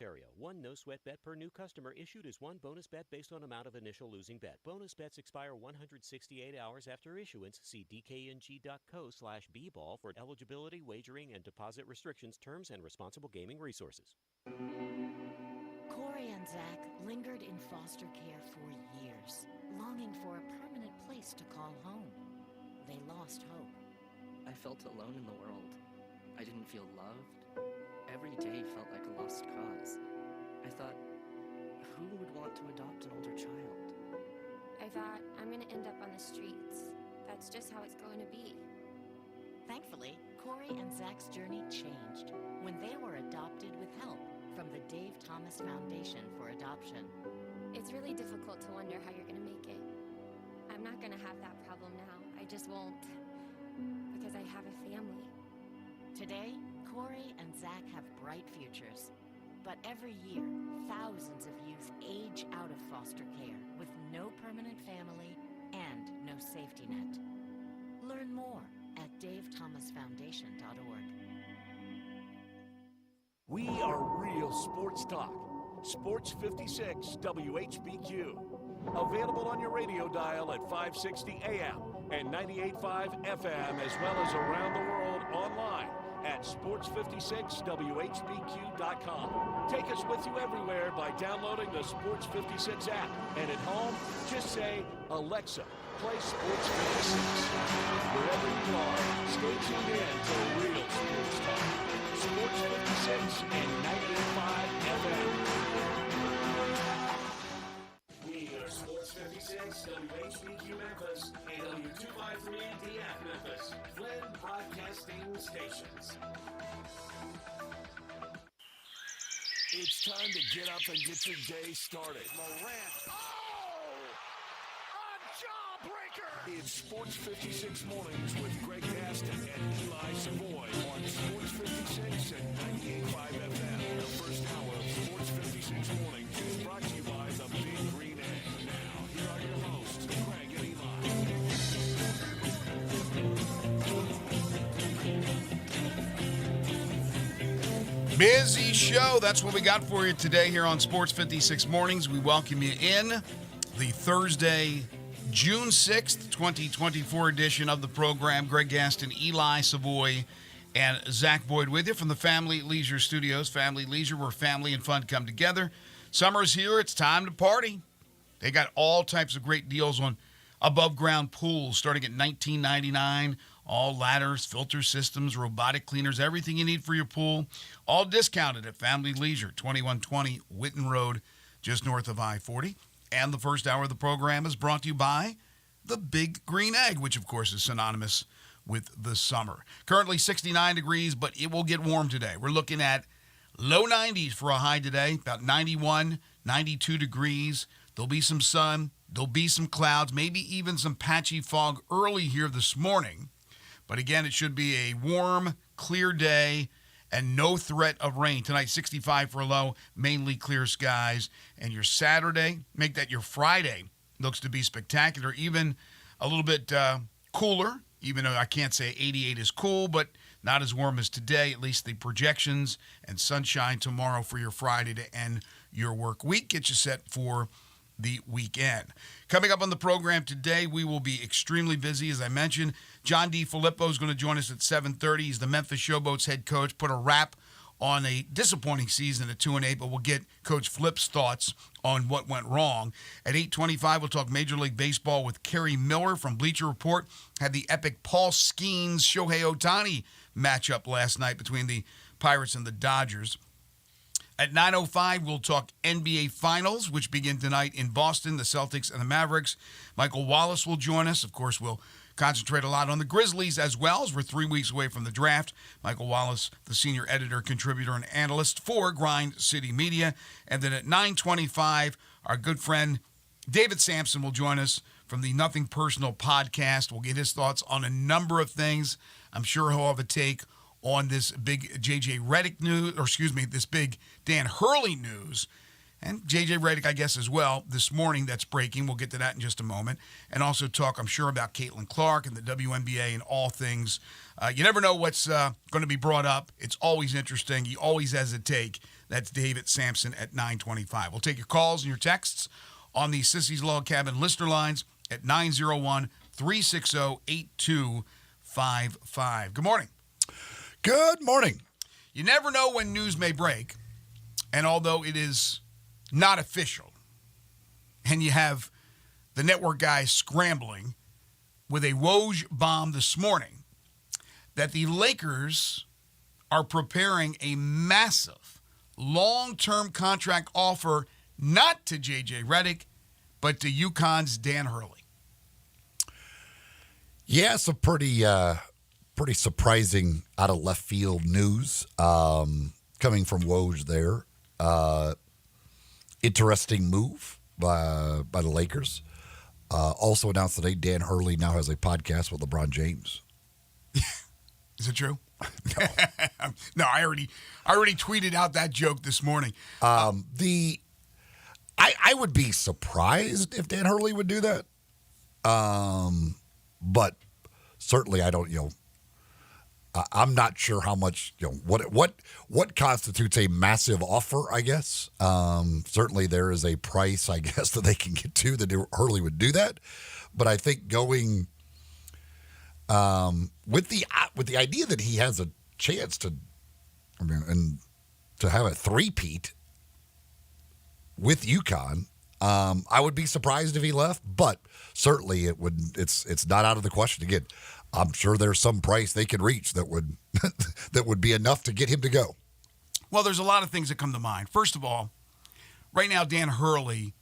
Ontario. One no-sweat bet per new customer issued is one bonus bet based on amount of initial losing bet. Bonus bets expire 168 hours after issuance. See dkng.co/bball for eligibility, wagering, and deposit restrictions, terms, and responsible gaming resources. Corey and Zach lingered in foster care for years, longing for a permanent place to call home. They lost hope. I felt alone in the world. I didn't feel loved. Every day felt like a lost cause. I thought, who would want to adopt an older child? I thought, I'm going to end up on the streets. That's just how it's going to be. Thankfully, Corey and Zach's journey changed when they were adopted with help from the Dave Thomas Foundation for Adoption. It's really difficult to wonder how you're going to make it. I'm not going to have that problem now. I just won't. Because I have a family. Today, Corey and Zach have bright futures. But every year, thousands of youth age out of foster care with no permanent family and no safety net. Learn more at davethomasfoundation.org. We are real sports talk. Sports 56 WHBQ. Available on your radio dial at 560 AM and 98.5 FM, as well as around the world online at sports56whbq.com. Take us with you everywhere by downloading the Sports 56 app. And at home, just say, Alexa, play Sports 56. Wherever you are, stay tuned in to real sports talk. Sports 56 and 98.5 FM. We are Sports 56, WHBQ Memphis, and W253DF Memphis, Flynn Broadcasting Stations. It's time to get up and get your day started. Morant. Oh! A jawbreaker! It's Sports 56 Mornings with Greg Gaston and Eli Savoy on Sports 56 and 98.5 FM. The first hour of Sports 56 Mornings is brought to you by the Big Green Egg. Now, here are your hosts, Greg and Eli. Busy show. That's what we got for you today here on Sports 56 Mornings. We welcome you in the Thursday, June 6th, 2024 edition of the program. Greg Gaston, Eli Savoy, and Zach Boyd with you from the Family Leisure Studios. Family Leisure, where family and fun come together. Summer's here. It's time to party. They got all types of great deals on above-ground pools starting at $19.99. All ladders, filter systems, robotic cleaners, everything you need for your pool. All discounted at Family Leisure, 2120 Whitten Road, just north of I-40. And the first hour of the program is brought to you by the Big Green Egg, which, of course, is synonymous with the summer. Currently 69 degrees, but it will get warm today. We're looking at low 90s for a high today, about 91, 92 degrees. There'll be some sun. There'll be some clouds, maybe even some patchy fog early here this morning. But again, it should be a warm, clear day and no threat of rain. Tonight, 65 for a low, mainly clear skies. And your Saturday, make that your Friday, looks to be spectacular. Even a little bit cooler, even though I can't say 88 is cool, but not as warm as today. At least the projections and sunshine tomorrow for your Friday to end your work week. Get you set for the weekend. Coming up on the program today, we will be extremely busy. As I mentioned, John D. Filippo is going to join us at 7:30. He's the Memphis Showboats head coach. Put a wrap on a disappointing season at 2-8, but we'll get Coach Flip's thoughts on what went wrong. At 8:25, we'll talk Major League Baseball with Kerry Miller from Bleacher Report. Had the epic Paul Skeens, Shohei Ohtani matchup last night between the Pirates and the Dodgers. At 9:05, we'll talk NBA Finals, which begin tonight in Boston, the Celtics and the Mavericks. Michael Wallace will join us. Of course, we'll concentrate a lot on the Grizzlies as well, as we're 3 weeks away from the draft. Michael Wallace, the senior editor, contributor, and analyst for Grind City Media. And then at 9:25, our good friend David Sampson will join us from the Nothing Personal podcast. We'll get his thoughts on a number of things. I'm sure he'll have a take on this big J.J. Redick news, this big Dan Hurley news. and J.J. Redick, I guess, as well, this morning that's breaking. We'll get to that in just a moment. And also talk, I'm sure, about Caitlin Clark and the WNBA and all things. You never know what's going to be brought up. It's always interesting. He always has a take. That's David Sampson at 9:25. We'll take your calls and your texts on the Sissy's Log Cabin listener lines at 901-360-8255. Good morning. Good morning. You never know when news may break. And although it is not official, and you have the network guys scrambling with a Woj bomb this morning, that the Lakers are preparing a massive long-term contract offer not to J.J. Redick, but to UConn's Dan Hurley. Yeah, it's a pretty surprising out of left field news coming from Woj there. Interesting move by the Lakers. Also announced today, Dan Hurley now has a podcast with LeBron James. Is it true? No, I already tweeted out that joke this morning. I would be surprised if Dan Hurley would do that. But certainly I don't, I'm not sure how much, what constitutes a massive offer, I guess. Certainly there is a price, I guess, that they can get to that Hurley would do that. But I think going with the idea that he has a chance to, and to have a three-peat with UConn, I would be surprised if he left, but certainly it's not out of the question. Again, I'm sure there's some price they could reach that would that would be enough to get him to go. Well, there's a lot of things that come to mind. First of all, right now Dan Hurley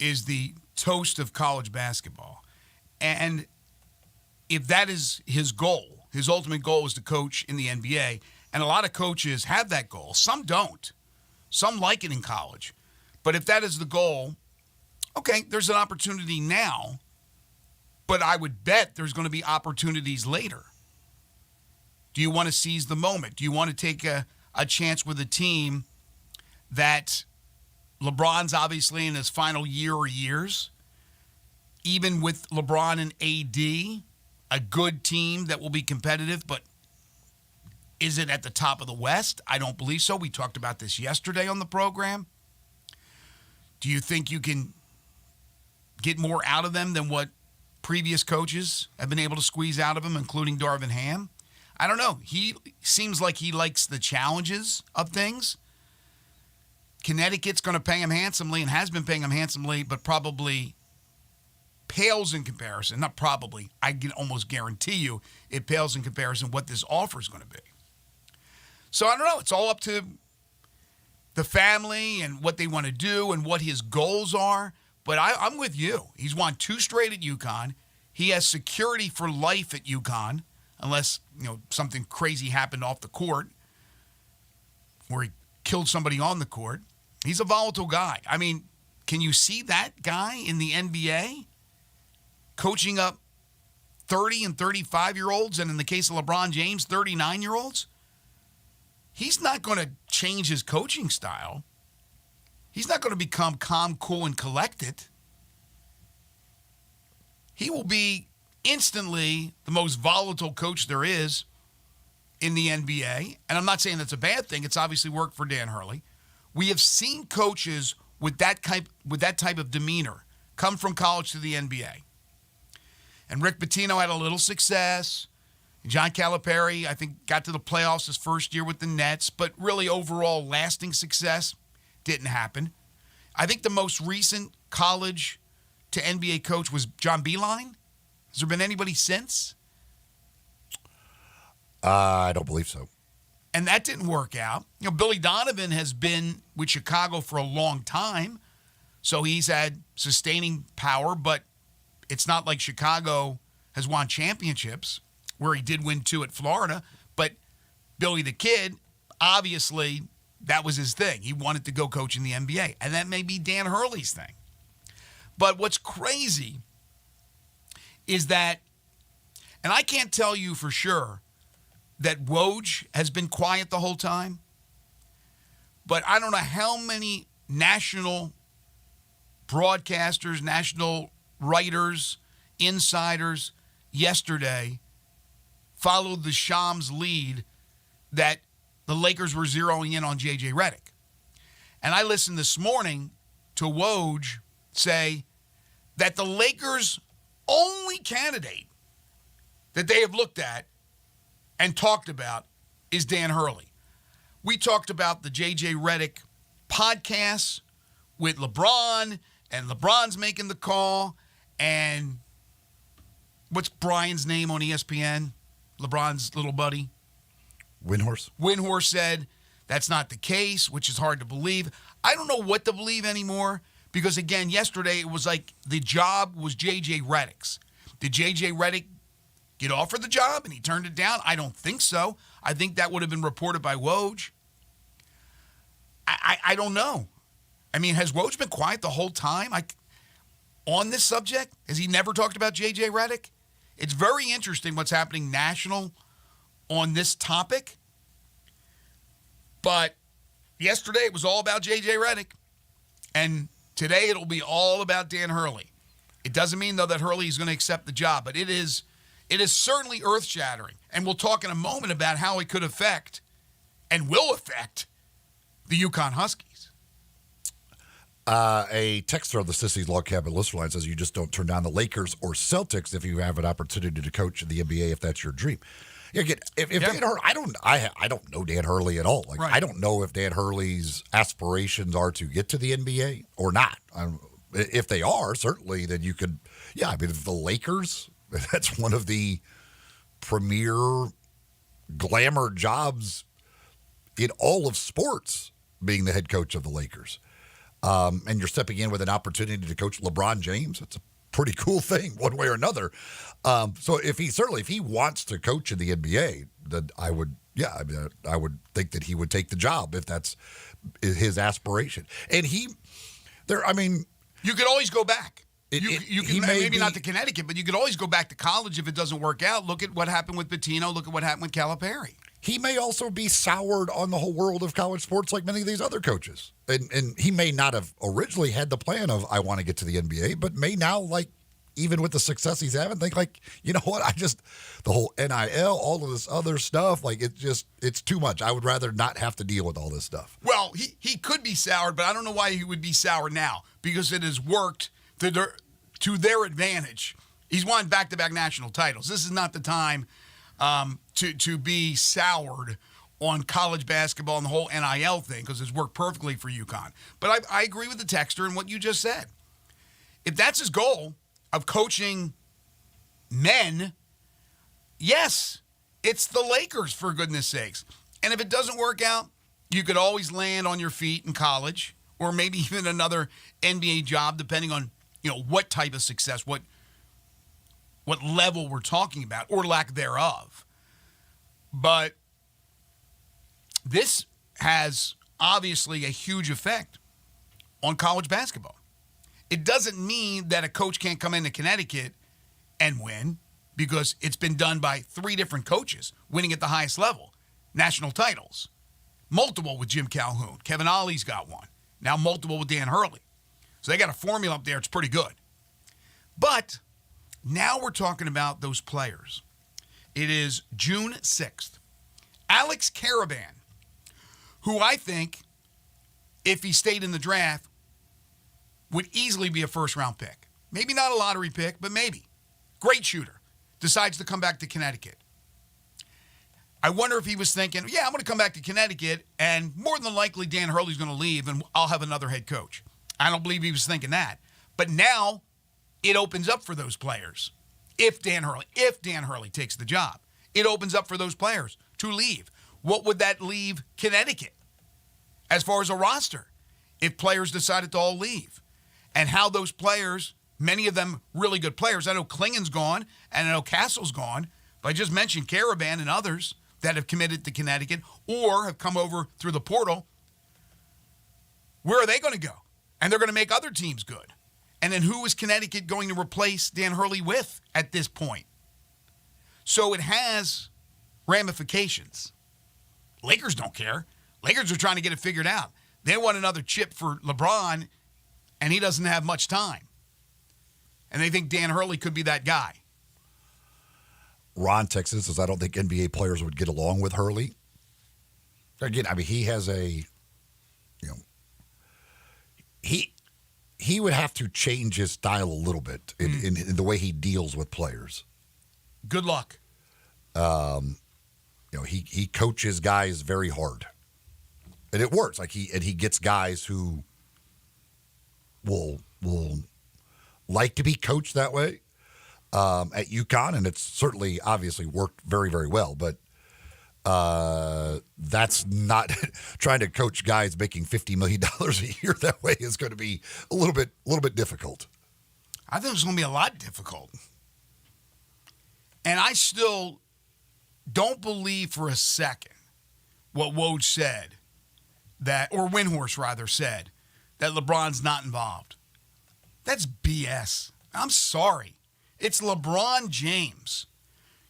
is the toast of college basketball. And if that is his goal, his ultimate goal is to coach in the NBA, and a lot of coaches have that goal. Some don't. Some like it in college. But if that is the goal, okay, there's an opportunity now, but I would bet there's going to be opportunities later. Do you want to seize the moment? Do you want to take a chance with a team that LeBron's obviously in his final year or years? Even with LeBron and AD, a good team that will be competitive, but is it at the top of the West? I don't believe so. We talked about this yesterday on the program. Do you think you can get more out of them than what previous coaches have been able to squeeze out of him, including Darvin Ham? I don't know. He seems like he likes the challenges of things. Connecticut's going to pay him handsomely and has been paying him handsomely, but probably pales in comparison. Not probably. I can almost guarantee you it pales in comparison what this offer is going to be. So I don't know. It's all up to the family and what they want to do and what his goals are. But I'm with you. He's won 2 straight at UConn. He has security for life at UConn, unless something crazy happened off the court where he killed somebody on the court. He's a volatile guy. I mean, can you see that guy in the NBA coaching up 30 and 35-year-olds, and in the case of LeBron James, 39-year-olds? He's not going to change his coaching style. He's not going to become calm, cool, and collected. He will be instantly the most volatile coach there is in the NBA. And I'm not saying that's a bad thing. It's obviously worked for Dan Hurley. We have seen coaches with that type of demeanor come from college to the NBA. And Rick Pitino had a little success. John Calipari, I think, got to the playoffs his first year with the Nets, but really overall lasting success didn't happen. I think the most recent college to NBA coach was John Beilein. Has there been anybody since? I don't believe so. And that didn't work out. Billy Donovan has been with Chicago for a long time, so he's had sustaining power, but it's not like Chicago has won championships, where he did win 2 at Florida. But Billy the Kid, obviously, that was his thing. He wanted to go coach in the NBA. And that may be Dan Hurley's thing. But what's crazy is that, and I can't tell you for sure that Woj has been quiet the whole time, but I don't know how many national broadcasters, national writers, insiders yesterday followed the Shams lead that the Lakers were zeroing in on J.J. Redick. And I listened this morning to Woj say that the Lakers' only candidate that they have looked at and talked about is Dan Hurley. We talked about the J.J. Redick podcasts with LeBron, and LeBron's making the call, and what's Brian's name on ESPN? LeBron's little buddy? Windhorse. Windhorse said that's not the case, which is hard to believe. I don't know what to believe anymore because, again, yesterday it was like the job was J.J. Redick's. Did J.J. Redick get offered the job and he turned it down? I don't think so. I think that would have been reported by Woj. I don't know. I mean, has Woj been quiet the whole time on this subject? Has he never talked about J.J. Redick? It's very interesting what's happening national on this topic. But yesterday it was all about J.J. Redick. And today it'll be all about Dan Hurley. It doesn't mean, though, that Hurley is going to accept the job. But it is certainly earth-shattering. And we'll talk in a moment about how it could affect and will affect the UConn Huskies. A texter on the Sissy's Log Cabin listener line says you just don't turn down the Lakers or Celtics if you have an opportunity to coach in the NBA if that's your dream. Yeah, if Dan Hurley, I don't know Dan Hurley at all. Right. I don't know if Dan Hurley's aspirations are to get to the NBA or not. If they are, certainly, then you could. Yeah, I mean, if the Lakers, that's one of the premier glamour jobs in all of sports, being the head coach of the Lakers. And you're stepping in with an opportunity to coach LeBron James. It's a pretty cool thing, one way or another. So if he wants to coach in the NBA, then I would think that he would take the job if that's his aspiration. And you could always go back. You can maybe not to Connecticut, but you could always go back to college if it doesn't work out. Look at what happened with Pitino. Look at what happened with Calipari. He may also be soured on the whole world of college sports like many of these other coaches. And he may not have originally had the plan of, I want to get to the NBA, but may now, even with the success he's having, think you know what, the whole NIL, all of this other stuff, it's too much. I would rather not have to deal with all this stuff. Well, he could be soured, but I don't know why he would be sour now, because it has worked to their advantage. He's won back-to-back national titles. This is not the time to be soured on college basketball and the whole NIL thing, because it's worked perfectly for UConn. But I agree with the texter in what you just said. If that's his goal of coaching men, yes, it's the Lakers, for goodness sakes. And if it doesn't work out, you could always land on your feet in college, or maybe even another NBA job, depending on what type of success, what level we're talking about, or lack thereof. But this has obviously a huge effect on college basketball. It doesn't mean that a coach can't come into Connecticut and win, because it's been done by 3 different coaches winning at the highest level. National titles. Multiple with Jim Calhoun. Kevin Ollie's got one. Now multiple with Dan Hurley. So they got a formula up there. It's pretty good. But now we're talking about those players. It is June 6th. Alex Caravan, who I think, if he stayed in the draft, would easily be a first-round pick. Maybe not a lottery pick, but maybe. Great shooter. Decides to come back to Connecticut. I wonder if he was thinking, I'm going to come back to Connecticut, and more than likely Dan Hurley's going to leave, and I'll have another head coach. I don't believe he was thinking that. But now it opens up for those players. If Dan Hurley takes the job, it opens up for those players to leave. What would that leave Connecticut as far as a roster if players decided to all leave? And how those players, many of them really good players, I know Klingen's gone and I know Castle's gone, but I just mentioned Caravan and others that have committed to Connecticut or have come over through the portal. Where are they going to go? And they're going to make other teams good. And then who is Connecticut going to replace Dan Hurley with at this point? So it has ramifications. Lakers don't care. Lakers are trying to get it figured out. They want another chip for LeBron, and he doesn't have much time. And they think Dan Hurley could be that guy. Ron Texas says, I don't think NBA players would get along with Hurley. Again, I mean, he has he would have to change his style a little bit in the way he deals with players. Good luck. He coaches guys very hard. And it works. Like he gets guys who will like to be coached that way at UConn, and it's certainly obviously worked very, very well. But that's not trying to coach guys making $50 million a year that way is going to be a little bit difficult. I think it's going to be a lot difficult. And I still don't believe for a second what Woj said, or Windhorst rather said, that LeBron's not involved. That's BS. I'm sorry. It's LeBron James.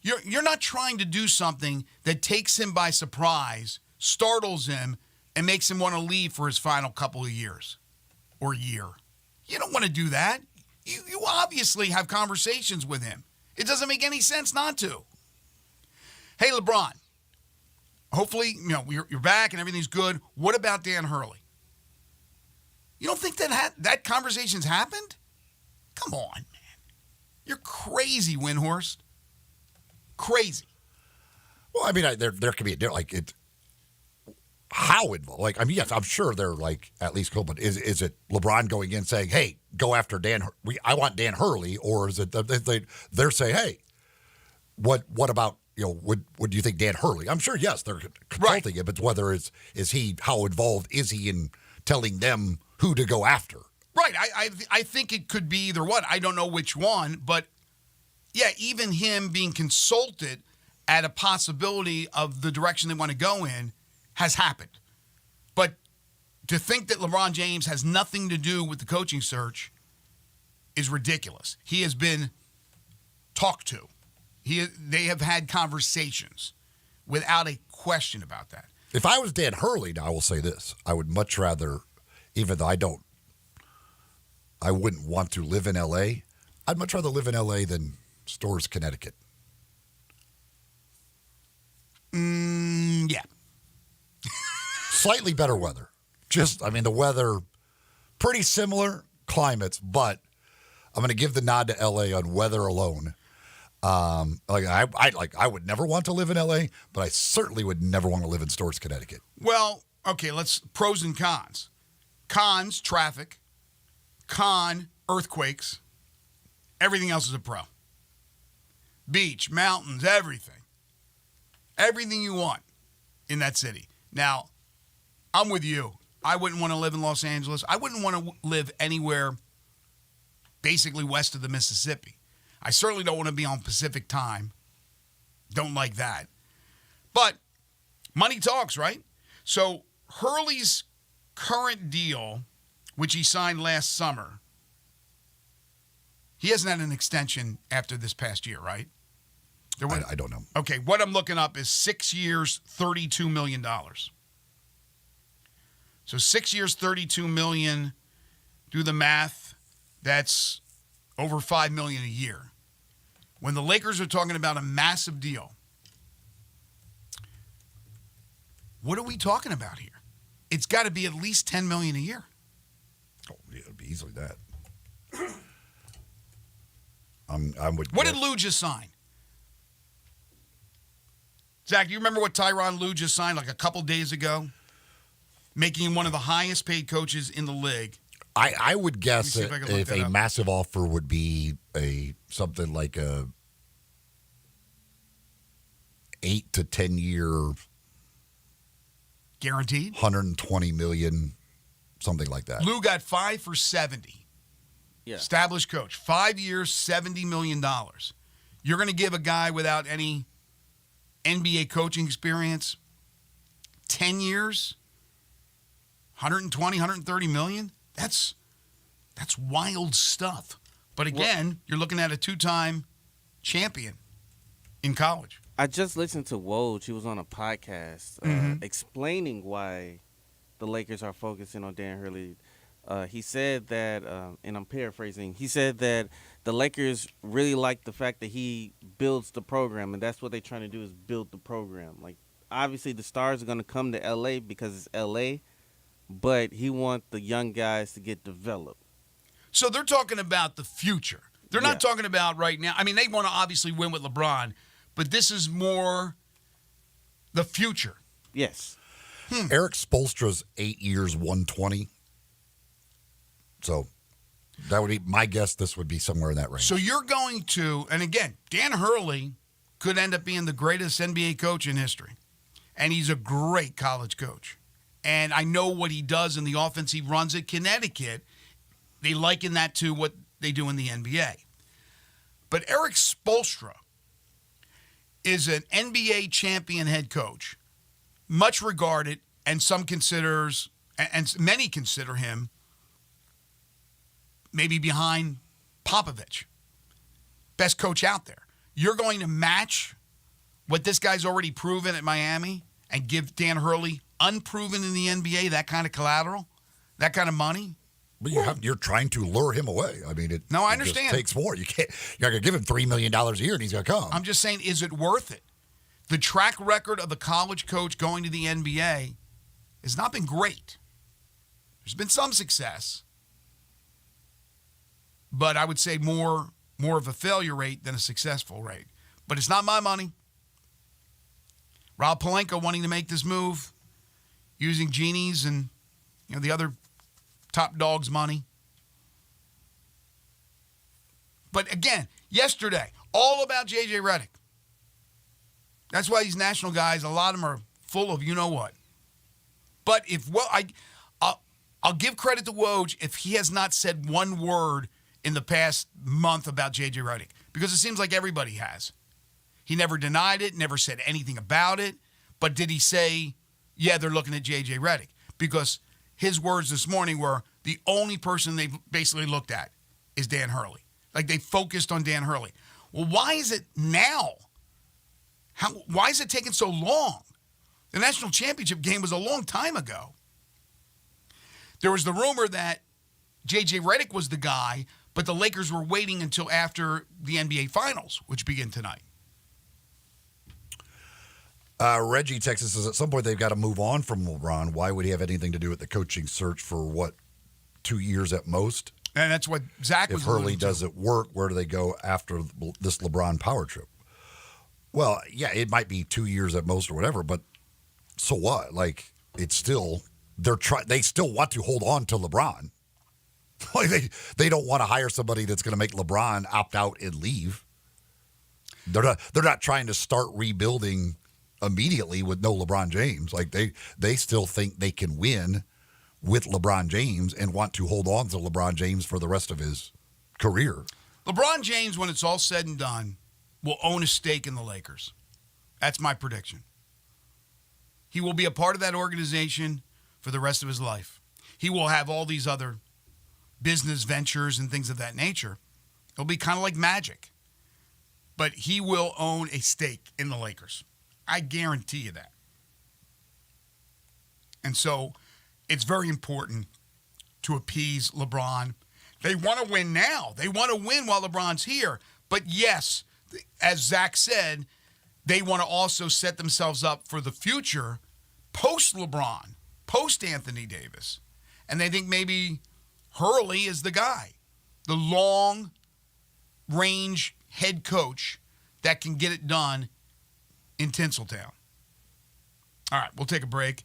You're not trying to do something that takes him by surprise, startles him, and makes him want to leave for his final couple of years or year. You don't want to do that. You obviously have conversations with him. It doesn't make any sense not to. Hey, LeBron, hopefully, you're back and everything's good. What about Dan Hurley? You don't think that conversation's happened? Come on, man. You're crazy, Windhorst. Crazy. Well, I mean, there could be how involved? Like, I mean, yes, I'm sure they're at least cool, but is it LeBron going in saying, "Hey, go after Dan? I want Dan Hurley," or is it they're saying, "Hey, what about what do you think Dan Hurley?" I'm sure, yes, they're consulting it, but whether is he, how involved is he in telling them who to go after? Right. I think it could be either one. I don't know which one, but yeah, even him being consulted at a possibility of the direction they want to go in has happened. But to think that LeBron James has nothing to do with the coaching search is ridiculous. He has been talked to. They have had conversations without a question about that. If I was Dan Hurley, now I will say this. I would much rather, even though I wouldn't want to live in L.A., I'd much rather live in L.A. than Storrs, Connecticut. Yeah. Slightly better weather. The weather, pretty similar climates, but I'm going to give the nod to L.A. on weather alone. I would never want to live in L.A., but I certainly would never want to live in Storrs, Connecticut. Well, okay, let's pros and cons. Cons, traffic. Con, earthquakes. Everything else is a pro. Beach, mountains, everything. Everything you want in that city. Now, I'm with you. I wouldn't want to live in Los Angeles. I wouldn't want to live anywhere basically west of the Mississippi. I certainly don't want to be on Pacific time. Don't like that. But money talks, right? So Hurley's current deal, which he signed last summer, he hasn't had an extension after this past year, right? I don't know. Okay, what I'm looking up is 6 years, $32 million. So 6 years, $32 million. Do the math. That's over $5 million a year. When the Lakers are talking about a massive deal, what are we talking about here? It's got to be at least $10 million a year. Oh, yeah, it'd be easily that. I'm with. What did Lou just sign? Zach, do you remember what Tyronn Lue just signed like a couple days ago? Making him one of the highest paid coaches in the league. I would guess that if a up. massive offer would be something like a 8 to 10 year guaranteed $120 million, something like that. Lou got 5 for 70. Yeah. Established coach. 5 years, $70 million. You're going to give a guy without any NBA coaching experience 10 years, 120, 130 million? That's wild stuff. But again, you're looking at a 2-time champion in college. I just listened to Woj. He was on a podcast explaining why the Lakers are focusing on Dan Hurley. He said that, and I'm paraphrasing, he said that the Lakers really like the fact that he builds the program, and that's what they're trying to do is build the program. Like, obviously the stars are going to come to L.A. because it's L.A., but he wants the young guys to get developed. So they're talking about the future. They're not talking about right now. I mean, they want to obviously win with LeBron, but this is more the future. Yes. Eric Spoelstra's 8 years, 120. So that would be my guess. This would be somewhere in that range. So you're going to, and again, Dan Hurley could end up being the greatest NBA coach in history. And he's a great college coach. And I know what he does in the offense he runs at Connecticut. They liken that to what they do in the NBA. But Eric Spoelstra is an NBA champion head coach, much regarded, and some considers, and many consider him maybe behind Popovich. Best coach out there. You're going to match what this guy's already proven at Miami and give Dan Hurley, unproven in the NBA, that kind of collateral, that kind of money? But you're trying to lure him away. I mean, I understand. It just takes more. You're not going to give him $3 million a year and he's going to come. I'm just saying, is it worth it? The track record of the college coach going to the NBA has not been great. There's been some success, but I would say more of a failure rate than a successful rate. But it's not my money. Rob Pelinka wanting to make this move, using Genie's and the other top dog's money. But again, yesterday, all about J.J. Redick. That's why these national guys, a lot of them are full of you-know-what. But I'll give credit to Woj if he has not said one word in the past month about J.J. Redick, because it seems like everybody has. He never denied it, never said anything about it. But did he say, yeah, they're looking at J.J. Redick? Because his words this morning were the only person they basically looked at is Dan Hurley. Like, they focused on Dan Hurley. Well, why is it now? Why is it taking so long? The national championship game was a long time ago. There was the rumor that J.J. Redick was the guy, but the Lakers were waiting until after the NBA Finals, which begin tonight. Reggie, Texas says at some point they've got to move on from LeBron. Why would he have anything to do with the coaching search for, 2 years at most? And that's what Zach was If Hurley doesn't work, where do they go after this LeBron power trip? Well, yeah, it might be 2 years at most or whatever, but so what? Like, it's still, they still want to hold on to LeBron. Like, they don't want to hire somebody that's going to make LeBron opt out and leave. They're not trying to start rebuilding immediately with no LeBron James. Like, they still think they can win with LeBron James and want to hold on to LeBron James for the rest of his career. LeBron James, when it's all said and done, will own a stake in the Lakers. That's my prediction. He will be a part of that organization for the rest of his life. He will have all these other business ventures and things of that nature. It'll be kind of like Magic. But he will own a stake in the Lakers. I guarantee you that. And so it's very important to appease LeBron. They want to win now. They want to win while LeBron's here. But yes, as Zach said, they want to also set themselves up for the future post-LeBron, post-Anthony Davis. And they think maybe Hurley is the guy, the long-range head coach that can get it done in Tinseltown. All right, we'll take a break.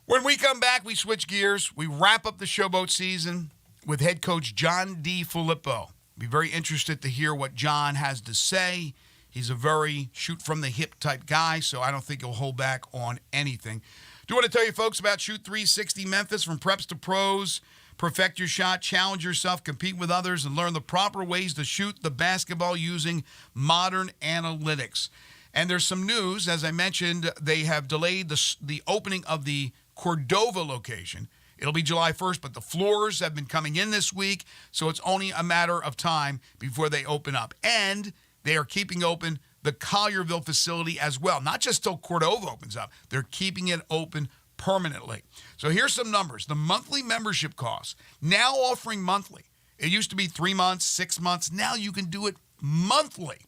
When we come back, we switch gears. We wrap up the Showboat season with head coach John D. Filippo. Be very interested to hear what John has to say. He's a very shoot-from-the-hip type guy, so I don't think he'll hold back on anything. Do want to tell you, folks, about Shoot 360 Memphis. From preps to pros, perfect your shot, challenge yourself, compete with others, and learn the proper ways to shoot the basketball using modern analytics. And there's some news. As I mentioned, they have delayed the opening of the Cordova location. It'll be July 1st, but the floors have been coming in this week, so it's only a matter of time before they open up. And they are keeping open the Collierville facility as well. Not just till Cordova opens up. They're keeping it open permanently. So here's some numbers. The monthly membership costs, now offering monthly. It used to be 3 months, 6 months. Now you can do it monthly.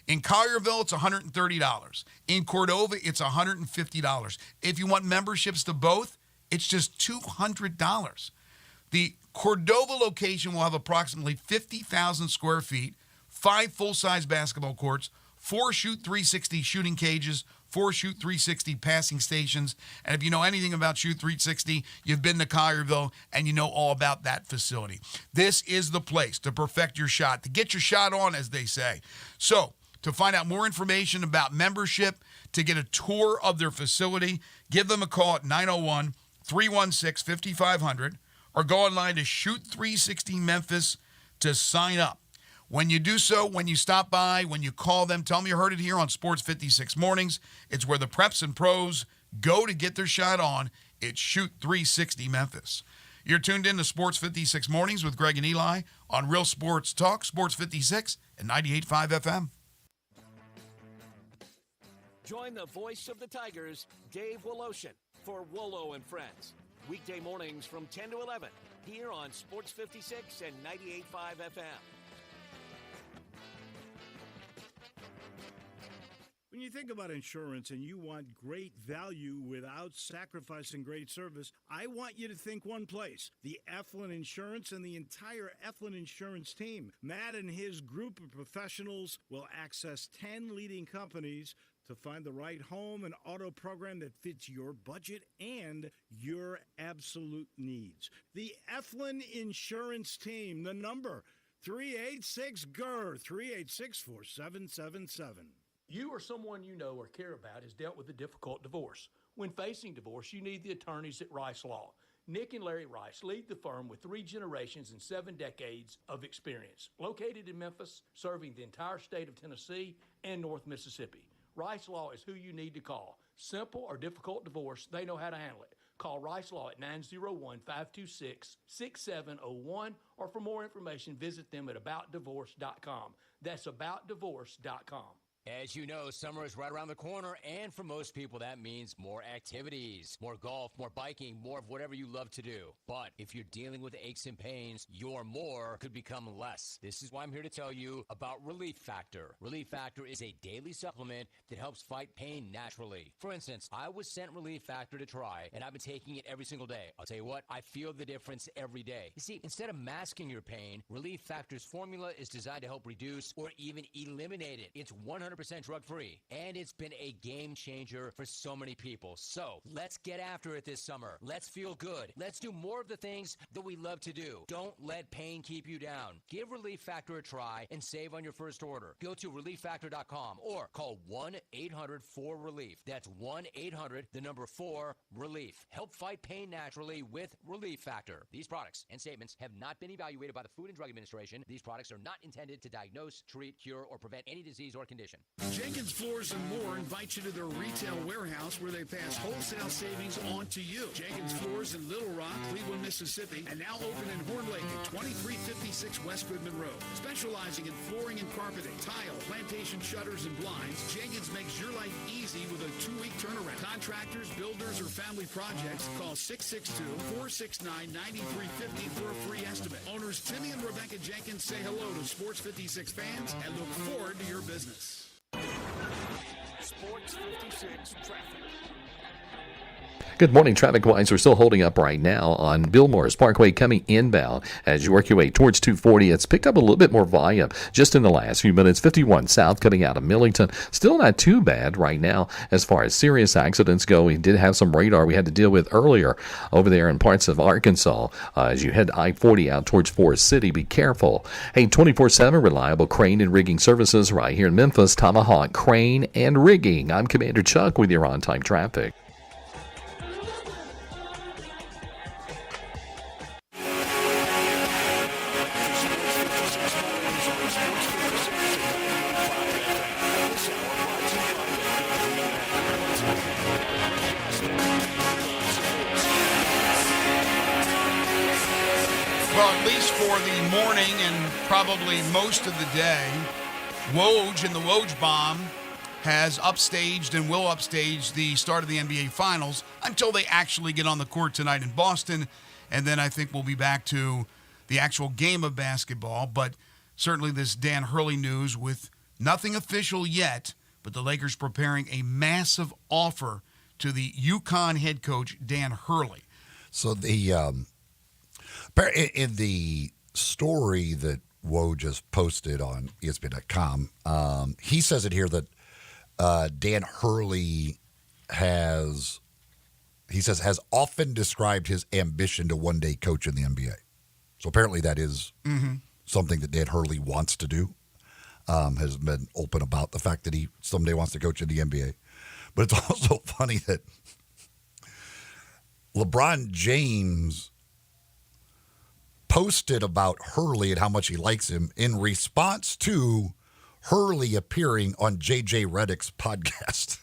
In Collierville, it's $130. In Cordova, it's $150. If you want memberships to both, it's just $200. The Cordova location will have approximately 50,000 square feet, 5 full-size basketball courts, 4 Shoot 360 shooting cages, 4 Shoot 360 passing stations. And if you know anything about Shoot 360, you've been to Collierville and you know all about that facility. This is the place to perfect your shot, to get your shot on, as they say. So, to find out more information about membership, to get a tour of their facility, give them a call at 901-316-5500 or go online to Shoot 360 Memphis to sign up. When you do so, when you stop by, when you call them, tell them you heard it here on Sports 56 Mornings. It's where the preps and pros go to get their shot on. It's Shoot 360 Memphis. You're tuned in to Sports 56 Mornings with Greg and Eli on Real Sports Talk, Sports 56 and 98.5 FM. Join the voice of the Tigers, Dave Woloshin, for Wolo and Friends. Weekday mornings from 10 to 11 here on Sports 56 and 98.5 FM. When you think about insurance and you want great value without sacrificing great service, I want you to think one place: the Eflin Insurance and the entire Eflin Insurance team. Matt and his group of professionals will access 10 leading companies to find the right home and auto program that fits your budget and your absolute needs. The Eflin Insurance team, the number 386-GER, 386-4777. You or someone you know or care about has dealt with a difficult divorce. When facing divorce, you need the attorneys at Rice Law. Nick and Larry Rice lead the firm with 3 generations and 7 decades of experience. Located in Memphis, serving the entire state of Tennessee and North Mississippi. Rice Law is who you need to call. Simple or difficult divorce, they know how to handle it. Call Rice Law at 901-526-6701, or for more information, visit them at aboutdivorce.com. That's aboutdivorce.com. As you know, summer is right around the corner, and for most people, that means more activities, more golf, more biking, more of whatever you love to do. But if you're dealing with aches and pains, your more could become less. This is why I'm here to tell you about Relief Factor. Relief Factor is a daily supplement that helps fight pain naturally. For instance, I was sent Relief Factor to try, and I've been taking it every single day. I'll tell you what, I feel the difference every day. You see, instead of masking your pain, Relief Factor's formula is designed to help reduce or even eliminate it. It's 100% drug-free, and it's been a game changer for so many people. So let's get after it this summer. Let's feel good. Let's do more of the things that we love to do. Don't let pain keep you down. Give Relief Factor a try and save on your first order. Go to ReliefFactor.com or call 1-800-4RELIEF. That's 1-800-4-RELIEF. Help fight pain naturally with Relief Factor. These products and statements have not been evaluated by the Food and Drug Administration. These products are not intended to diagnose, treat, cure, or prevent any disease or condition. Jenkins Floors and More invites you to their retail warehouse where they pass wholesale savings on to you. Jenkins Floors in Little Rock, Cleveland, Mississippi, and now open in Horn Lake at 2356 West Goodman Road. Specializing in flooring and carpeting, tile, plantation shutters, and blinds, Jenkins makes your life easy with a 2-week turnaround. Contractors, builders, or family projects, call 662-469-9350 for a free estimate. Owners Timmy and Rebecca Jenkins say hello to Sports 56 fans and look forward to your business. Sports 56 traffic. Good morning. Traffic-wise, we're still holding up right now on Bill Morris Parkway coming inbound. As you work your way towards 240, it's picked up a little bit more volume just in the last few minutes. 51 south coming out of Millington. Still not too bad right now as far as serious accidents go. We did have some radar we had to deal with earlier over there in parts of Arkansas. As you head I-40 out towards Forest City, be careful. Hey, 24/7 reliable crane and rigging services right here in Memphis. Tomahawk Crane and Rigging. I'm Commander Chuck with your on-time traffic. Well, at least for the morning and probably most of the day, Woj and the Woj bomb has upstaged and will upstage the start of the NBA Finals until they actually get on the court tonight in Boston. And then I think we'll be back to the actual game of basketball. But certainly this Dan Hurley news with nothing official yet, but the Lakers preparing a massive offer to the UConn head coach, Dan Hurley. So in the story that Woj just posted on ESPN.com, he says it here that Dan Hurley has often described his ambition to one day coach in the NBA. So apparently that is something that Dan Hurley wants to do. Has been open about the fact that he someday wants to coach in the NBA. But it's also funny that LeBron James posted about Hurley and how much he likes him in response to Hurley appearing on J.J. Redick's podcast.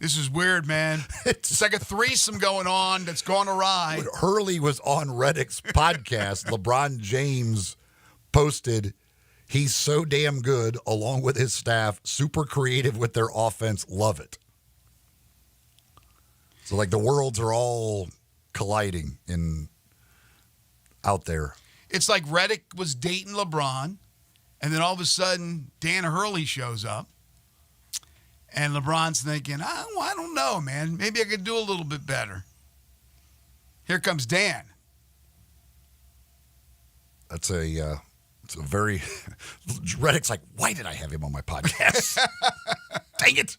This is weird, man. It's like a threesome going on that's gone awry. When Hurley was on Redick's podcast, LeBron James posted, "He's so damn good, along with his staff, super creative with their offense, love it." So, like, the worlds are all colliding out there. It's like Redick was dating LeBron, and then all of a sudden, Dan Hurley shows up, and LeBron's thinking, I don't know, man. Maybe I could do a little bit better. Here comes Dan. It's a very... Redick's like, why did I have him on my podcast? Dang it.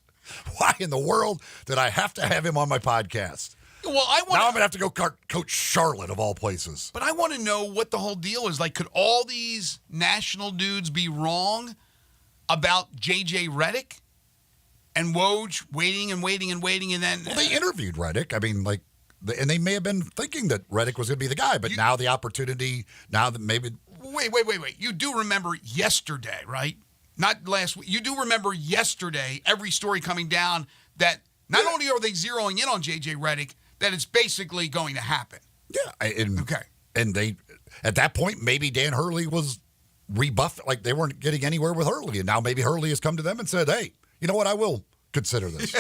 Why in the world did I have to have him on my podcast? Well, now I'm going to have to go coach Charlotte, of all places. But I want to know what the whole deal is. Like, could all these national dudes be wrong about J.J. Redick? And Woj waiting, and then... Well, they interviewed Redick. I mean, like, and they may have been thinking that Redick was going to be the guy, but now the opportunity, now that maybe... Wait. You do remember yesterday, right? Not last week. You do remember yesterday, every story coming down that not only are they zeroing in on J.J. Redick, that it's basically going to happen. Yeah. Okay. And they, at that point, maybe Dan Hurley was rebuffed. Like, they weren't getting anywhere with Hurley. And now maybe Hurley has come to them and said, hey, you know what? I will consider this.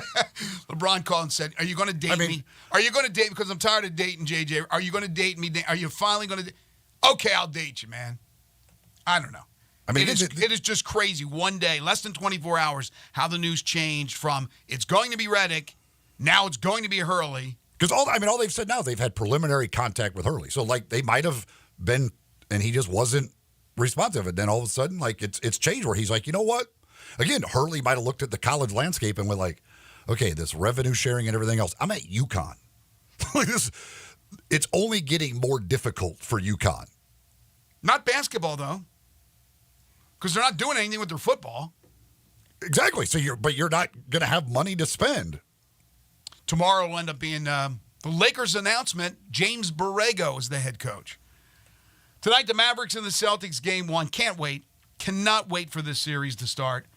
LeBron called and said, are you going to date me? Are you going to date me? Because I'm tired of dating J.J. Are you going to date me? Are you finally going to? Okay, I'll date you, man. I don't know. I mean, it is just crazy. One day, less than 24 hours, how the news changed from it's going to be Redick, now it's going to be Hurley. Because all they've said now, they've had preliminary contact with Hurley. So, like, they might have been, and he just wasn't responsive. And then all of a sudden, like, it's changed where he's like, you know what? Again, Hurley might have looked at the college landscape and went like, okay, this revenue sharing and everything else. I'm at UConn. Like this, it's only getting more difficult for UConn. Not basketball, though. Because they're not doing anything with their football. Exactly. So you're not going to have money to spend. Tomorrow will end up being the Lakers announcement. James Borrego is the head coach. Tonight, the Mavericks and the Celtics, game one. Can't wait. Cannot wait for this series to start.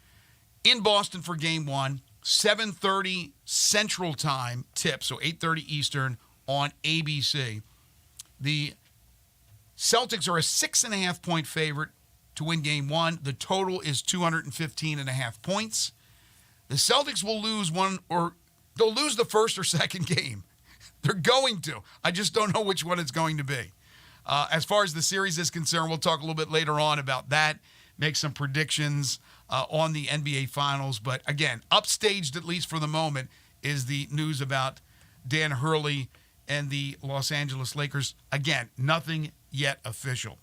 In Boston for game one. 7:30 Central Time tip, so 8:30 Eastern on ABC. The Celtics are a 6.5-point favorite to win game one. The total is 215.5 points. The Celtics will lose they'll lose the first or second game. They're going to. I just don't know which one it's going to be. As far as the series is concerned, we'll talk a little bit later on about that, make some predictions on the NBA Finals. But again, upstaged, at least for the moment, is the news about Dan Hurley and the Los Angeles Lakers. Again, nothing yet official.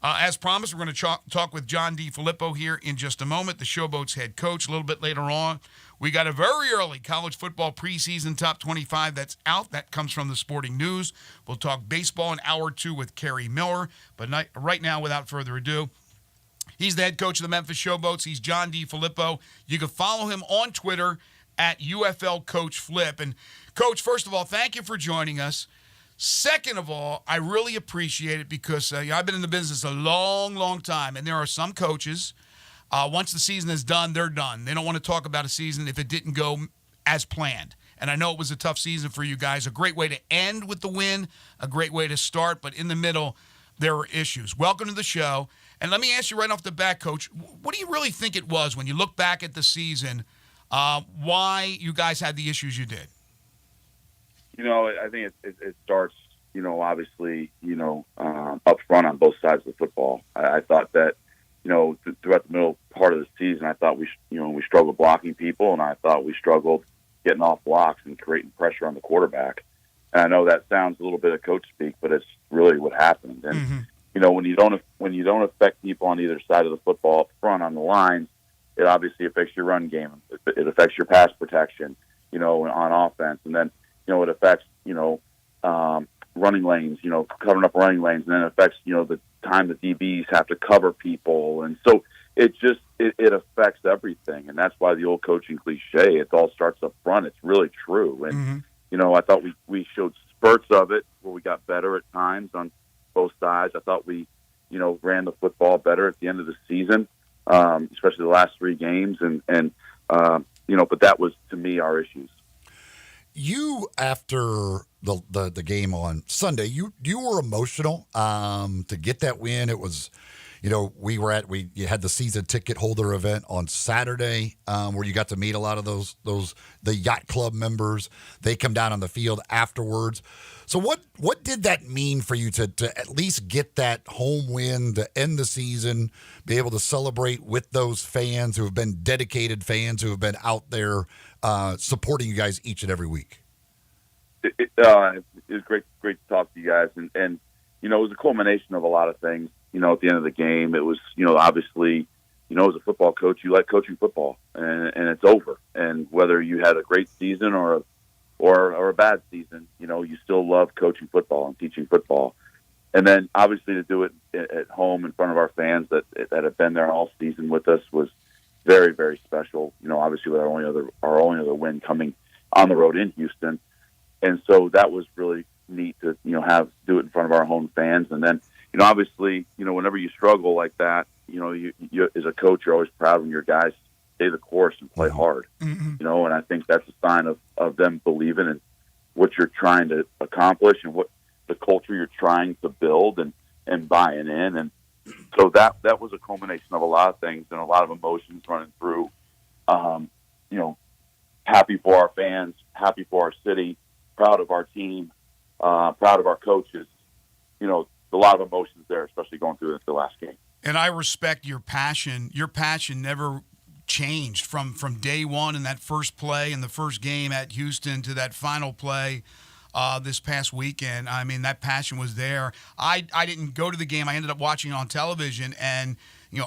As promised, we're going to talk with John DeFilippo here in just a moment, the Showboat's head coach. A little bit later on, we got a very early college football preseason top 25 that's out. That comes from the Sporting News. We'll talk baseball in hour 2 with Kerry Miller. But right now, without further ado, he's the head coach of the Memphis Showboats. He's John DeFilippo. You can follow him on Twitter at UFL Coach Flip. And, Coach, first of all, thank you for joining us. Second of all, I really appreciate it because I've been in the business a long, long time, and there are some coaches, once the season is done, they're done. They don't want to talk about a season if it didn't go as planned. And I know it was a tough season for you guys. A great way to end with the win, a great way to start, but in the middle, there were issues. Welcome to the show. And let me ask you right off the bat, Coach, what do you really think it was when you look back at the season why you guys had the issues you did. I think it starts, obviously, up front on both sides of the football. I thought that, throughout the middle part of the season, I thought we struggled blocking people, and I thought we struggled getting off blocks and creating pressure on the quarterback. And I know that sounds a little bit of coach speak, but it's really what happened. And when you don't affect people on either side of the football up front on the lines, it obviously affects your run game. It affects your pass protection, on offense, and then it affects running lanes, covering up running lanes, and then it affects the time the DBs have to cover people, and so it affects everything. And that's why the old coaching cliche, it all starts up front. It's really true. And I thought we showed spurts of it where we got better at times on both sides. I thought we ran the football better at the end of the season, especially the last 3 games, and but that was, to me, our issues. You, after the game on Sunday, you were emotional to get that win. It was, you had the season ticket holder event on Saturday where you got to meet a lot of the yacht club members. They come down on the field afterwards. So what did that mean for you to at least get that home win to end the season, be able to celebrate with those fans who have been dedicated fans who have been out there supporting you guys each and every week? It was great to talk to you guys, and it was a culmination of a lot of things. At the end of the game, it was obviously, as a football coach, you like coaching football, and it's over. And whether you had a great season or a bad season, you still love coaching football and teaching football. And then obviously to do it at home in front of our fans that have been there all season with us was very, very special. Obviously with our only other win coming on the road in Houston. And so that was really neat to, do it in front of our home fans. And then, obviously, whenever you struggle like that, you as a coach, you're always proud when your guys stay the course and play hard, and I think that's a sign of them believing in what you're trying to accomplish and what the culture you're trying to build and buying in. And so that was a culmination of a lot of things and a lot of emotions running through, happy for our fans, happy for our city, proud of our team, proud of our coaches. A lot of emotions there, especially going through the last game. And I respect your passion. Your passion never changed from day one in that first play in the first game at Houston to that final play this past weekend. I mean, that passion was there. I didn't go to the game. I ended up watching it on television and,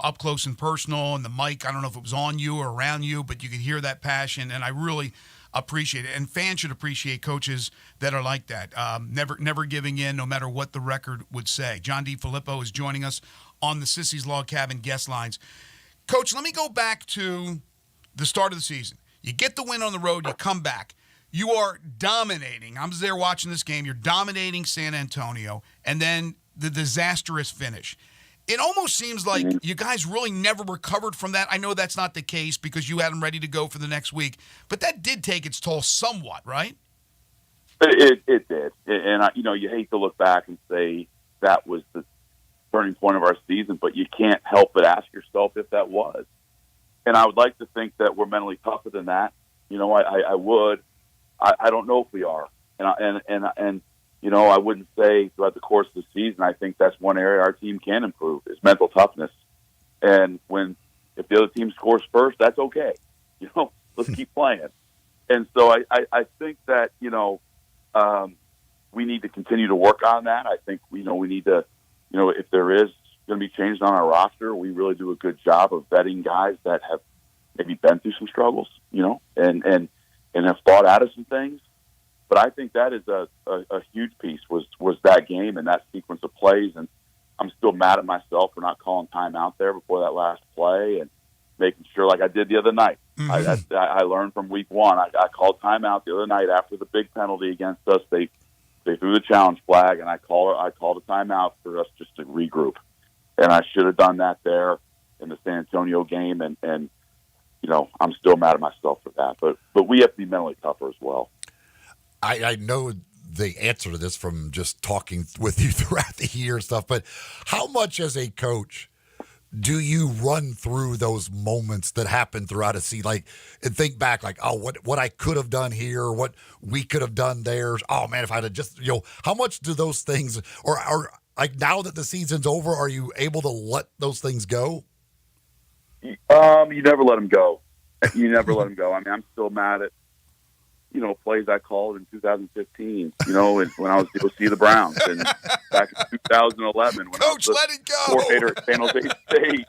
up close and personal, and the mic, I don't know if it was on you or around you, but you could hear that passion, and I really appreciate it. And fans should appreciate coaches that are like that, never giving in no matter what the record would say. John DeFilippo is joining us on the Sissy's Log Cabin guest lines. Coach, let me go back to the start of the season. You get the win on the road, you come back. You are dominating. I was there watching this game. You're dominating San Antonio, and then the disastrous finish. It almost seems like you guys really never recovered from that. I know that's not the case because you had them ready to go for the next week, but that did take its toll somewhat, right? It did. And, you hate to look back and say that was the turning point of our season, but you can't help but ask yourself if that was. And I would like to think that we're mentally tougher than that. I would. I don't know if we are. And I wouldn't say throughout the course of the season, I think that's one area our team can improve is mental toughness. And if the other team scores first, that's okay. Let's keep playing. And so I think that, we need to continue to work on that. I think, we need to, if there is going to be changes on our roster, we really do a good job of vetting guys that have maybe been through some struggles, and have thought out of some things. But I think that is a huge piece was that game and that sequence of plays. And I'm still mad at myself for not calling timeout there before that last play and making sure like I did the other night. I learned from week one. I called timeout the other night after the big penalty against us. They threw the challenge flag, and I called a timeout for us just to regroup. And I should have done that there in the San Antonio game. And I'm still mad at myself for that. But we have to be mentally tougher as well. I know the answer to this from just talking with you throughout the year and stuff, but how much as a coach do you run through those moments that happen throughout a season, like, and think back, like, oh, what I could have done here, what we could have done there? Oh man, if I'd have just, how much do those things, or are like now that the season's over, are you able to let those things go? You never let them go. You never let them go. I mean, I'm still mad at plays I called in 2015, when I was the OC of the Browns, and back in 2011 when Coach, I was let it go. coordinator at San Jose State.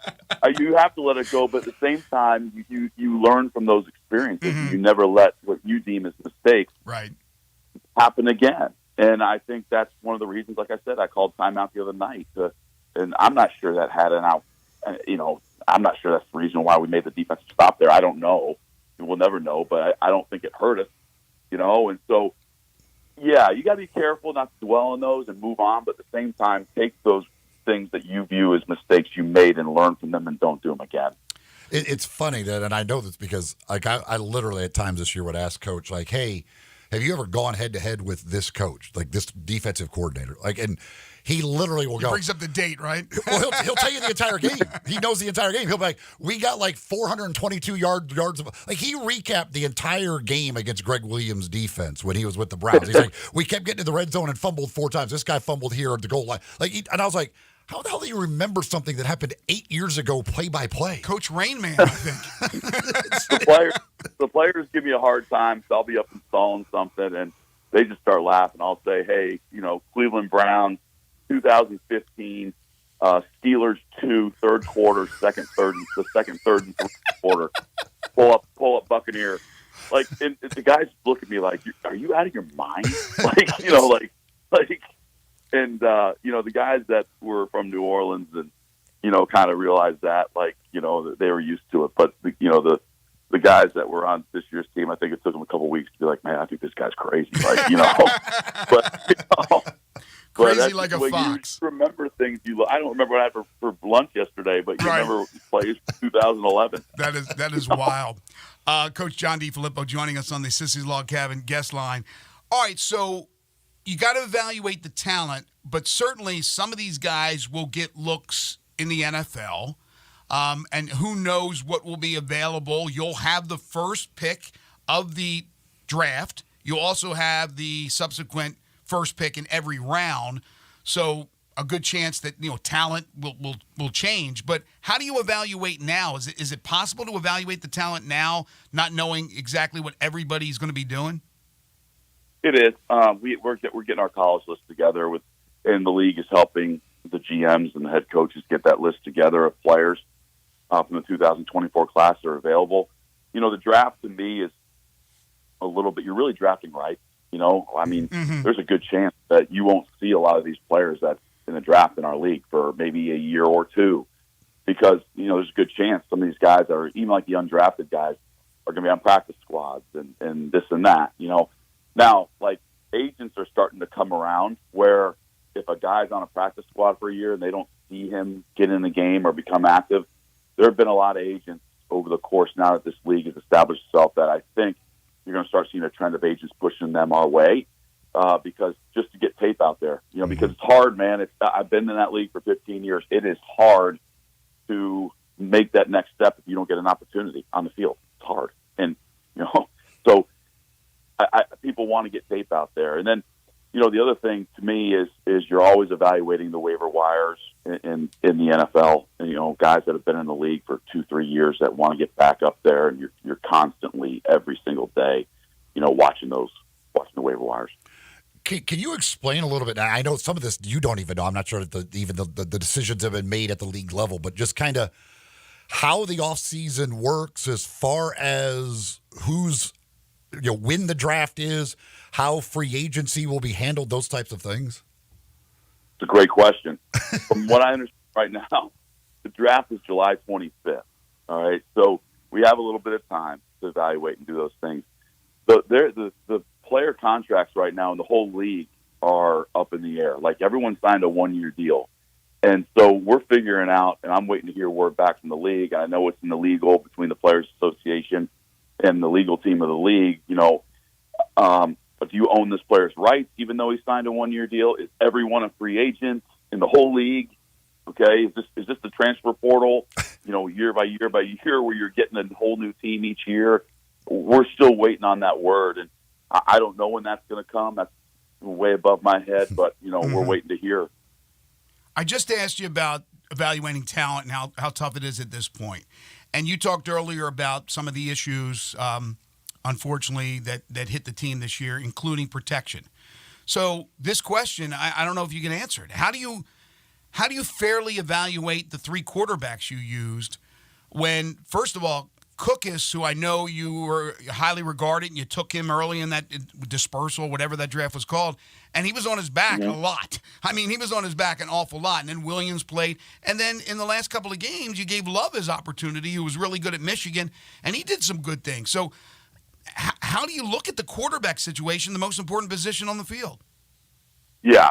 You have to let it go, but at the same time, you learn from those experiences. Mm-hmm. You never let what you deem as mistakes happen again. And I think that's one of the reasons, like I said, I called timeout the other night, and I'm not sure that had an out. I'm not sure that's the reason why we made the defensive stop there. I don't know. We'll never know, but I don't think it hurt us. And so, yeah, you got to be careful not to dwell on those and move on, but at the same time, take those things that you view as mistakes you made and learn from them and don't do them again. It's funny that, and I know this because, like, I literally at times this year would ask Coach, like, hey, have you ever gone head-to-head with this coach, like this defensive coordinator? Like, and he literally will go. He brings up the date, right? Well, he'll tell you the entire game. He knows the entire game. He'll be like, we got like 422 yards of, like, he recapped the entire game against Greg Williams' defense when he was with the Browns. He's like, we kept getting to the red zone and fumbled 4 times. This guy fumbled here at the goal line. And I was like, how the hell do you remember something that happened 8 years ago, play by play? Coach Rain Man, I think. the players give me a hard time, so I'll be up installing something, and they just start laughing. I'll say, hey, Cleveland Browns, 2015, Steelers 2, third quarter, second, third, and fourth quarter. Pull up Buccaneer. Like, and the guys look at me like, are you out of your mind? And the guys that were from New Orleans and, kind of realized that, that they were used to it. But, the guys that were on this year's team, I think it took them a couple of weeks to be like, man, I think this guy's crazy. Crazy like a fox. You remember things I don't remember what I had for lunch yesterday, but you remember plays from 2011. That is wild. Coach John DeFilippo joining us on the Sissy's Log Cabin guest line. All right, so you got to evaluate the talent, but certainly some of these guys will get looks in the NFL, and who knows what will be available. You'll have the first pick of the draft. You'll also have the subsequent first pick in every round, so a good chance that talent will change. But how do you evaluate now? Is it possible to evaluate the talent now, not knowing exactly what everybody's going to be doing? It is. We're getting our college list together and the league is helping the GMs and the head coaches get that list together of players from the 2024 class that are available. The draft to me is a little bit. You're really drafting right. There's a good chance that you won't see a lot of these players that's in the draft in our league for maybe a year or two, because there's a good chance some of these guys are, even like the undrafted guys, are going to be on practice squads and this and that. Now, like, agents are starting to come around where if a guy's on a practice squad for a year and they don't see him get in the game or become active, there have been a lot of agents over the course now that this league has established itself that I think you're going to start seeing a trend of agents pushing them our way because just to get tape out there, because it's hard, man. I've been in that league for 15 years. It is hard to make that next step if you don't get an opportunity on the field. It's hard. And, so people want to get tape out there. And then, the other thing to me is you're always evaluating the waiver wires in the NFL. And, guys that have been in the league for 2-3 years that want to get back up there, and you're constantly every single day, watching the waiver wires. Can you explain a little bit? I know some of this you don't even know. I'm not sure that the decisions have been made at the league level, but just kind of how the offseason works as far as who's when the draft is, how free agency will be handled, those types of things? It's a great question. From what I understand right now, the draft is July 25th. All right, so we have a little bit of time to evaluate and do those things. The player contracts right now in the whole league are up in the air. Like, everyone signed a 1-year deal. And so we're figuring out, and I'm waiting to hear word back from the league. I know it's in the legal between the Players Association and the legal team of the league, but do you own this player's rights even though he signed a 1-year deal? Is everyone a free agent in the whole league? Okay, is this the transfer portal? Year by year by year, where you're getting a whole new team each year. We're still waiting on that word, and I don't know when that's going to come. That's way above my head, but we're waiting to hear. I just asked you about evaluating talent and how tough it is at this point. And you talked earlier about some of the issues, unfortunately, that hit the team this year, including protection. So this question, I don't know if you can answer it. How do you fairly evaluate the 3 quarterbacks you used when, first of all, Cookus, who I know you were highly regarded, and you took him early in that dispersal, whatever that draft was called, and he was on his back a lot. I mean, he was on his back an awful lot. And then Williams played. And then in the last couple of games, you gave Love his opportunity, who was really good at Michigan, and he did some good things. So how do you look at the quarterback situation, the most important position on the field? Yeah,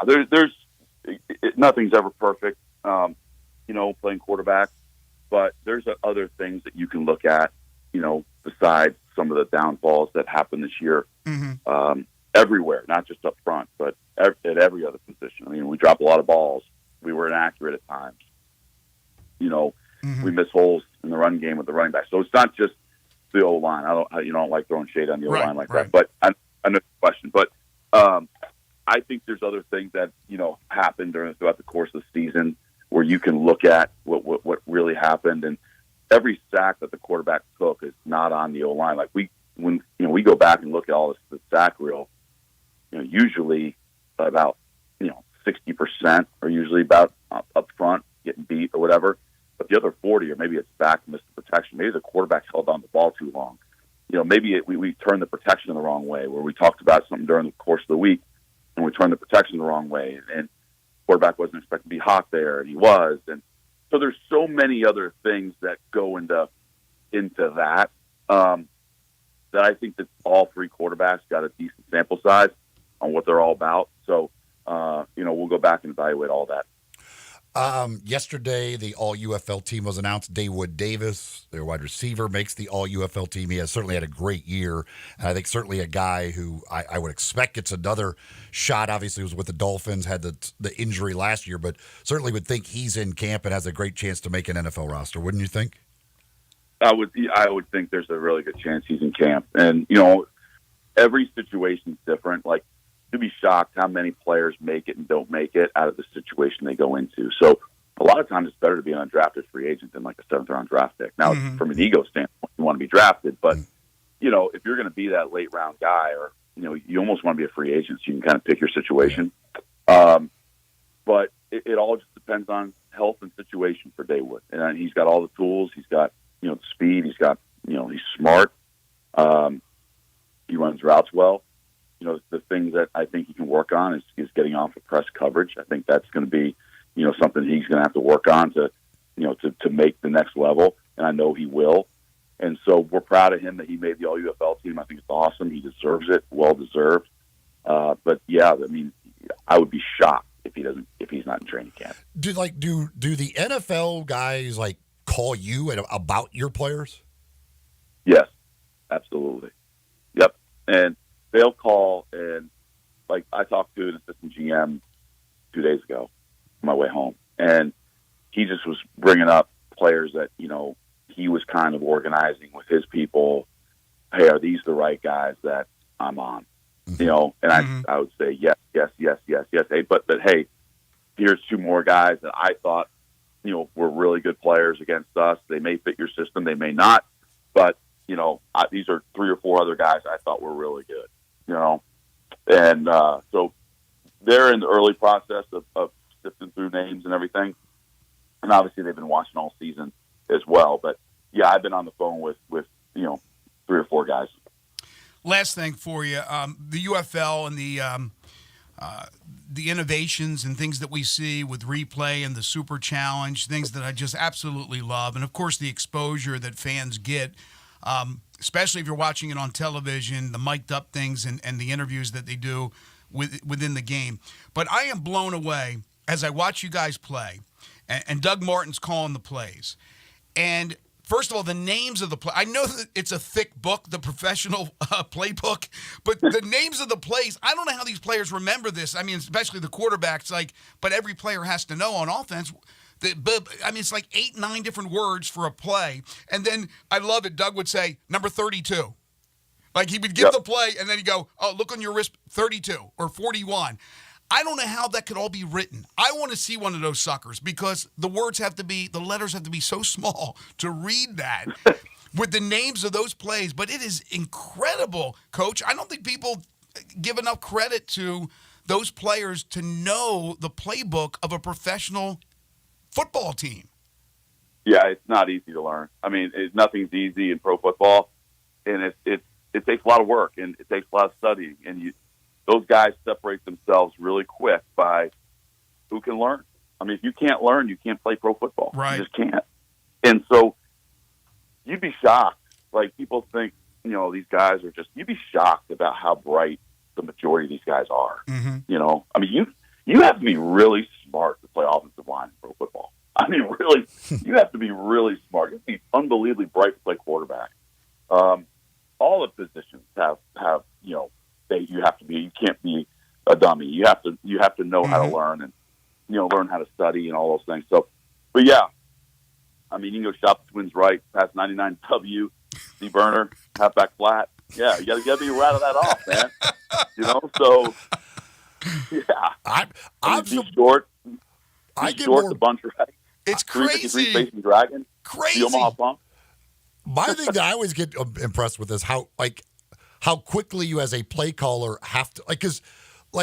nothing's ever perfect, playing quarterback. But there's other things that you can look at, besides some of the downfalls that happened this year, everywhere, not just up front, but at every other position. I mean, we dropped a lot of balls. We were inaccurate at times. We miss holes in the run game with the running back. So it's not just the O-line. I don't like throwing shade on the O-line like that. But I know the question. But I think there's other things that, happened throughout the course of the season where you can look at what really happened. And every sack that the quarterback took is not on the O-line. Like when we go back and look at all the sack reel, usually about 60% are usually about up front getting beat or whatever. But the other 40, or maybe it's back missed the protection. Maybe the quarterback held on the ball too long. Maybe we turned the protection the wrong way, where we talked about something during the course of the week and we turned the protection the wrong way, and quarterback wasn't expected to be hot there, and he was. And so there's so many other things that go into that, that I think that all 3 quarterbacks got a decent sample size on what they're all about. So, we'll go back and evaluate all that. Yesterday, the All-UFL team was announced. Dawood Davis, their wide receiver, makes the All-UFL team. He has certainly had a great year. And I think certainly a guy who I would expect gets another shot. Obviously, was with the Dolphins, had the injury last year, but certainly would think he's in camp and has a great chance to make an NFL roster. Wouldn't you think? I would think there's a really good chance he's in camp. And, every situation's different. Like, you'd be shocked how many players make it and don't make it out of the situation they go into. So a lot of times it's better to be an undrafted free agent than like a 7th-round draft pick. Now, from an ego standpoint, you want to be drafted. But, if you're going to be that late-round guy, or, you almost want to be a free agent so you can kind of pick your situation. But it all just depends on health and situation for Dawood. And he's got all the tools. He's got, the speed. He's got, he's smart. He runs routes well. The things that I think he can work on is getting off of press coverage. I think that's going to be, something he's going to have to work on to make the next level. And I know he will. And so we're proud of him that he made the All-UFL team. I think it's awesome. He deserves it. Well deserved. But yeah, I mean, I would be shocked if he's not in training camp. Do the NFL guys call you about your players? Yes, absolutely. Yep. And they'll call, and I talked to an assistant GM 2 days ago on my way home, and he just was bringing up players that, he was kind of organizing with his people. Hey, are these the right guys that I'm on? And I would say yes. Hey, but hey, here's 2 more guys that I thought, were really good players against us. They may fit your system, they may not, but these are 3 or 4 other guys I thought were really good. And so they're in the early process of sifting through names and everything. And obviously they've been watching all season as well. But yeah, I've been on the phone with 3 or 4 guys. Last thing for you, the UFL and the innovations and things that we see with replay and the Super Challenge, things that I just absolutely love. And of course the exposure that fans get, especially if you're watching it on television, the mic'd up things and the interviews that they do within the game. But I am blown away as I watch you guys play, and Doug Martin's calling the plays. And first of all, the names of the play. I know that it's a thick book, the professional playbook, but the names of the plays, I don't know how these players remember this. I mean, especially the quarterbacks, but every player has to know on offense. I mean, it's like 8, 9 different words for a play. And then I love it. Doug would say, number 32. Like he would give the play, and then he'd go, oh, look on your wrist, 32 or 41. I don't know how that could all be written. I want to see one of those suckers because the letters have to be so small to read that with the names of those plays. But it is incredible, Coach. I don't think people give enough credit to those players to know the playbook of a professional football team. Yeah, it's not easy to learn. I mean, nothing's easy in pro football, and it takes a lot of work, and it takes a lot of studying, and those guys separate themselves really quick by who can learn. I mean, if you can't learn, you can't play pro football. Right. You just can't. And so you'd be shocked. Like, people think, these guys are just – you'd be shocked about how bright the majority of these guys are. Mm-hmm. I mean, you have to be really smart to play offensive line in pro football. I mean, really, you have to be really smart. You have to be unbelievably bright to play quarterback. All the positions have you can't be a dummy. You have to know how to learn and learn how to study and all those things. So, but yeah, I mean, you can go shop the Twins right, past 99W, C burner, halfback flat. Yeah, you gotta be right of that off, man. So yeah, I'm be short. I Be get short more. the bunch right. It's crazy. 353 facing Dragon. Crazy. The Omaha Pump. My thing that I always get impressed with is how quickly you as a play caller have to, because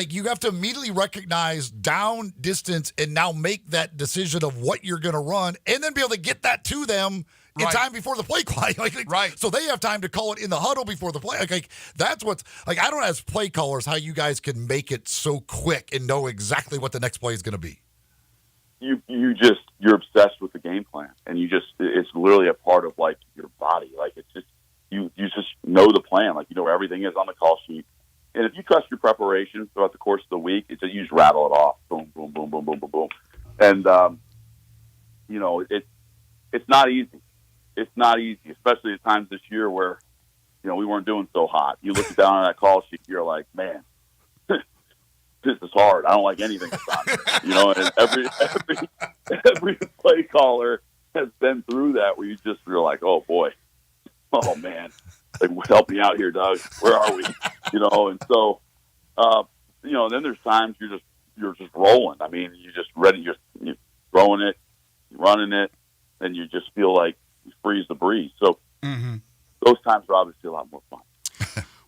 you have to immediately recognize down, distance, and now make that decision of what you're going to run, and then be able to get that to them in time before the play clock. Right. So they have time to call it in the huddle before the play. That's what's I don't know as play callers how you guys can make it so quick and know exactly what the next play is going to be. You're obsessed with the game plan, and it's literally a part of your body. It's just you just know the plan, where everything is on the call sheet. And if you trust your preparation throughout the course of the week, you just rattle it off, boom, boom, boom, boom, boom, boom, boom. And it's not easy. It's not easy, especially at times this year where we weren't doing so hot. You look down on that call sheet, you're like, man, this is hard. I don't like anything that's on here. And every play caller has been through that where you're like, oh boy, oh man, help me out here, Doug. Where are we? And so then there's times you're just rolling. I mean, you're just ready. You're throwing it, you're running it, and you just feel like you freeze the breeze. So those times are obviously a lot more fun.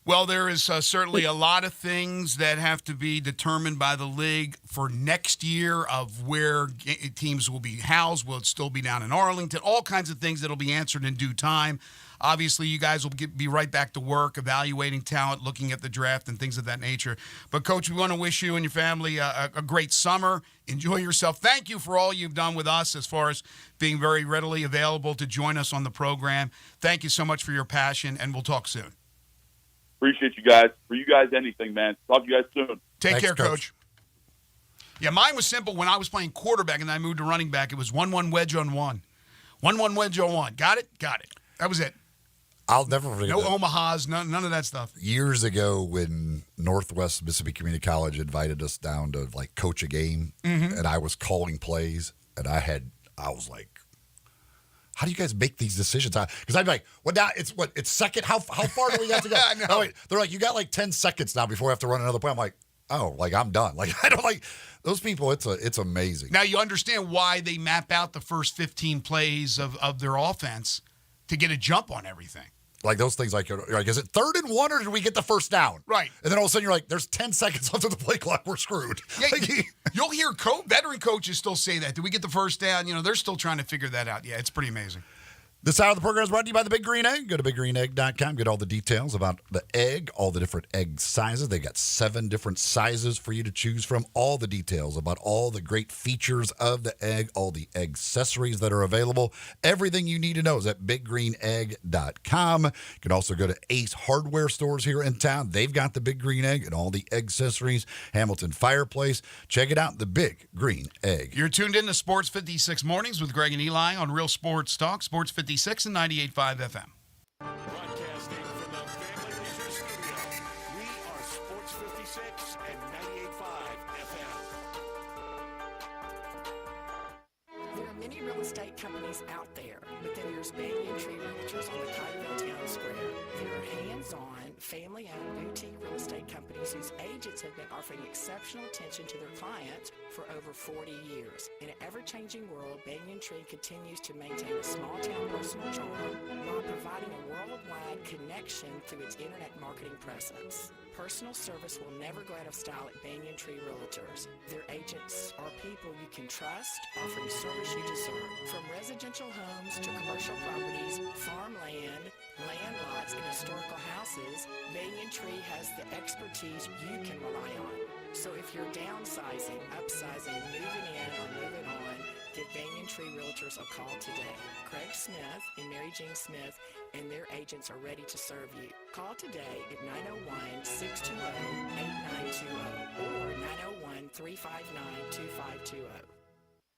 Well, there is certainly a lot of things that have to be determined by the league for next year of where teams will be housed. Will it still be down in Arlington? All kinds of things that will be answered in due time. Obviously, you guys will be right back to work, evaluating talent, looking at the draft and things of that nature. But, Coach, we want to wish you and your family a great summer. Enjoy yourself. Thank you for all you've done with us as far as being very readily available to join us on the program. Thank you so much for your passion, and we'll talk soon. Appreciate you guys. For you guys, anything, man. Talk to you guys soon. Take care, Coach. Yeah, mine was simple. When I was playing quarterback and then I moved to running back, it was 1-1 wedge on 1. 1-1 wedge on 1. Got it? Got it. That was it. I'll never forget No that. Omahas, none of that stuff. Years ago when Northwest Mississippi Community College invited us down to coach a game, and I was calling plays, and I was like, how do you guys make these decisions? Because I'd be like, well, now it's second. How far do we have to go? Oh, wait. They're like, you got 10 seconds now before I have to run another play. I'm like, oh, I'm done. I don't those people. It's amazing. Now you understand why they map out the first 15 plays of their offense to get a jump on everything. Those things, is it 3rd and 1 or did we get the first down? Right. And then all of a sudden you're like, there's 10 seconds left of the play clock. We're screwed. Yeah, you'll hear veteran coaches still say that. Did we get the first down? They're still trying to figure that out. Yeah, it's pretty amazing. This hour of the program is brought to you by the Big Green Egg. Go to biggreenegg.com. Get all the details about the egg, all the different egg sizes. They've got 7 different sizes for you to choose from. All the details about all the great features of the egg, all the egg accessories that are available. Everything you need to know is at biggreenegg.com. You can also go to Ace Hardware stores here in town. They've got the Big Green Egg and all the egg accessories. Hamilton Fireplace. Check it out, the Big Green Egg. You're tuned in to Sports 56 Mornings with Greg and Eli on Real Sports Talk, Sports 56 and 98.5 FM. Broadcasting from the Family Leisure Studio, we are Sports 56 and 98.5 FM. many real estate companies out there, but then there's Banyan Tree Realtors on the Cottonville Town Square. There are hands-on, family-owned boutique real estate companies whose agents have been offering exceptional attention to their clients for over 40 years. In an ever-changing world, Banyan Tree continues to maintain a small-town personal charm while providing a worldwide connection through its internet marketing presence. Personal service will never go out of style at Banyan Tree Realtors. Their agents are people you can trust, offering service you deserve. From residential homes to commercial properties, farmland, land lots, and historical houses, Banyan Tree has the expertise you can rely on. So if you're downsizing, upsizing, moving in, or moving on, give Banyan Tree Realtors a call today. Craig Smith and Mary Jean Smith and their agents are ready to serve you. Call today at 901-620-8920 or 901-359-2520.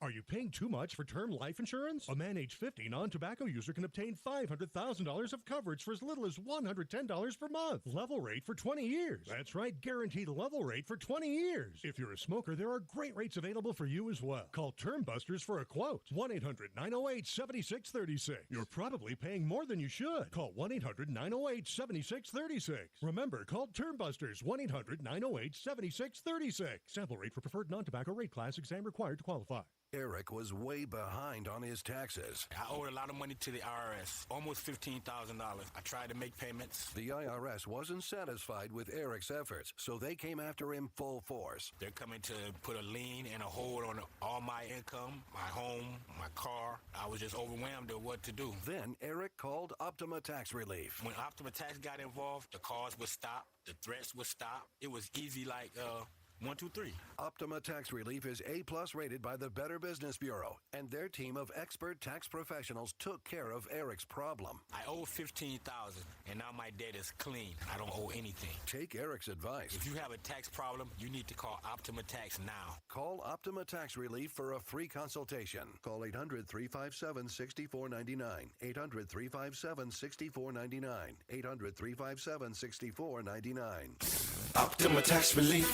Are you paying too much for term life insurance? A man age 50 non-tobacco user can obtain $500,000 of coverage for as little as $110 per month. Level rate for 20 years. That's right, guaranteed level rate for 20 years. If you're a smoker, there are great rates available for you as well. Call Term Busters for a quote. 1-800-908-7636. You're probably paying more than you should. Call 1-800-908-7636. Remember, call Term Busters. 1-800-908-7636. Sample rate for preferred non-tobacco rate class. Exam required to qualify. Eric was way behind on his taxes. I owed a lot of money to the IRS, almost $15,000. I tried to make payments. The IRS wasn't satisfied with Eric's efforts, so they came after him full force. They're coming to put a lien and a hold on all my income, my home, my car. I was just overwhelmed at what to do. Then Eric called Optima Tax Relief. When Optima Tax got involved, the calls would stop, the threats would stop. It was easy like 1, 2, 3. Optima Tax Relief is A+ rated by the Better Business Bureau, and their team of expert tax professionals took care of Eric's problem. I owe $15,000, and now my debt is clean. I don't owe anything. Take Eric's advice. If you have a tax problem, you need to call Optima Tax now. Call Optima Tax Relief for a free consultation. Call 800-357-6499. 800-357-6499. 800-357-6499. Optima Tax Relief.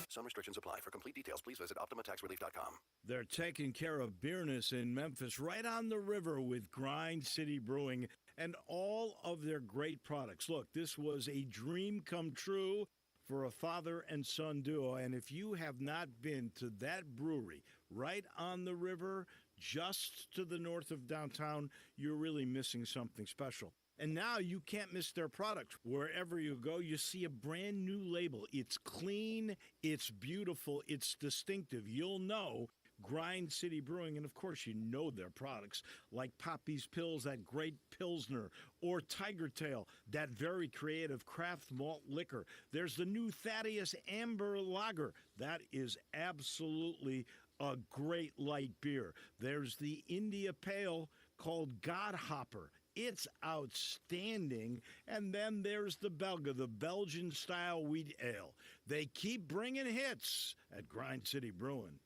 Some restrictions apply. For complete details, please visit OptimaTaxRelief.com. They're taking care of beerness in Memphis, right on the river with Grind City Brewing and all of their great products. Look, this was a dream come true for a father and son duo. And if you have not been to that brewery right on the river, just to the north of downtown, you're really missing something special. And now you can't miss their products. Wherever you go, you see a brand new label. It's clean, it's beautiful, it's distinctive. You'll know Grind City Brewing, and of course you know their products like Poppy's Pills, that great Pilsner, or Tiger Tail, that very creative craft malt liquor. There's the new Thaddeus Amber Lager. That is absolutely a great light beer. There's the India Pale called Godhopper. It's outstanding. And then there's the Belga, the Belgian-style wheat ale. They keep bringing hits at Grind City Brewing.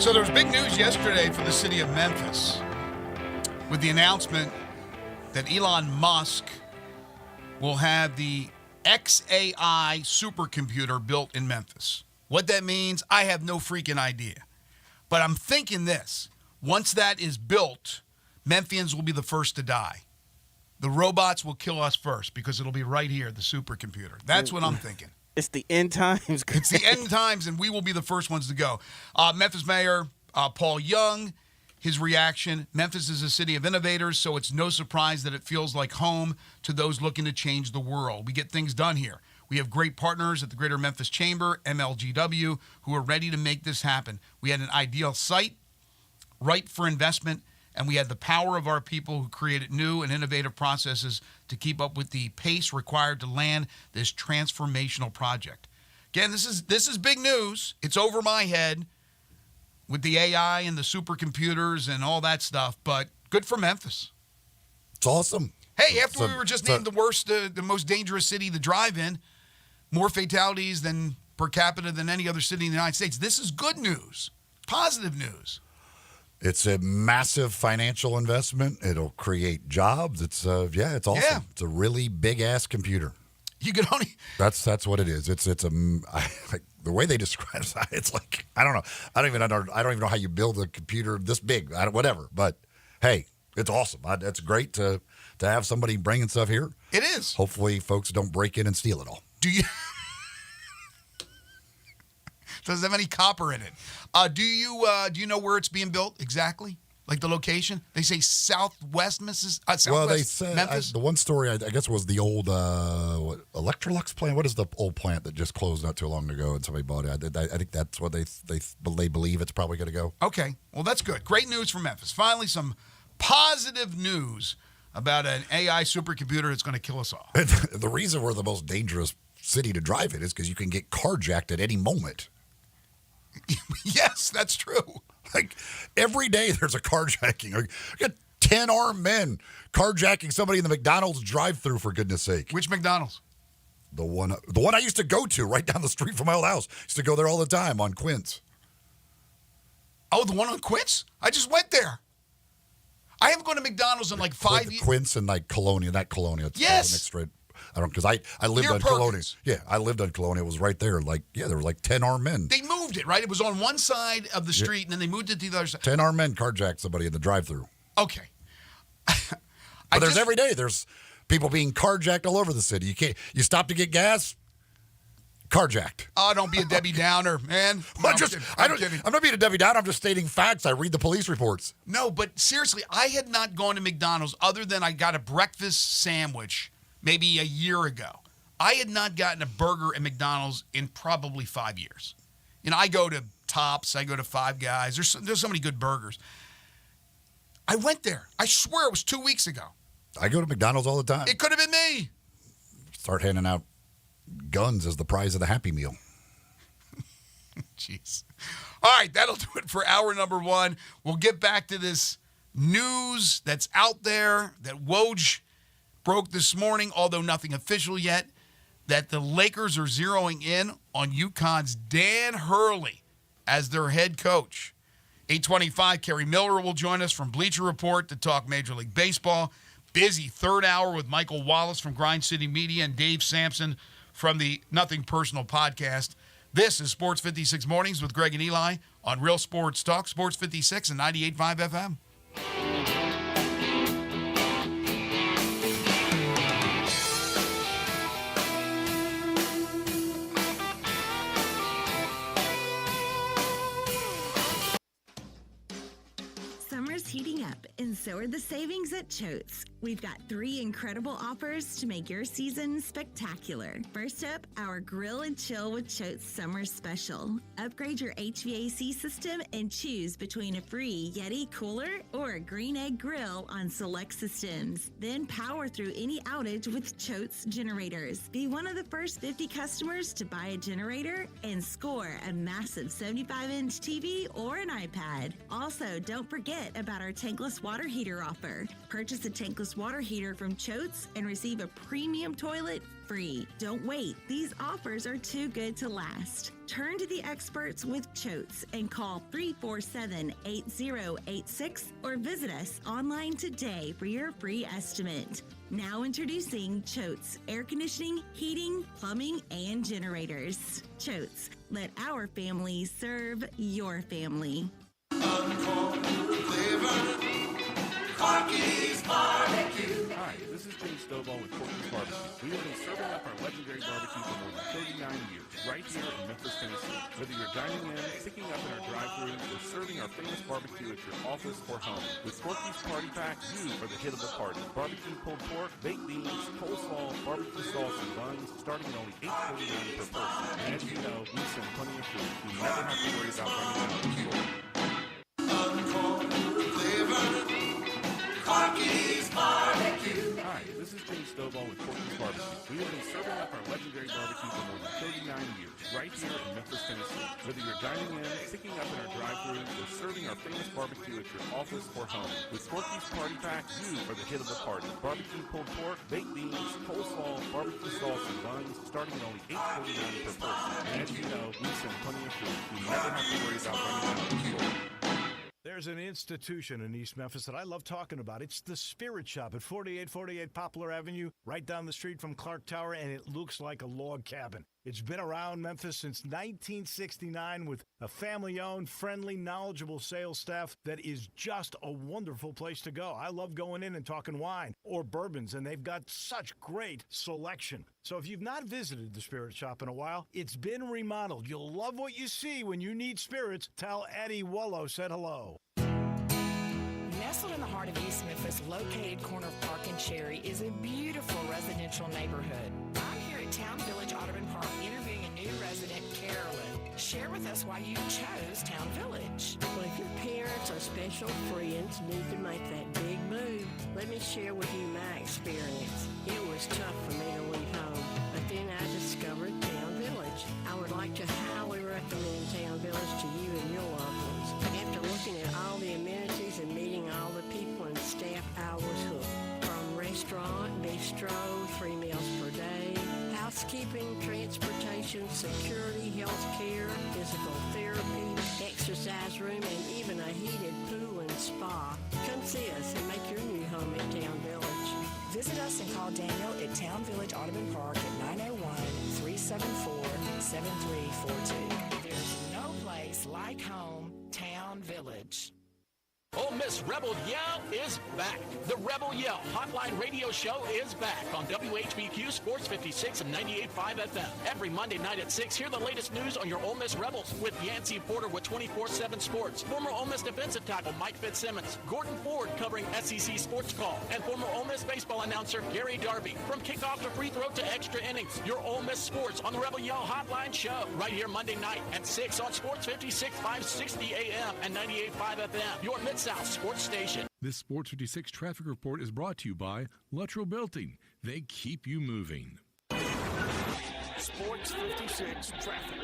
So there was big news yesterday for the city of Memphis with the announcement that Elon Musk will have the XAI supercomputer built in Memphis. What that means, I have no freaking idea. But I'm thinking this. Once that is built, Memphians will be the first to die. The robots will kill us first because it'll be right here, the supercomputer. That's what I'm thinking. It's the end times. It's the end times, and we will be the first ones to go. Memphis Mayor Paul Young, his reaction, Memphis is a city of innovators, so it's no surprise that it feels like home to those looking to change the world. We get things done here. We have great partners at the Greater Memphis Chamber, MLGW, who are ready to make this happen. We had an ideal site, right for investment, and we had the power of our people who created new and innovative processes to keep up with the pace required to land this transformational project. Again, this is big news. It's over my head with the AI and the supercomputers and all that stuff, but good for Memphis. It's awesome. Hey, after we were just named the most dangerous city to drive in, more fatalities than per capita than any other city in the United States, this is good news, positive news. It's a massive financial investment. It'll create jobs. It's awesome. Yeah. It's a really big ass computer. You can only. That's what it is. Like the way they describe it. It's like I don't know. I don't even know how you build a computer this big. Whatever. But hey, it's awesome. It's great to have somebody bringing stuff here. It is. Hopefully, folks don't break in and steal it all. Do you? Does it have any copper in it? Do you know where it's being built exactly? Like the location? They say Southwest Mississippi. Well, they said Memphis. the one story I guess was the old Electrolux plant. What is the old plant that just closed not too long ago and somebody bought it? I think that's what they believe it's probably going to go. Okay, well that's good. Great news from Memphis. Finally, some positive news about an AI supercomputer that's going to kill us all. And the reason we're the most dangerous city to drive in is because you can get carjacked at any moment. Yes, that's true. Like every day there's a carjacking. I got 10 armed men carjacking somebody in the McDonald's drive-thru, for goodness sake. Which McDonald's? The one I used to go to right down the street from my old house. Used to go there all the time on Quince. Oh, the one on Quince? I just went there. I haven't gone to McDonald's in like 5 years. Quince and like Colonia, that Colonia. It's yes. Next straight. I don't, because I lived Near on Perkins. Colonia. Yeah, I lived on Colonia. It was right there. Like, yeah, there were like 10 armed men. They moved it, right? It was on one side of the street, and then they moved it to the other side. 10 armed men carjacked somebody in the drive-thru. Okay. But every day there's people being carjacked all over the city. You stop to get gas, carjacked. Oh, don't be a Debbie Downer, man. No, I'm not being a Debbie Downer. I'm just stating facts. I read the police reports. No, but seriously, I had not gone to McDonald's other than I got a breakfast sandwich maybe a year ago. I had not gotten a burger at McDonald's in probably 5 years. You know, I go to Tops, I go to Five Guys. There's so many good burgers. I went there. I swear it was 2 weeks ago. I go to McDonald's all the time. It could have been me. Start handing out guns as the prize of the Happy Meal. Jeez. All right, that'll do it for hour number one. We'll get back to this news that's out there that Woj broke this morning, although nothing official yet, that the Lakers are zeroing in on UConn's Dan Hurley as their head coach. 8:25, Kerry Miller will join us from Bleacher Report to talk Major League Baseball. Busy third hour with Michael Wallace from Grind City Media and Dave Sampson from the Nothing Personal podcast. This is Sports 56 Mornings with Greg and Eli on Real Sports Talk, Sports 56 and 98.5 FM. Summer's heating up, and so are the savings at Choate's. We've got 3 incredible offers to make your season spectacular. First up, our Grill and Chill with Choate's Summer Special. Upgrade your HVAC system and choose between a free Yeti cooler or a Green Egg grill on select systems. Then power through any outage with Choate's generators. Be one of the first 50 customers to buy a generator and score a massive 75-inch TV or an iPad. Also, don't forget about our tankless water heater offer. Purchase a tankless water heater from Choate's and receive a premium toilet free. Don't wait. These offers are too good to last. Turn to the experts with Choate's and call 347-8086 or visit us online today for your free estimate. Now introducing Choate's air conditioning, heating, plumbing, and generators. Choate's, let our family serve your family. Corky's Barbecue. Hi, this is James Stovall with Corky's Barbecue. We have been serving up our legendary barbecue for more than 39 years, right here in Memphis, Tennessee. Whether you're dining in, picking up in our drive-thru, or serving our famous barbecue at your office or home. With Corky's Party Pack, you are the hit of the party. Barbecue pulled pork, baked beans, coleslaw, barbecue sauce, and buns, starting at only $8.49 per person. And as you know, we send plenty of food. You never have to worry about running out of the store. Corky's Barbecue. Hi, this is James Stovall with Corky's Barbecue. We have been serving up our legendary barbecue for more than 39 years, right here in Memphis, Tennessee. Whether you're dining in, picking up in our drive-thru, or serving our famous barbecue at your office or home. With Corky's Party Pack, you are the hit of the party. Barbecue pulled pork, baked beans, coleslaw, barbecue sauce, and buns, starting at only $8.49 per person. And as you know, we send plenty of food. You never have to worry about running out of the store. There's an institution in East Memphis that I love talking about. It's the Spirit Shop at 4848 Poplar Avenue, right down the street from Clark Tower, and it looks like a log cabin. It's been around Memphis since 1969 with a family-owned, friendly, knowledgeable sales staff that is just a wonderful place to go. I love going in and talking wine or bourbons, and they've got such great selection. So if you've not visited the Spirit Shop in a while, it's been remodeled. You'll love what you see when you need spirits. Tell Eddie Wallow said hello. Nestled in the heart of East Memphis, located corner of Park and Cherry, is a beautiful residential neighborhood. I'm here at Town Village Audubon Park interviewing a new resident, Carolyn. Share with us why you chose Town Village. Well, if your parents or special friends need to make that big move, let me share with you my experience. It was tough for me to leave home, but then I discovered Town Village. I would like to highly recommend Town Village to you and your loved ones. After looking at all the amenities and meeting all the people and staff, I was hooked. From restaurant, bistro, 3 meals per day, housekeeping, transportation, security, health care, physical therapy, exercise room, and even a heated pool and spa. Come see us and make your new home at Town Village. Visit us and call Daniel at Town Village Audubon Park at 901-374-7342. There's no place like home, Town Village. Ole Miss Rebel Yell is back. The Rebel Yell Hotline Radio Show is back on WHBQ Sports 56 and 98.5 FM. Every Monday night at 6, hear the latest news on your Ole Miss Rebels with Yancey Porter with 24/7 Sports, former Ole Miss defensive tackle Mike Fitzsimmons, Gordon Ford covering SEC Sports Call, and former Ole Miss baseball announcer Gary Darby. From kickoff to free throw to extra innings, your Ole Miss Sports on the Rebel Yell Hotline Show right here Monday night at 6 on Sports 56, 560 AM and 98.5 FM. Your Mid-South Sports Station. This Sports 56 traffic report is brought to you by Luttrell Belting. They keep you moving. Sports 56 traffic.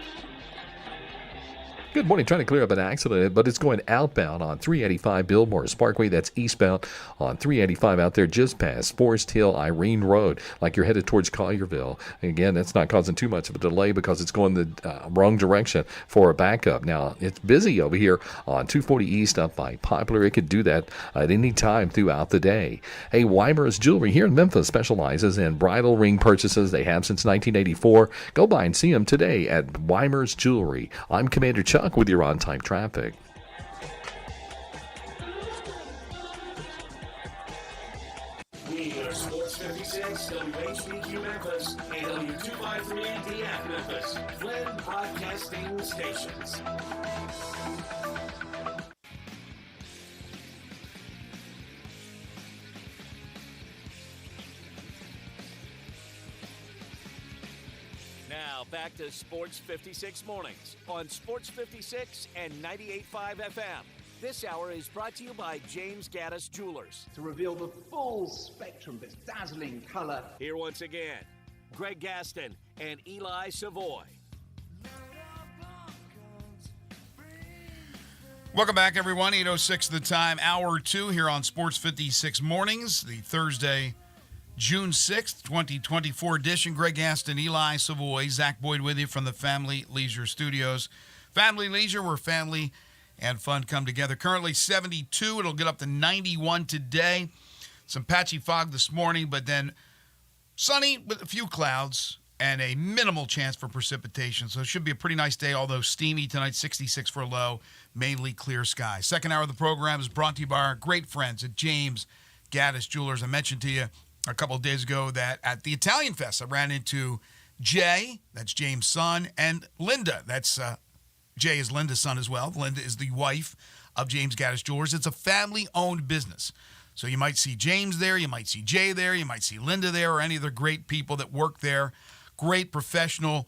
Good morning. Trying to clear up an accident, but it's going outbound on 385 Biltmore Parkway. That's eastbound on 385 out there just past Forest Hill Irene Road, like you're headed towards Collierville. And again, that's not causing too much of a delay because it's going the wrong direction for a backup. Now, it's busy over here on 240 East up by Poplar. It could do that at any time throughout the day. Hey, Weimer's Jewelry here in Memphis specializes in bridal ring purchases. They have since 1984. Go by and see them today at Weimer's Jewelry. I'm Commander Chuck with your on-time traffic. We are Sports 56, WHBQ Memphis, and W253DF Memphis, Flynn Broadcasting Stations. Now back to Sports 56 mornings on Sports 56 and 98.5 FM. This hour is brought to you by James Gaddis Jewelers. To reveal the full spectrum of its dazzling color. Here once again, Greg Gaston and Eli Savoy. Welcome back, everyone. 8:06 the time, hour 2 here on Sports 56 mornings, the Thursday, June 6th, 2024 edition. Greg Gaston, Eli Savoy, Zach Boyd with you from the Family Leisure Studios. Family Leisure, where family and fun come together. Currently 72. It'll get up to 91 today. Some patchy fog this morning, but then sunny with a few clouds and a minimal chance for precipitation. So it should be a pretty nice day, although steamy tonight, 66 for a low, mainly clear skies. Second hour of the program is brought to you by our great friends at James Gaddis Jewelers. I mentioned to you a couple of days ago that at the Italian Fest, I ran into Jay, that's James' son, and Linda. That's Jay is Linda's son as well. Linda is the wife of James Gaddis Jewelers. It's a family-owned business. So you might see James there, you might see Jay there, you might see Linda there, or any of the great people that work there. Great professional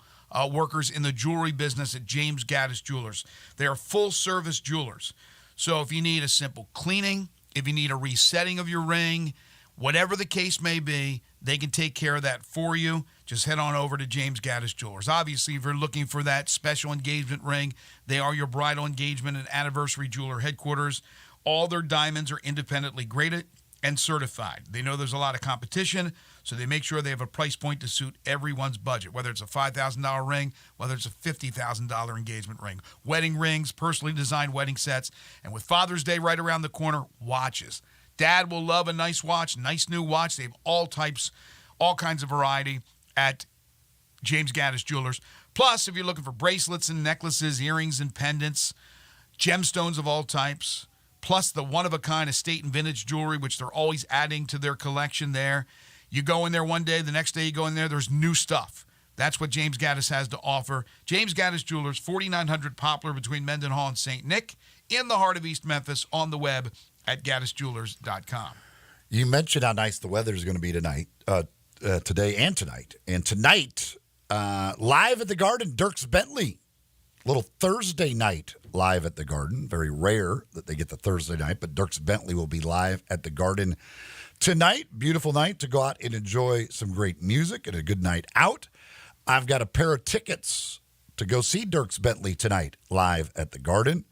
workers in the jewelry business at James Gaddis Jewelers. They are full-service jewelers. So if you need a simple cleaning, if you need a resetting of your ring, whatever the case may be, they can take care of that for you. Just head on over to James Gaddis Jewelers. Obviously, if you're looking for that special engagement ring, they are your bridal engagement and anniversary jeweler headquarters. All their diamonds are independently graded and certified. They know there's a lot of competition, so they make sure they have a price point to suit everyone's budget, whether it's a $5,000 ring, whether it's a $50,000 engagement ring. Wedding rings, personally designed wedding sets, and with Father's Day right around the corner, watches. Dad will love a nice watch, nice new watch. They have all kinds of variety at James Gaddis Jewelers. Plus, if you're looking for bracelets and necklaces, earrings and pendants, gemstones of all types, plus the one-of-a-kind estate and vintage jewelry, which they're always adding to their collection there. You go in there one day, the next day you go in there, there's new stuff. That's what James Gaddis has to offer. James Gaddis Jewelers, 4900 Poplar between Mendenhall and St. Nick, in the heart of East Memphis, on the web at gaddisjewelers.com. You mentioned how nice the weather is going to be tonight, today and tonight. And tonight, live at the Garden, Dierks Bentley. Little Thursday night live at the Garden. Very rare that they get the Thursday night, but Dierks Bentley will be live at the Garden tonight. Beautiful night to go out and enjoy some great music and a good night out. I've got a pair of tickets to go see Dierks Bentley tonight live at the Garden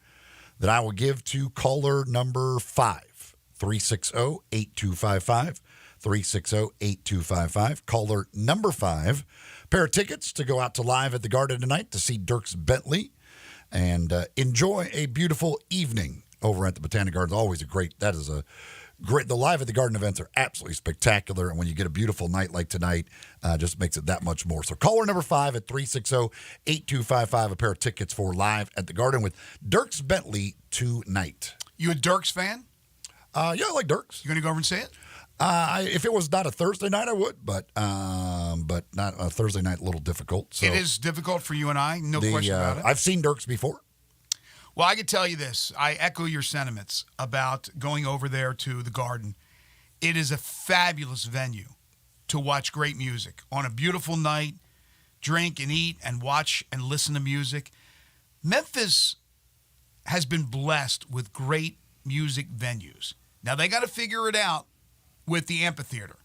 that I will give to caller number 5, 360-8255, 360-8255. Caller number 5. Pair of tickets to go out to live at the Garden tonight to see Dierks Bentley and enjoy a beautiful evening over at the Botanic Gardens. Always the live at the Garden events are absolutely spectacular. And when you get a beautiful night like tonight, just makes it that much more. So caller number 5 at 360-8255, a pair of tickets for live at the Garden with Dierks Bentley tonight. You a Dierks fan? Yeah, I like Dierks. You going to go over and see it? If it was not a Thursday night, I would, but not a Thursday night, a little difficult. So it is difficult for you and I, no question about it. I've seen Dierks before. Well, I can tell you this. I echo your sentiments about going over there to the Garden. It is a fabulous venue to watch great music. On a beautiful night, drink and eat and watch and listen to music. Memphis has been blessed with great music venues. Now, they got to figure it out with the amphitheater,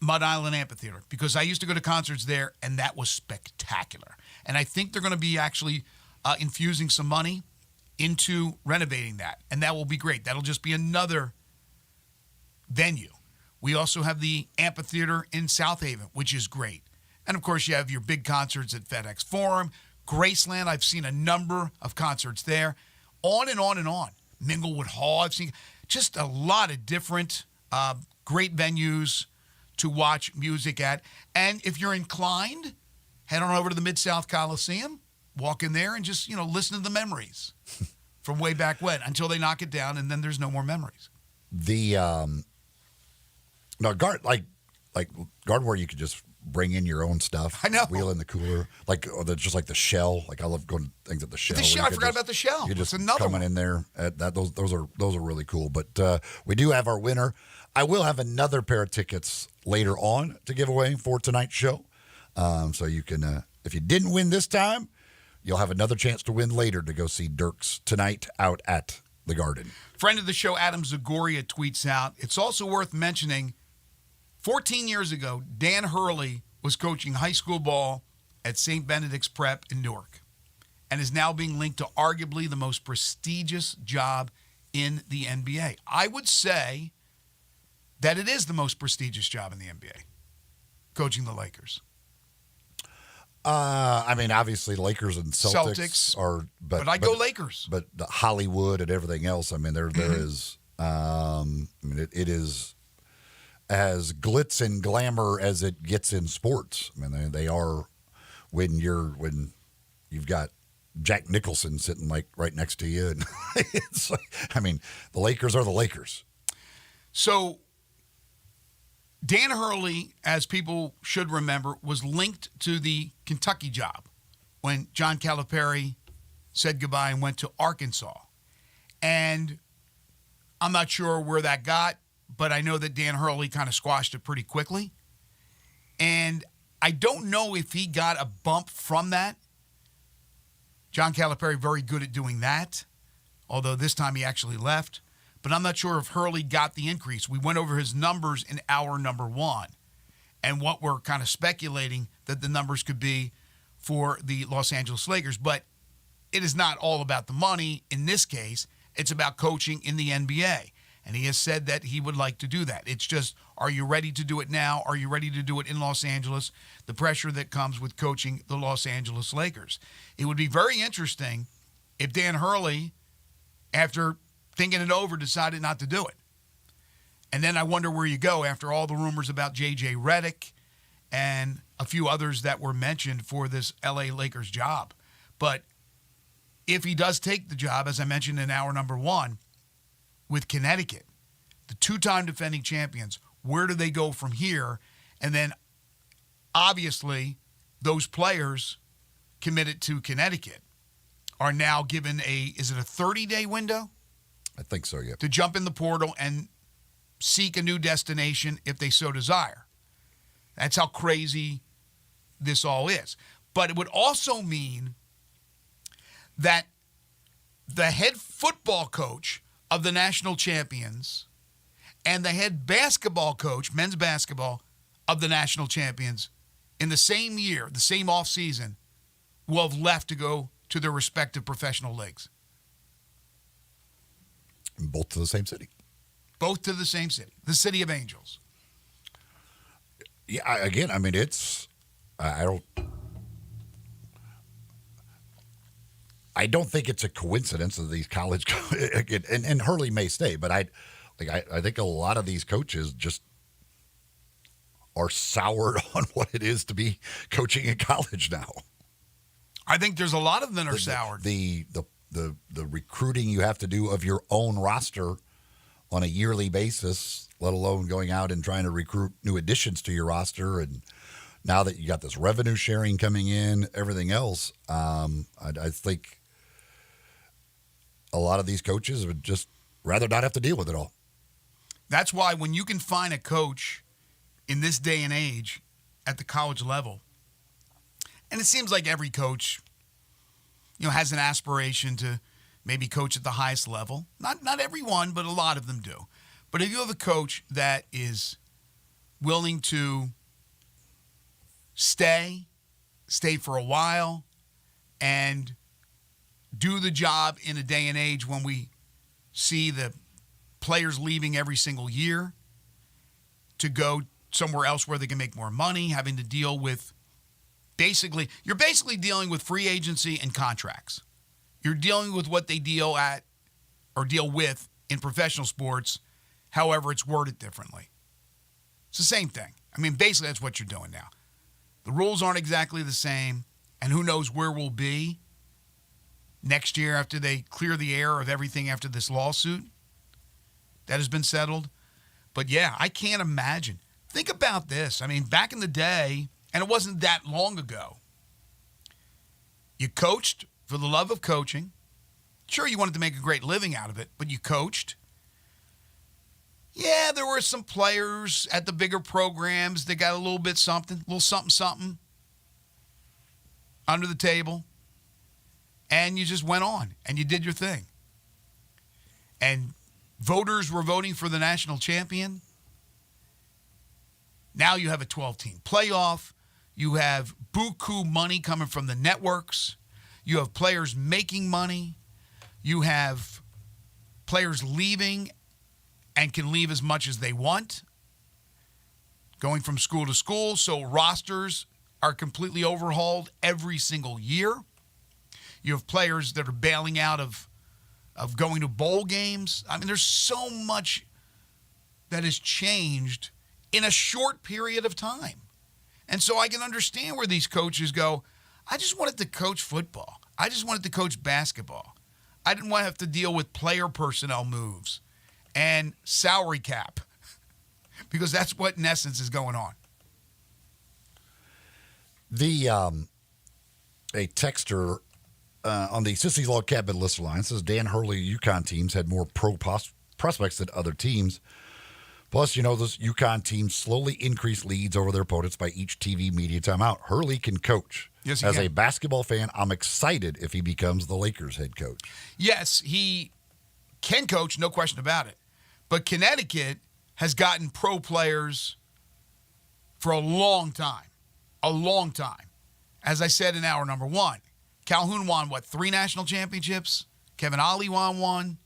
Mud Island Amphitheater, because I used to go to concerts there, and that was spectacular. And I think they're going to be actually infusing some money into renovating that, and that will be great. That'll just be another venue. We also have the amphitheater in South Haven, which is great. And, of course, you have your big concerts at FedEx Forum, Graceland. I've seen a number of concerts there, on and on and on. Minglewood Hall, I've seen just a lot of different great venues to watch music at. And if you're inclined, head on over to the Mid-South Coliseum, walk in there and just, listen to the memories from way back when until they knock it down, and then there's no more memories. The Garden where you could just bring in your own stuff. I know. Wheel in the cooler. Just like the Shell. Like I love going to things at the Shell. The Shell, I forgot about the Shell. You just it's another coming one. in there. Those are really cool. But we do have our winner. I will have another pair of tickets later on to give away for tonight's show. So you can, if you didn't win this time, you'll have another chance to win later to go see Dierks tonight out at the Garden. Friend of the show, Adam Zagoria, tweets out, it's also worth mentioning 14 years ago, Dan Hurley was coaching high school ball at St. Benedict's Prep in Newark and is now being linked to arguably the most prestigious job in the NBA. I would say that it is the most prestigious job in the NBA, coaching the Lakers. Obviously, Lakers and Celtics are, but I go Lakers. But the Hollywood and everything else. there is. It is as glitz and glamour as it gets in sports. They are when you've got Jack Nicholson sitting like right next to you, and it's like, the Lakers are the Lakers. So Dan Hurley, as people should remember, was linked to the Kentucky job when John Calipari said goodbye and went to Arkansas. And I'm not sure where that got, but I know that Dan Hurley kind of squashed it pretty quickly. And I don't know if he got a bump from that. John Calipari, very good at doing that, although this time he actually left. But I'm not sure if Hurley got the increase. We went over his numbers in hour number 1 and what we're kind of speculating that the numbers could be for the Los Angeles Lakers. But it is not all about the money in this case. It's about coaching in the NBA. And he has said that he would like to do that. It's just, are you ready to do it now? Are you ready to do it in Los Angeles? The pressure that comes with coaching the Los Angeles Lakers. It would be very interesting if Dan Hurley, after thinking it over, decided not to do it. And then I wonder where you go after all the rumors about J.J. Redick and a few others that were mentioned for this L.A. Lakers job. But if he does take the job, as I mentioned in hour number one, with Connecticut, the two-time defending champions, where do they go from here? And then, obviously, those players committed to Connecticut are now given is it a 30-day window? I think so, yeah. To jump in the portal and seek a new destination if they so desire. That's how crazy this all is. But it would also mean that the head football coach of the national champions and the head basketball coach, men's basketball, of the national champions in the same year, the same offseason, will have left to go to their respective professional leagues. Both to the same city. Both to the same city, the City of Angels. Yeah, I mean, it's, I don't think it's a coincidence that these college, and Hurley may stay, but I think a lot of these coaches just are soured on what it is to be coaching in college now. I think there's a lot of them that are soured. The recruiting you have to do of your own roster on a yearly basis, let alone going out and trying to recruit new additions to your roster. And now that you got this revenue sharing coming in, everything else, I think a lot of these coaches would just rather not have to deal with it all. That's why when you can find a coach in this day and age at the college level, and it seems like every coach, has an aspiration to maybe coach at the highest level. Not everyone, but a lot of them do. But if you have a coach that is willing to stay for a while, and do the job in a day and age when we see the players leaving every single year to go somewhere else where they can make more money, having to deal with you're basically dealing with free agency and contracts. You're dealing with what they deal at or deal with in professional sports, however it's worded differently. It's the same thing. I mean, basically that's what you're doing now. The rules aren't exactly the same, and who knows where we'll be next year after they clear the air of everything after this lawsuit that has been settled. But yeah, I can't imagine. Think about this. I mean, back in the day, and it wasn't that long ago, you coached for the love of coaching. Sure, you wanted to make a great living out of it, but you coached. Yeah, there were some players at the bigger programs that got a little bit something, a little something under the table. And you just went on and you did your thing. And voters were voting for the national champion. Now you have a 12-team playoff. You have buku money coming from the networks. You have players making money. You have players leaving and can leave as much as they want, going from school to school. So rosters are completely overhauled every single year. You have players that are bailing out of going to bowl games. I mean, there's so much that has changed in a short period of time. And so I can understand where these coaches go, I just wanted to coach football. I just wanted to coach basketball. I didn't want to have to deal with player personnel moves and salary cap because that's what, in essence, is going on. A texter on the Sissy's Log Cabin Lister line says Dan Hurley UConn teams had more prospects than other teams. Plus, those UConn teams slowly increase leads over their opponents by each TV media timeout. Hurley can coach. Yes, he As can. a basketball fan, I'm excited if he becomes the Lakers head coach. Yes, he can coach, no question about it. But Connecticut has gotten pro players for a long time. A long time. As I said in hour number one, Calhoun won, 3 national championships? Kevin Ollie won one.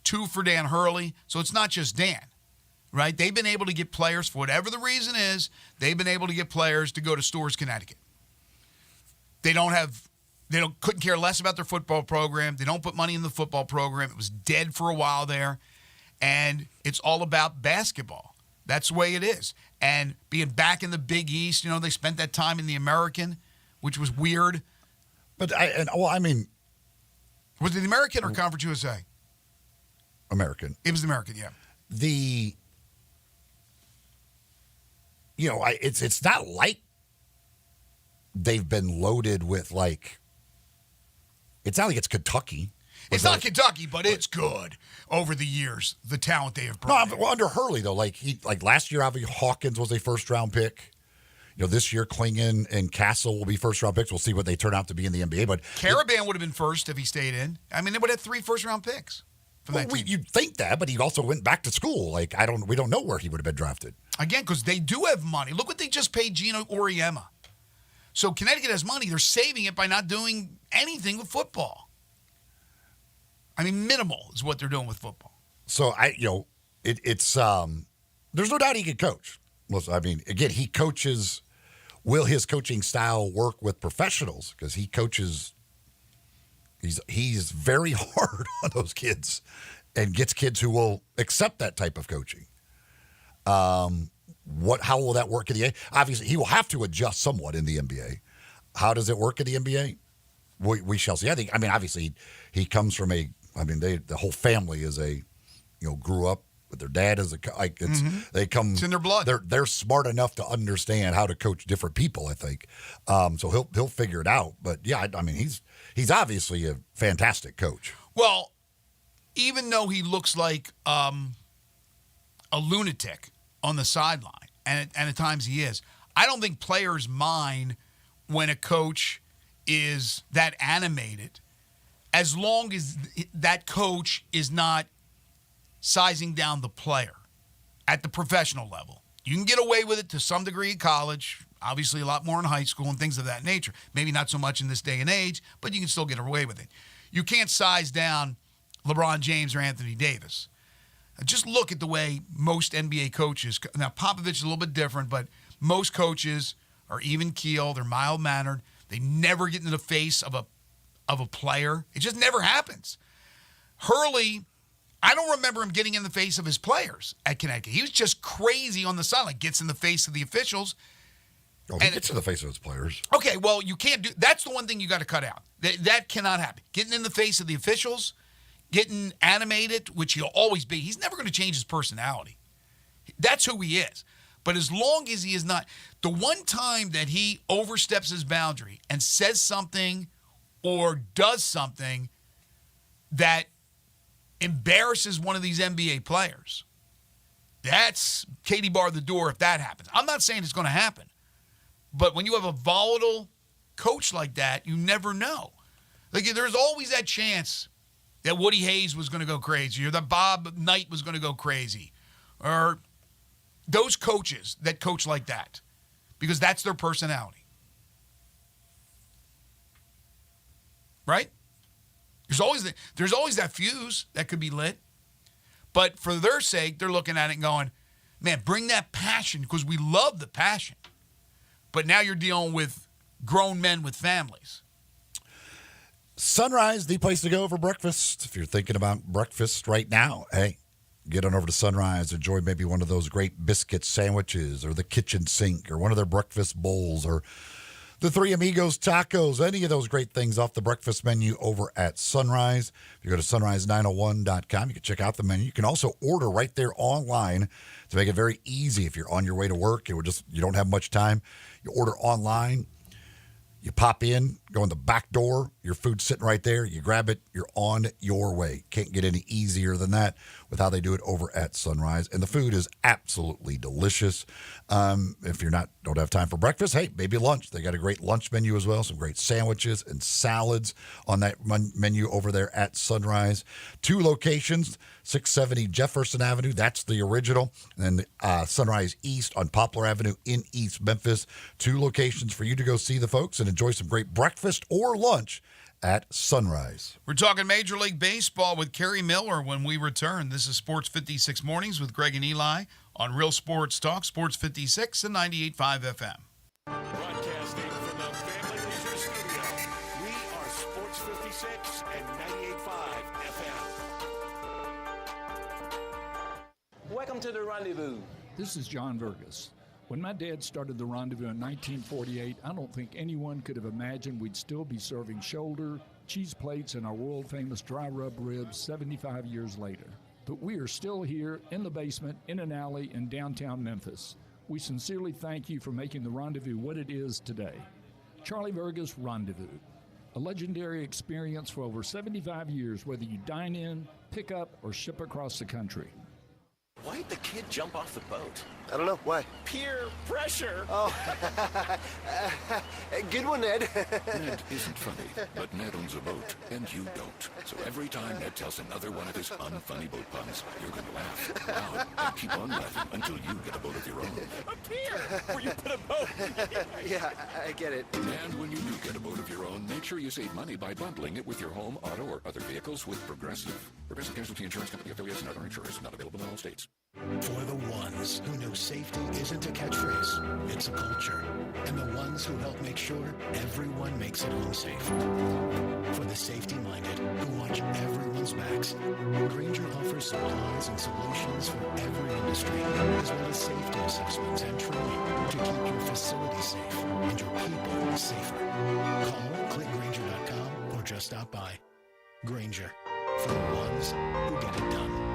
2 for Dan Hurley. So it's not just Dan, right? They've been able to get players, for whatever the reason is, they've been able to get players to go to Storrs, Connecticut. Couldn't care less about their football program. They don't put money in the football program. It was dead for a while there. And it's all about basketball. That's the way it is. And being back in the Big East, they spent that time in the American, which was weird. But was it the American or Conference USA? American. It was the American, yeah. It's not like they've been loaded with it's not like it's Kentucky. It's not Kentucky, but it's good over the years, the talent they have brought. No, under Hurley though, last year, obviously Hawkins was a first-round pick. This year Klingon and Castle will be first-round picks. We'll see what they turn out to be in the NBA. But Caravan would have been first if he stayed in. I mean, they would have 3 first-round picks. You'd think that, but he also went back to school. We don't know where he would have been drafted. Again, because they do have money. Look what they just paid Gino Auriemma. So Connecticut has money. They're saving it by not doing anything with football. I mean, minimal is what they're doing with football. So it's there's no doubt he can coach. Again, he coaches. Will his coaching style work with professionals? Because he coaches. He's very hard on those kids, and gets kids who will accept that type of coaching. How will that work in the NBA? Obviously, he will have to adjust somewhat in the NBA. How does it work in the NBA? We shall see. Obviously, he comes from the whole family is grew up with their dad as they come. It's in their blood. They're smart enough to understand how to coach different people, I think. So he'll figure it out. But yeah, he's obviously a fantastic coach. Well, even though he looks like a lunatic on the sideline, and at times he is, I don't think players mind when a coach is that animated, as long as that coach is not sizing down the player at the professional level. You can get away with it to some degree in college, obviously a lot more in high school and things of that nature. Maybe not so much in this day and age, but you can still get away with it. You can't size down LeBron James or Anthony Davis. Just look at the way most NBA coaches, now Popovich is a little bit different, but most coaches are even keel, they're mild-mannered, they never get into the face of a player. It just never happens. Hurley, I don't remember him getting in the face of his players at Connecticut. He was just crazy on the sideline, gets in the face of the officials. Oh, he gets in the face of his players. Okay, well, you can't do – that's the one thing you got to cut out. That cannot happen. Getting in the face of the officials, getting animated, which he'll always be. He's never going to change his personality. That's who he is. But as long as he is not – the one time that he oversteps his boundary and says something or does something that embarrasses one of these NBA players, that's Katie bar the door if that happens. I'm not saying it's going to happen. But when you have a volatile coach like that, you never know. There's always that chance that Woody Hayes was going to go crazy or that Bob Knight was going to go crazy or those coaches that coach like that because that's their personality. Right? There's always that fuse that could be lit. But for their sake, they're looking at it and going, man, bring that passion because we love the passion. But now you're dealing with grown men with families. Sunrise, the place to go for breakfast. If you're thinking about breakfast right now, hey, get on over to Sunrise. Enjoy maybe one of those great biscuit sandwiches or the kitchen sink or one of their breakfast bowls or the Three Amigos tacos, any of those great things off the breakfast menu over at Sunrise. If you go to sunrise901.com, you can check out the menu. You can also order right there online to make it very easy. If you're on your way to work, you don't have much time, you order online. You pop in, go in the back door, your food's sitting right there, you grab it, you're on your way. Can't get any easier than that with how they do it over at Sunrise. And the food is absolutely delicious. If you don't have time for breakfast, hey, maybe lunch. They got a great lunch menu as well, some great sandwiches and salads on that menu over there at Sunrise. 2 locations, 670 Jefferson Avenue, that's the original. And then Sunrise East on Poplar Avenue in East Memphis. 2 locations for you to go see the folks and enjoy some great breakfast or lunch at sunrise. We're talking Major League Baseball with Kerry Miller when we return. This is Sports 56 Mornings with Greg and Eli on Real Sports Talk, Sports 56 and 98.5 FM. Broadcasting from the Family Leisure Studio, we are Sports 56 and 98.5 FM. Welcome to the Rendezvous. This is John Vergas. When my dad started the Rendezvous in 1948, I don't think anyone could have imagined we'd still be serving shoulder, cheese plates, and our world-famous dry rub ribs 75 years later. But we are still here in the basement, in an alley in downtown Memphis. We sincerely thank you for making the Rendezvous what it is today. Charlie Vergas Rendezvous, a legendary experience for over 75 years, whether you dine in, pick up, or ship across the country. Why'd the kid jump off the boat? I don't know. Why? Peer pressure. Oh, good one, Ned. Ned isn't funny, but Ned owns a boat, and you don't. So every time Ned tells another one of his unfunny boat puns, you're going to laugh loud and keep on laughing until you get a boat of your own. A pier where you put a boat. Yeah, I get it. And when you do get a boat of your own, make sure you save money by bundling it with your home, auto, or other vehicles with Progressive. Progressive Casualty Insurance Company affiliates and other insurers not available in all states. For the ones who know safety isn't a catchphrase, it's a culture. And the ones who help make sure everyone makes it home safe. For the safety-minded who watch everyone's backs, Grainger offers supplies and solutions for every industry, as well as safety assessments and training to keep your facility safe and your people safer. Call clickgrainger.com or just stop by. Grainger, for the ones who get it done.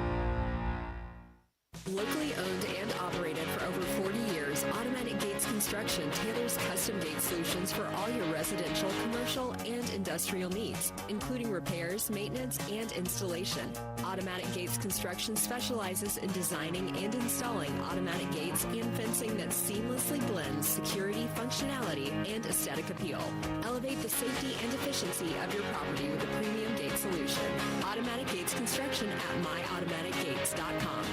Locally owned and operated for over 40 years, Automatic Gates Construction tailors custom gate solutions for all your residential, commercial, and industrial needs, including repairs, maintenance, and installation. Automatic Gates Construction specializes in designing and installing automatic gates and fencing that seamlessly blends security, functionality, and aesthetic appeal. Elevate the safety and efficiency of your property with a premium gate solution. Automatic Gates Construction at myautomaticgates.com.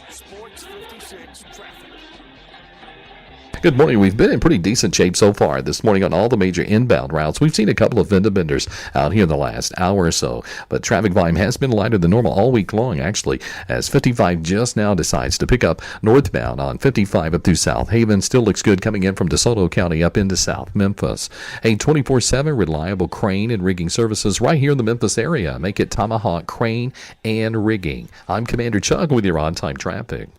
Sports 56 traffic. Good morning. We've been in pretty decent shape so far this morning on all the major inbound routes. We've seen a couple of fender benders out here in the last hour or so, but traffic volume has been lighter than normal all week long, actually, as 55 just now decides to pick up northbound on 55 up through South Haven. Still looks good coming in from DeSoto County up into South Memphis. A 24/7 reliable crane and rigging services right here in the Memphis area. Make it Tomahawk Crane and Rigging. I'm Commander Chuck with your on-time traffic.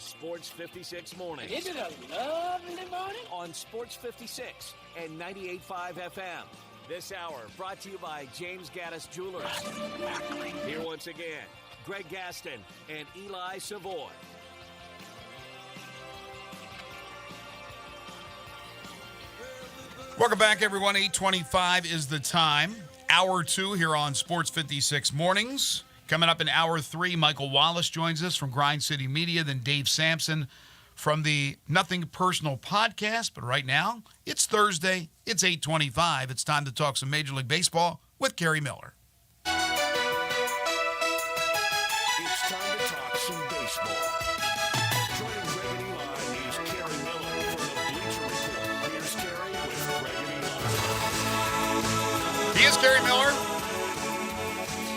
Sports 56 Mornings. Isn't it a lovely morning? On Sports 56 and 98.5 FM. This hour brought to you by James Gaddis Jewelers. Here once again, Greg Gaston and Eli Savoy. Welcome back, everyone. 8:25 is the time. Hour 2 here on Sports 56 Mornings. Coming up in Hour 3, Michael Wallace joins us from Grind City Media, then Dave Sampson from the Nothing Personal podcast. But right now, it's Thursday, it's 8:25. It's time to talk some Major League Baseball with Kerry Miller. It's time to talk some baseball. Joining Greg and Eli is Kerry Miller from the Bleacher Report. Here's Kerry with Greg and Eli. He is Kerry Miller.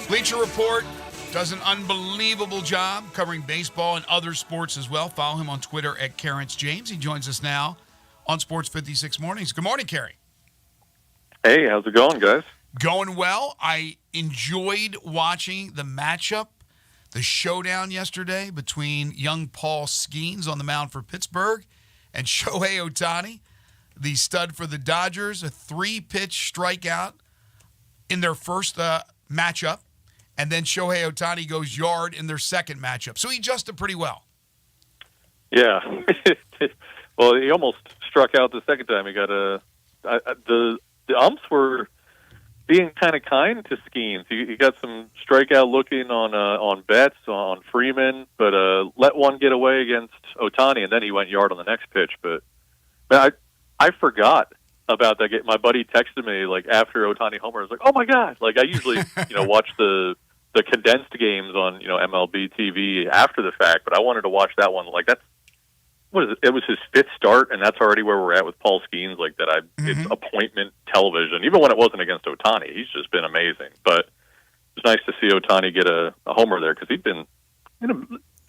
Bleacher Report does an unbelievable job covering baseball and other sports as well. Follow him on Twitter at Carrance James. He joins us now on Sports 56 Mornings. Good morning, Kerry. Hey, how's it going, guys? Going well. I enjoyed watching the matchup, the showdown yesterday between young Paul Skeens on the mound for Pittsburgh and Shohei Ohtani, the stud for the Dodgers, a 3-pitch strikeout in their first matchup. And then Shohei Ohtani goes yard in their second matchup. So he adjusted pretty well. Yeah. Well, he almost struck out the second time. He got the umps were being kind of kind to Skeens. He got some strikeout looking on Betts, on Freeman, but let one get away against Ohtani, and then he went yard on the next pitch. But man, I forgot about that game. My buddy texted me like after Ohtani homer. I was like, oh my god! Like I usually watch the the condensed games on MLB TV after the fact, but I wanted to watch that one. Like it was his fifth start, and that's already where we're at with Paul Skeens. Like that, it's appointment television. Even when it wasn't against Ohtani, he's just been amazing. But it's nice to see Ohtani get a homer there because he'd been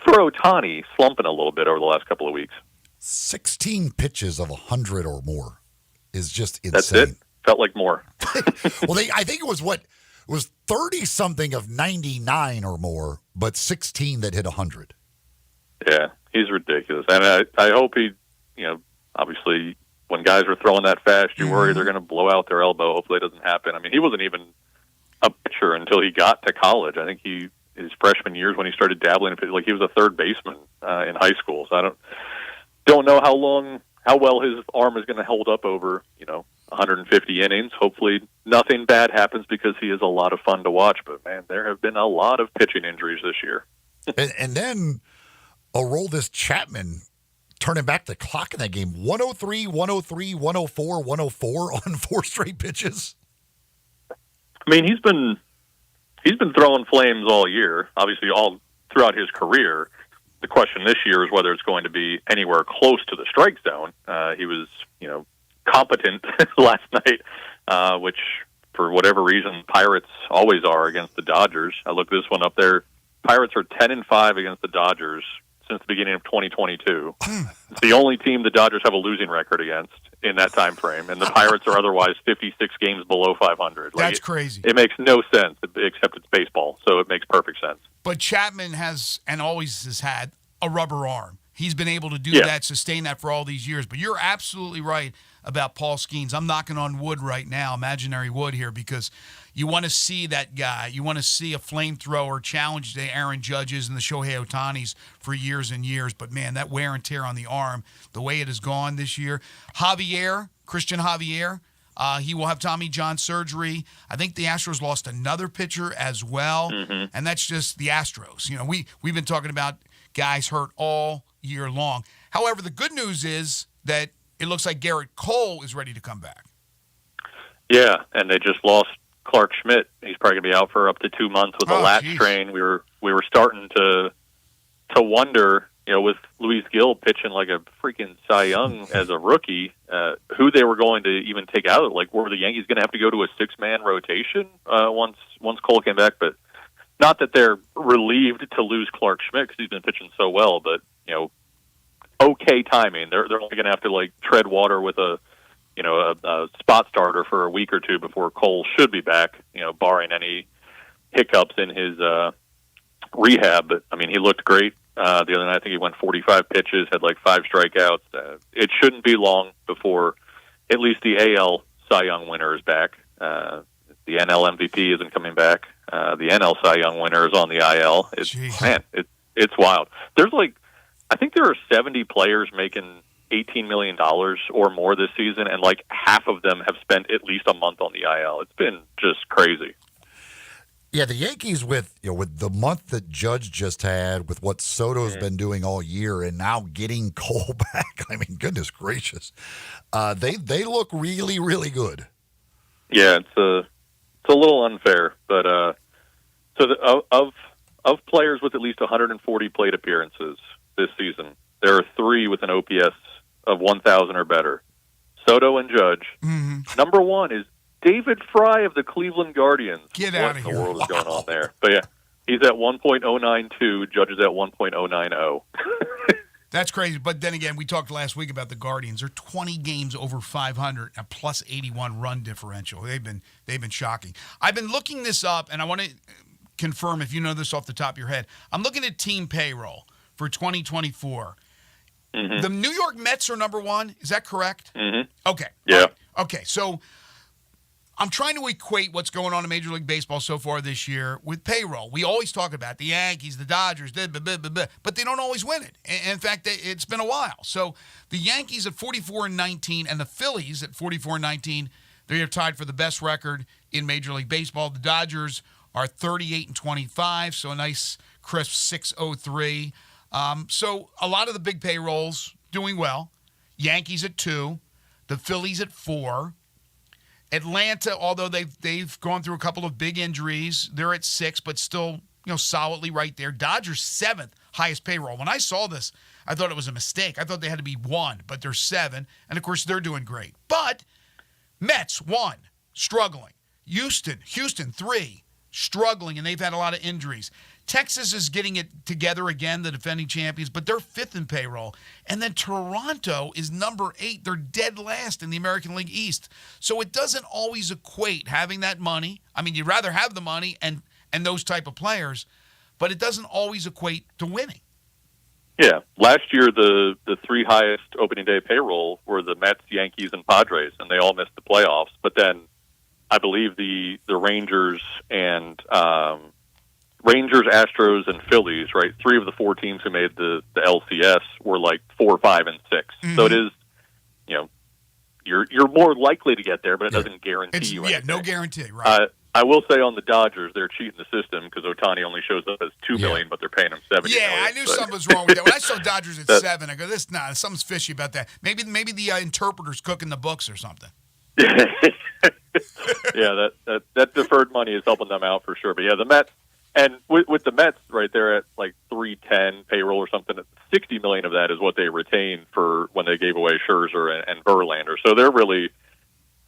for Ohtani slumping a little bit over the last couple of weeks. 16 pitches of 100 or more is just insane. That's it. Felt like more. Well, I think it was 30 something of 99 or more, but 16 that hit 100. Yeah, he's ridiculous. And I hope he, obviously when guys are throwing that fast, you worry they're going to blow out their elbow. Hopefully it doesn't happen. I mean, he wasn't even a pitcher until he got to college. I think his freshman years when he started dabbling, like he was a third baseman in high school. So I don't know how well his arm is going to hold up over, 150 innings. Hopefully nothing bad happens because he is a lot of fun to watch. But, man, there have been a lot of pitching injuries this year. and then Aroldis Chapman turning back the clock in that game. 103, 103, 104, 104 on 4 straight pitches. I mean, he's been throwing flames all year, obviously all throughout his career. The question this year is whether it's going to be anywhere close to the strike zone. He was, competent last night, which for whatever reason Pirates always are against the Dodgers. I looked this one up there. Pirates are 10-5 against the Dodgers since the beginning of 2022. It's the only team the Dodgers have a losing record against in that time frame, and the Pirates are otherwise 56 games below 500. That's crazy. It makes no sense, except it's baseball, so it makes perfect sense. But Chapman has and always has had a rubber arm. He's been able to do that, sustain that for all these years. But you're absolutely right about Paul Skeens. I'm knocking on wood right now, imaginary wood here, because you want to see that guy. You want to see a flamethrower challenge the Aaron Judges and the Shohei Ohtanis for years and years. But, man, that wear and tear on the arm, the way it has gone this year. Christian Javier, he will have Tommy John surgery. I think the Astros lost another pitcher as well, and that's just the Astros. We've been talking about guys hurt all year long. However, the good news is that it looks like Garrett Cole is ready to come back. Yeah, and they just lost Clark Schmidt. He's probably going to be out for up to 2 months with a lat strain. We were starting to wonder, with Luis Gil pitching like a freaking Cy Young as a rookie, who they were going to even take out. Like, were the Yankees going to have to go to a 6-man rotation once Cole came back? But not that they're relieved to lose Clark Schmidt because he's been pitching so well, but okay timing. They're only going to have to tread water with a spot starter for a week or two before Cole should be back. Barring any hiccups in his rehab. But I mean, he looked great the other night. I think he went 45 pitches, had 5 strikeouts. It shouldn't be long before at least the AL Cy Young winner is back. The NL MVP isn't coming back. The NL Cy Young winner is on the IL. It's wild. There's I think there are 70 players making $18 million or more this season, and half of them have spent at least a month on the IL. It's been just crazy. Yeah, the Yankees with the month that Judge just had, with what Soto's been doing all year, and now getting Cole back. I mean, goodness gracious, they look really, really good. Yeah, it's a little unfair, but of players with at least 140 plate appearances this season, there are 3 with an OPS of 1,000 or better. Soto and Judge. Number 1 is David Fry of the Cleveland Guardians. Get out of here. What in the world is going on there? But yeah, he's at 1.092. Judge is at 1.090. That's crazy. But then again, we talked last week about the Guardians. They're 20 games over 500 and plus 81 run differential. They've been shocking. I've been looking this up, and I want to confirm if you know this off the top of your head. I'm looking at team payroll for 2024. The New York Mets are number 1. Is that correct? Okay. Yeah. Right. Okay, so I'm trying to equate what's going on in Major League Baseball so far this year with payroll. We always talk about the Yankees, the Dodgers, but they don't always win it. In fact, it's been a while. So the Yankees at 44-19 and the Phillies at 44-19, they are tied for the best record in Major League Baseball. The Dodgers are 38-25, so a nice crisp 603. So a lot of the big payrolls doing well. Yankees at 2, the Phillies at 4. Atlanta, although they've gone through a couple of big injuries, they're at 6, but still, solidly right there. Dodgers 7th highest payroll. When I saw this, I thought it was a mistake. I thought they had to be 1, but they're 7, and of course they're doing great. But Mets 1, struggling. Houston 3, struggling, and they've had a lot of injuries. Texas is getting it together again, the defending champions, but they're 5th in payroll. And then Toronto is number 8. They're dead last in the American League East. So it doesn't always equate having that money. I mean, you'd rather have the money and those type of players, but it doesn't always equate to winning. Yeah. Last year, the 3 highest opening day payroll were the Mets, Yankees, and Padres, and they all missed the playoffs. But then I believe the Rangers and Astros, and Phillies, right? 3 of the 4 teams who made the LCS were like 4, 5, and 6. Mm-hmm. So it is, you're more likely to get there, but it doesn't guarantee you anything. Yeah, no guarantee, right? I will say on the Dodgers, they're cheating the system because Ohtani only shows up as $2 million, but they're paying him $70 million. Yeah, I knew something was wrong with that. When I saw Dodgers at 7, I go, something's fishy about that. Maybe the interpreter's cooking the books or something. Yeah, that deferred money is helping them out for sure. But yeah, the Mets. And with the Mets, right, they're at like 310 payroll or something. $60 million of that is what they retained for when they gave away Scherzer and Verlander. So they're really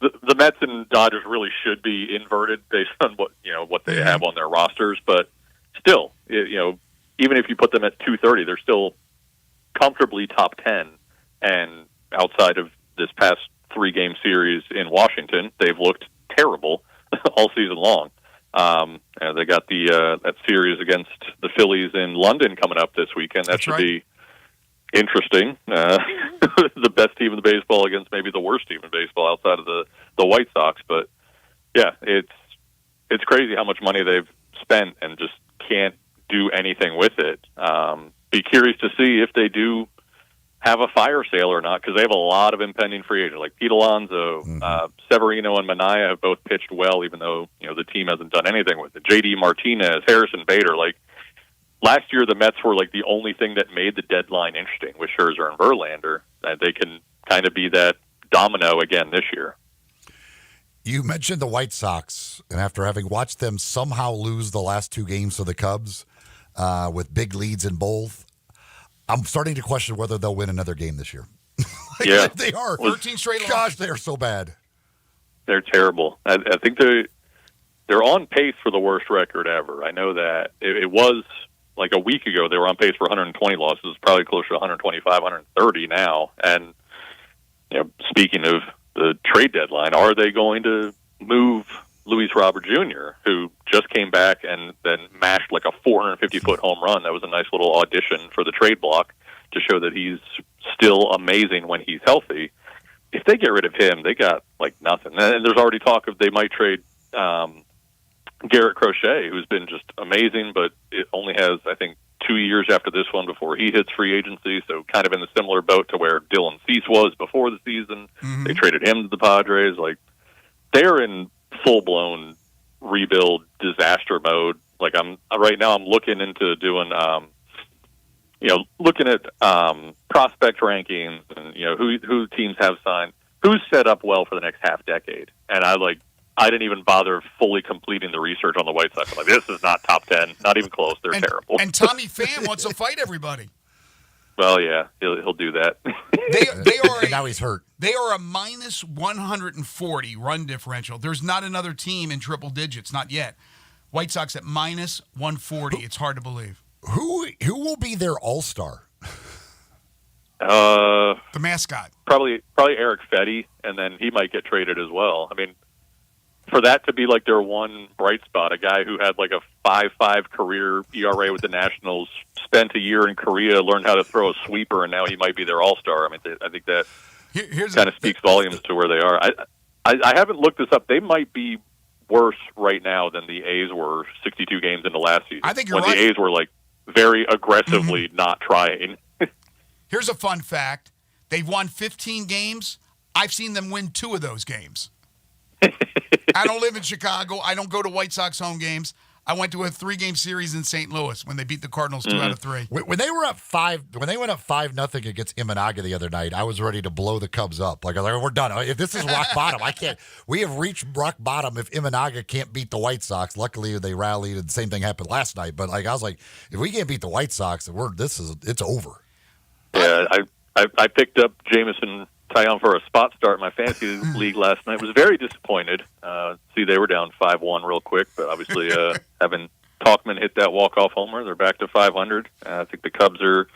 the Mets and Dodgers really should be inverted based on what they have on their rosters. But still, even if you put them at 230, they're still comfortably top 10. And outside of this past 3-game series in Washington, they've looked terrible all season long. They got that series against the Phillies in London coming up this weekend. That should be interesting. The best team in the baseball against maybe the worst team in baseball outside of the White Sox. But yeah, it's crazy how much money they've spent and just can't do anything with it. Be curious to see if they do have a fire sale or not, because they have a lot of impending free agents like Pete Alonso, Severino, and Minaya have both pitched well, even though the team hasn't done anything with it. J.D. Martinez, Harrison Bader, like last year, the Mets were like the only thing that made the deadline interesting with Scherzer and Verlander. They can kind of be that domino again this year. You mentioned the White Sox, and after having watched them somehow lose the last 2 games to the Cubs with big leads in both, I'm starting to question whether they'll win another game this year. Yeah, they are 13 straight losses. Gosh, they are so bad. They're terrible. I think they're on pace for the worst record ever. I know that it was like a week ago they were on pace for 120 losses, probably closer to 125, 130 now. And speaking of the trade deadline, are they going to move Luis Robert Jr., who just came back and then mashed like a 450-foot home run? That was a nice little audition for the trade block to show that he's still amazing when he's healthy. If they get rid of him, they got like nothing. And there's already talk of they might trade Garrett Crochet, who's been just amazing, but it only has, I think, 2 years after this one before he hits free agency, so kind of in a similar boat to where Dylan Cease was before the season. Mm-hmm. They traded him to the Padres. Like, they're in full-blown rebuild disaster mode. Like, right now I'm looking into doing looking at prospect rankings and who teams have signed, who's set up well for the next half decade. And I didn't even bother fully completing the research on the White Sox. I'm like, this is not top 10, not even close. They're terrible. And Tommy Pham wants to fight everybody. Well, yeah, he'll do that. They are now he's hurt. They are a minus 140 run differential. There's not another team in triple digits, not yet. White Sox at minus 140. It's hard to believe. Who will be their all-star? The mascot. Probably Eric Fetty, and then he might get traded as well. I mean, for that to be like their one bright spot, a guy who had like a 5.5 career ERA with the Nationals, spent a year in Korea, learned how to throw a sweeper, and now he might be their all-star. I mean, I think that kind of speaks volumes to where they are. I haven't looked this up. They might be worse right now than the A's were 62 games into last season. I think you're when right. The A's were like very aggressively not trying. Here's a fun fact. They've won 15 games. I've seen them win 2 of those games. I don't live in Chicago. I don't go to White Sox home games. I went to a 3-game series in St. Louis when they beat the Cardinals 2 out of 3. When they were up 5, when they went up 5-0 against Imanaga the other night, I was ready to blow the Cubs up. Like, we're done. If this is rock bottom, I can't. We have reached rock bottom if Imanaga can't beat the White Sox. Luckily, they rallied, and the same thing happened last night. But I was like, if we can't beat the White Sox, it's over. Yeah, I picked up Jameson Taillon for a spot start in my fantasy league last night. Was very disappointed. See, they were down 5-1 real quick, but obviously having Talkman hit that walk-off homer, they're back to 500. I think the Cubs are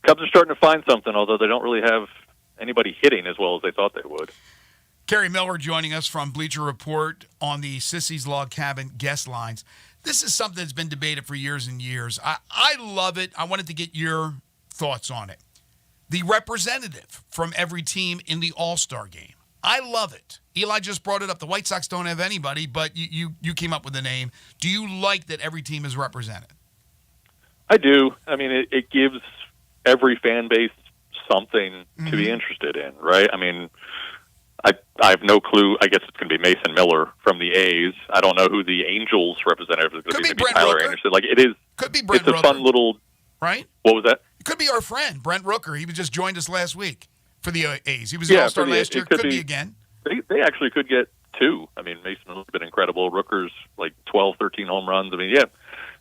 starting to find something, although they don't really have anybody hitting as well as they thought they would. Kerry Miller joining us from Bleacher Report on the Sissy's Log Cabin guest lines. This is something that's been debated for years and years. I love it. I wanted to get your thoughts on it. The representative from every team in the All-Star game. I love it. Eli just brought it up. The White Sox don't have anybody, but you came up with the name. Do you like that every team is represented? I do. I mean, it gives every fan base something to be interested in, right? I mean, I have no clue. I guess it's going to be Mason Miller from the A's. I don't know who the Angels representative is going to be. Maybe Tyler Anderson. Like, it is. Could be Brent It's a Rooker. fun little. Right? What was that? It could be our friend, Brent Rooker. He just joined us last week for the A's. He was an All-Star last year. Could be again. They actually could get 2. I mean, Mason Miller's been incredible. Rooker's like 12, 13 home runs. I mean, yeah,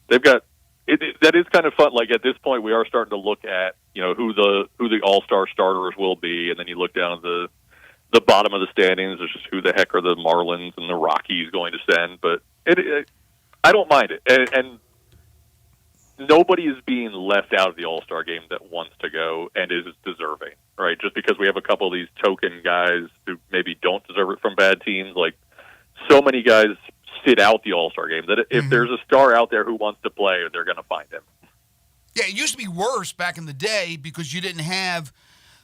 they've got it. That is kind of fun. Like, at this point, we are starting to look at, who the All-Star starters will be, and then you look down at the bottom of the standings. It's just who the heck are the Marlins and the Rockies going to send. But I don't mind it, and nobody is being left out of the All-Star game that wants to go and is deserving, right? Just because we have a couple of these token guys who maybe don't deserve it from bad teams. Like, so many guys sit out the All-Star game that if there's a star out there who wants to play, they're going to find him. Yeah, it used to be worse back in the day because you didn't have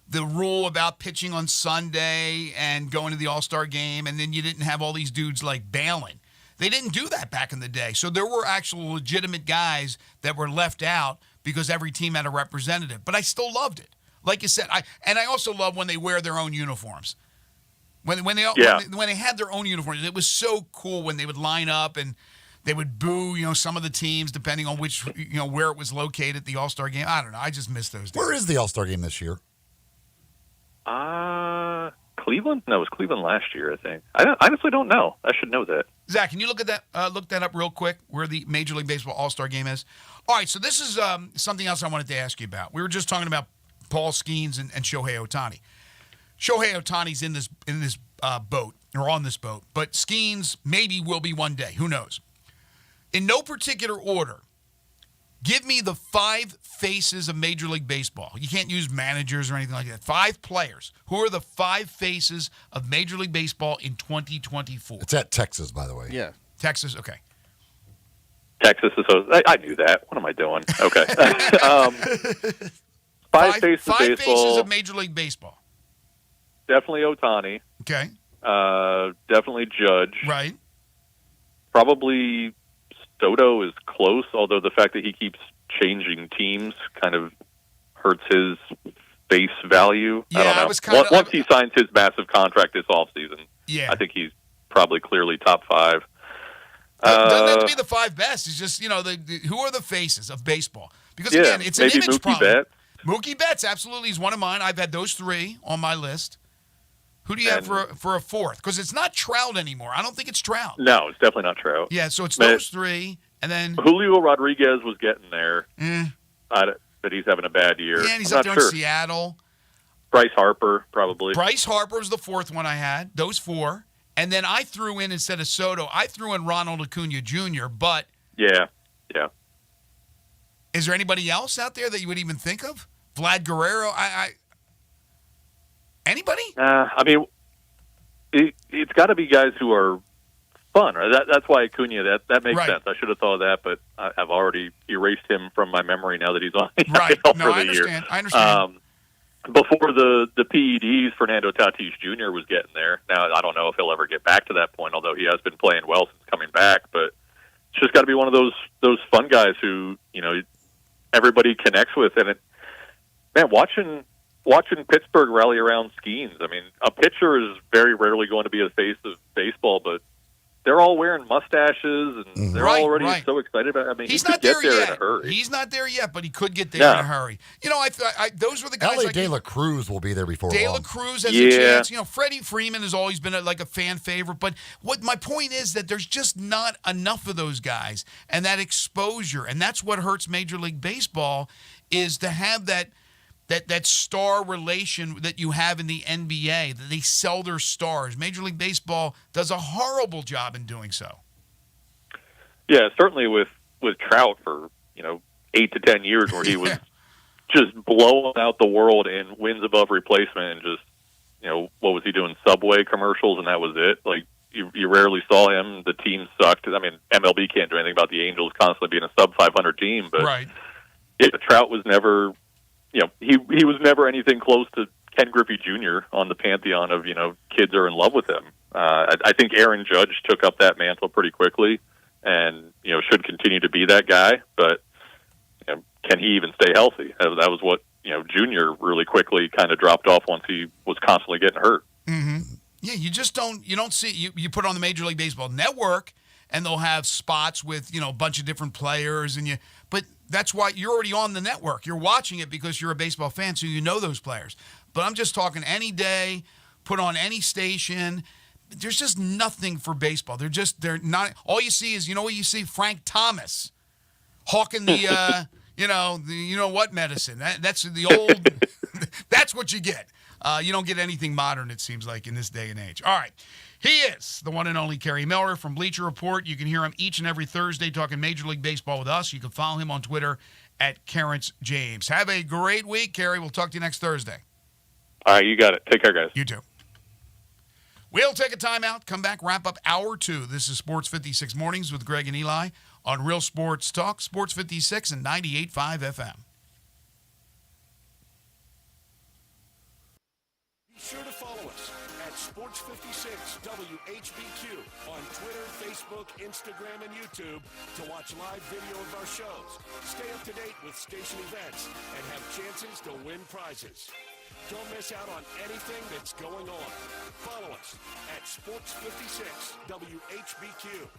the rule about pitching on Sunday and going to the All-Star game, and then you didn't have all these dudes like bailing. They didn't do that back in the day. So there were actual legitimate guys that were left out because every team had a representative. But I still loved it. Like you said, I also love when they wear their own uniforms. When they had their own uniforms, it was so cool when they would line up and they would boo, some of the teams depending on which, where it was located, the All-Star game. I don't know. I just miss those days. Where is the All-Star game this year? Cleveland? No, it was Cleveland last year, I think. I honestly don't know. I should know that. Zach, can you look that up real quick, where the Major League Baseball All-Star game is? All right, so this is something else I wanted to ask you about. We were just talking about Paul Skeens and Shohei Ohtani. Shohei Ohtani's in this boat, or on this boat, but Skeens maybe will be one day. Who knows? In no particular order, give me the 5 faces of Major League Baseball. You can't use managers or anything like that. 5 players. Who are the 5 faces of Major League Baseball in 2024? It's at Texas, by the way. Yeah. Texas, okay. Texas is I knew that. What am I doing? Okay. 5 faces of baseball. 5 faces of Major League Baseball. Definitely Ohtani. Okay. Definitely Judge. Right. Probably Soto is close, although the fact that he keeps changing teams kind of hurts his face value. Yeah, I don't know. I was kinda, once he signs his massive contract this offseason, yeah, I think he's probably clearly top 5. Doesn't have to be the 5 best. It's just, who are the faces of baseball? Because, again, it's an image Mookie problem. Betts. Mookie Betts, absolutely, is one of mine. I've had those 3 on my list. Who do you have for a 4th? Because it's not Trout anymore. I don't think it's Trout. No, it's definitely not Trout. Yeah, so it's those 3, and then Julio Rodriguez was getting there, but he's having a bad year. Yeah, and he's I'm up not there sure. in Seattle. Bryce Harper, probably. Bryce Harper was the 4th one I had. Those 4. And then I threw in, instead of Soto, I threw in Ronald Acuna Jr., but... Yeah. Is there anybody else out there that you would even think of? Vlad Guerrero? Anybody? I mean, it's got to be guys who are fun. Right? That's why Acuna, that makes sense. I should have thought of that, but I've already erased him from my memory now that he's on the IL for the year. I understand. Before the PEDs, Fernando Tatis Jr. was getting there. Now, I don't know if he'll ever get back to that point, although he has been playing well since coming back. But it's just got to be one of those fun guys who, everybody connects with. And watching Pittsburgh rally around Skeens. I mean, a pitcher is very rarely going to be the face of baseball, but they're all wearing mustaches and they're already so excited about it. I mean, he's he could not there get there yet. in a hurry. He's not there yet, but he could get there in a hurry. You know, I those were the guys. Elliot De La Cruz will be there before De La long. Cruz has a chance. You know, Freddie Freeman has always been like a fan favorite. But what my point is that there's just not enough of those guys and that exposure, and that's what hurts Major League Baseball is to have that star relation that you have in the NBA, that they sell their stars. Major League Baseball does a horrible job in doing so. Yeah, certainly with Trout for 8 to 10 years, where he was just blowing out the world in wins above replacement, and just what was he doing? Subway commercials, and that was it. Like you rarely saw him. The team sucked. I mean, MLB can't do anything about the Angels constantly being a sub 500 team, but Trout was never. He was never anything close to Ken Griffey Jr. on the pantheon of kids are in love with him. I think Aaron Judge took up that mantle pretty quickly, and should continue to be that guy. But can he even stay healthy? That was what Junior really quickly kind of dropped off once he was constantly getting hurt. Mm-hmm. Yeah, you just don't see you put on the Major League Baseball Network, and they'll have spots with a bunch of different players, but that's why you're already on the network. You're watching it because you're a baseball fan, so you know those players. But I'm just talking any day, put on any station. There's just nothing for baseball. They're not. All you see is what you see Frank Thomas hawking the what medicine. That's the old. That's what you get. You don't get anything modern, it seems like, in this day and age. All right. He is the one and only Kerry Miller from Bleacher Report. You can hear him each and every Thursday talking Major League Baseball with us. You can follow him on Twitter at Kerrance James. Have a great week, Kerry. We'll talk to you next Thursday. All right, you got it. Take care, guys. You too. We'll take a timeout, come back, wrap up hour 2. This is Sports 56 Mornings with Greg and Eli on Real Sports Talk, Sports 56 and 98.5 FM. Be sure to follow us at Sports 56 WHBQ on Twitter, Facebook, Instagram, and YouTube to watch live video of our shows. Stay up to date with station events and have chances to win prizes. Don't miss out on anything that's going on. Follow us at Sports 56 WHBQ.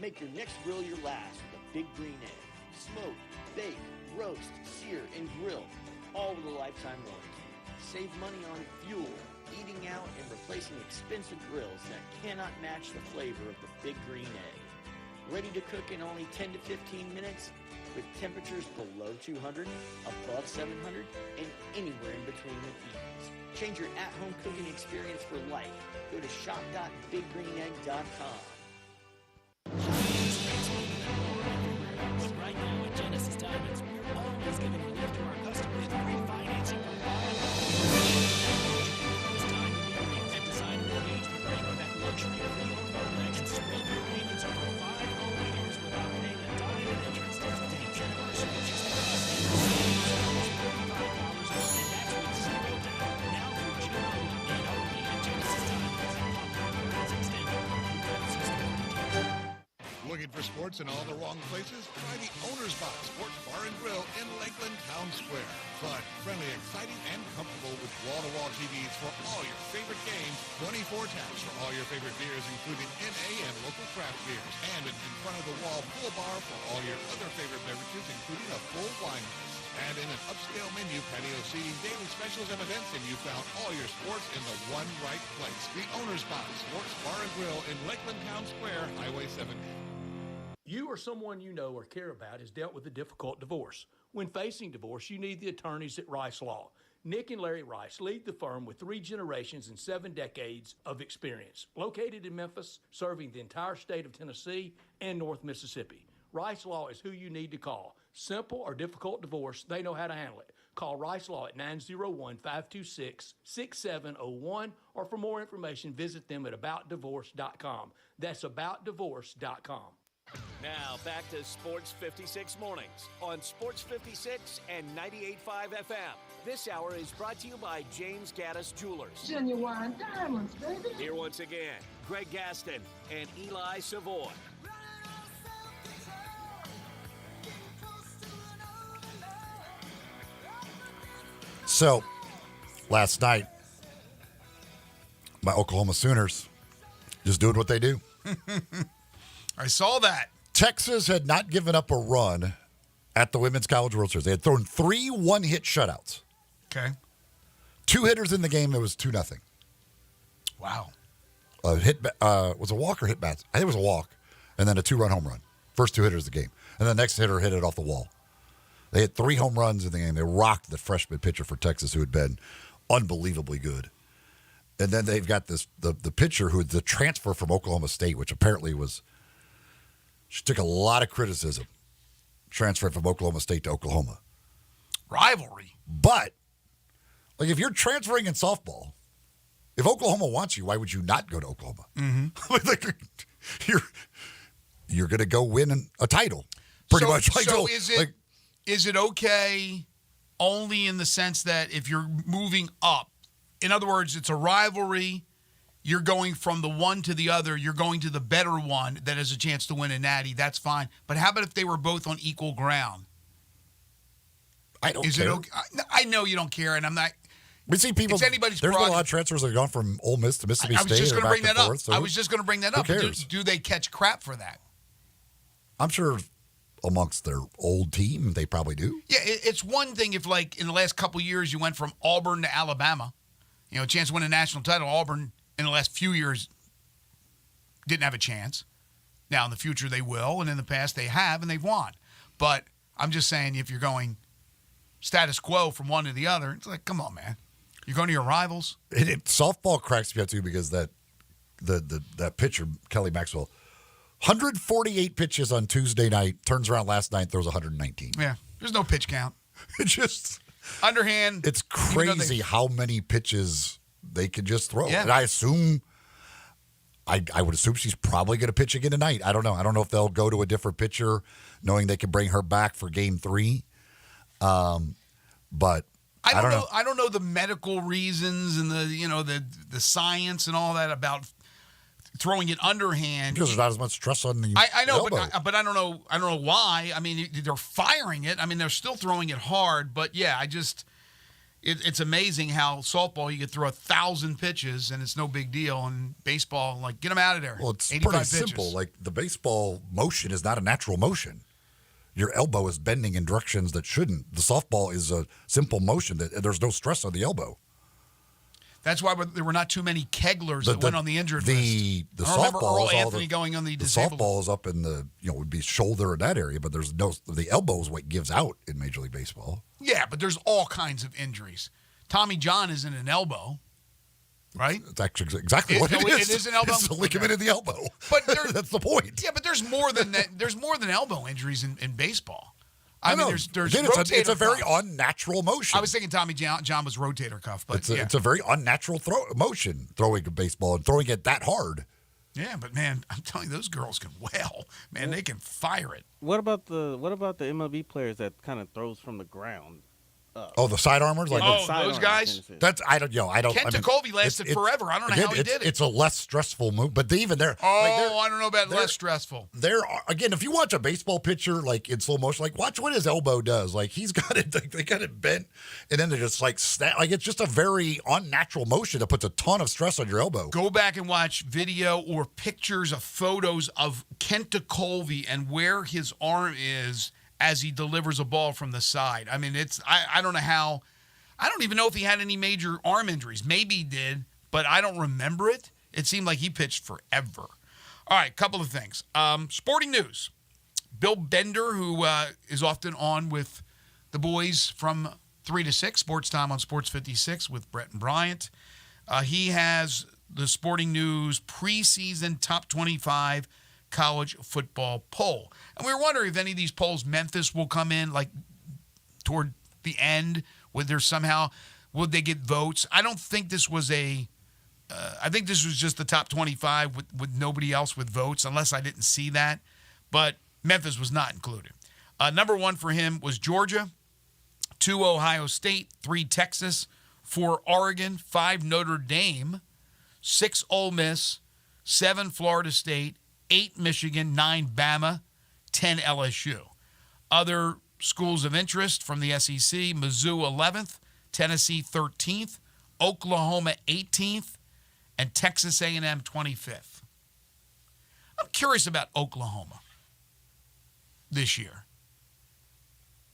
Make your next grill your last with a Big Green Egg. Smoke, bake, roast, sear, and grill, all with a lifetime warranty. Save money on fuel, eating out, and replacing expensive grills that cannot match the flavor of the Big Green Egg. Ready to cook in only 10 to 15 minutes with temperatures below 200, above 700, and anywhere in between the heats. Change your at-home cooking experience for life. Go to shop.biggreenegg.com. Right now at Genesis Diamonds, we're always giving relief to our customers with refinancing or at Designer Rings, we bring you that luxury of pre-owned Rolex and spread your payments over 5 whole years without paying a dime in interest. Dave's anniversary just passed, and $35 off, and that's with zero down. Now through June and only at Genesis Diamonds. Terms extended. Credit system. Looking for sports in all the wrong places? Try the Owner's Box Sports Bar and Grill in Lakeland Town Square. Fun, friendly, exciting, and comfortable with wall-to-wall TVs for all your favorite games, 24 taps for all your favorite beers, including NA and local craft beers, and an in-front-of-the-wall full bar for all your other favorite beverages, including a full wine list. And in an upscale menu, patio seating, daily specials, and events, and you found all your sports in the one right place. The Owner's Box Sports Bar and Grill in Lakeland Town Square, Highway 70. You or someone you know or care about has dealt with a difficult divorce. When facing divorce, you need the attorneys at Rice Law. Nick and Larry Rice lead the firm with 3 generations and 7 decades of experience. Located in Memphis, serving the entire state of Tennessee and North Mississippi. Rice Law is who you need to call. Simple or difficult divorce, they know how to handle it. Call Rice Law at 901-526-6701, or for more information, visit them at aboutdivorce.com. That's aboutdivorce.com. Now back to Sports 56 Mornings on Sports 56 and 98.5 FM. This hour is brought to you by James Gaddis Jewelers. Genuine diamonds, baby. Here once again, Greg Gaston and Eli Savoy. So, last night, my Oklahoma Sooners Just doing what they do. I saw that. Texas had not given up a run at the Women's College World Series. They had thrown 3 one-hit shutouts. Okay. 2 hitters in the game. It was 2-0. Wow. Was a walk or hit bats? I think it was a walk, and then a 2-run home run. First 2 hitters of the game. And the next hitter hit it off the wall. They had 3 home runs in the game. They rocked the freshman pitcher for Texas, who had been unbelievably good. And then they've got the pitcher who the transfer from Oklahoma State, which apparently she took a lot of criticism transferring from Oklahoma State to Oklahoma. Rivalry. But, like, if you're transferring in softball, if Oklahoma wants you, why would you not go to Oklahoma? Mm-hmm. Like, you're going to go win a title, pretty much. Like, so is it okay only in the sense that if you're moving up, in other words, it's a rivalry, you're going from the one to the other, you're going to the better one that has a chance to win a natty, that's fine. But how about if they were both on equal ground? I don't care. It okay? I know you don't care, and I'm not. We see people. It's anybody's There's been a prerogative. lot of transfers that have gone from Ole Miss to Mississippi State. I was just going to bring that up. So I was just going to bring that up. Who cares? Do they catch crap for that? I'm sure amongst their old team, they probably do. Yeah, it's one thing if, like, in the last couple of years, you went from Auburn to Alabama. You know, a chance to win a national title. Auburn, in the last few years, didn't have a chance. Now, in the future, they will, and in the past, they have, and they've won. But I'm just saying, if you're going status quo from one to the other, it's like, come on, man. You're going to your rivals. Softball cracks me up, too, because that pitcher, Kelly Maxwell, 148 pitches on Tuesday night, turns around last night, throws 119. Yeah, there's no pitch count. It's just underhand. It's crazy how many pitches they can just throw. Yeah. And I assume, I would assume she's probably going to pitch again tonight. I don't know. I don't know if they'll go to a different pitcher, knowing they can bring her back for Game 3. But I don't know. I don't know the medical reasons and the science and all that about throwing it underhand. Because there's not as much stress on the I know, elbow. but I don't know. I don't know why. I mean, they're firing it. I mean, they're still throwing it hard. But yeah, it's amazing how softball you could throw 1,000 pitches and it's no big deal. And baseball, like, get them out of there. Well, it's 85 pretty pitches. simple. Like, the baseball motion is not a natural motion. Your elbow is bending in directions that shouldn't. The softball is a simple motion that there's no stress on the elbow. That's why there were not too many keglers that went on the injured list. The I remember softball Earl is Anthony going on the disabled. softball is up in the would be shoulder in that area, but there's the elbow is what gives out in Major League Baseball. Yeah, but there's all kinds of injuries. Tommy John isn't an elbow, right? It's actually exactly what it is. It is an elbow. It's a ligament in the elbow. But that's the point. Yeah, but there's more than that. There's more than elbow injuries in baseball. I mean, there's Again, it's a very unnatural motion. I was thinking Tommy John was rotator cuff, but it's a very unnatural motion throwing a baseball and throwing it that hard. Yeah, but man, I'm telling you, those girls can wail. Man, they can fire it. What about the MLB players that kind of throws from the ground? Oh, the sidearmers, like those guys. That's I don't. Kent Colby lasted forever. I don't know how he did it. It's a less stressful move, but even there. I don't know about less stressful. There are again. If you watch a baseball pitcher like in slow motion, like watch what his elbow does. Like he's got it. They got it bent, and then they're just like snap. Like it's just a very unnatural motion that puts a ton of stress on your elbow. Go back and watch video or pictures of photos of Kent Colby and where his arm is as he delivers a ball from the side. I mean, I don't know how. I don't even know if he had any major arm injuries. Maybe he did, but I don't remember it. It seemed like he pitched forever. All right, couple of things. Sporting news. Bill Bender, who is often on with the boys from 3 to 6, Sports Time on Sports 56 with Brett and Bryant. He has the Sporting News preseason top 25 college football poll. And we were wondering if any of these polls, Memphis will come in like toward the end. Would they get votes? I don't think this was I think this was just the top 25 with nobody else with votes, unless I didn't see that. But Memphis was not included. Number 1 for him was Georgia, 2 Ohio State, 3 Texas, 4 Oregon, 5 Notre Dame, 6 Ole Miss, 7 Florida State, 8 Michigan, 9 Bama, 10 LSU. Other schools of interest from the SEC, Mizzou 11th, Tennessee 13th, Oklahoma 18th, and Texas A&M 25th. I'm curious about Oklahoma this year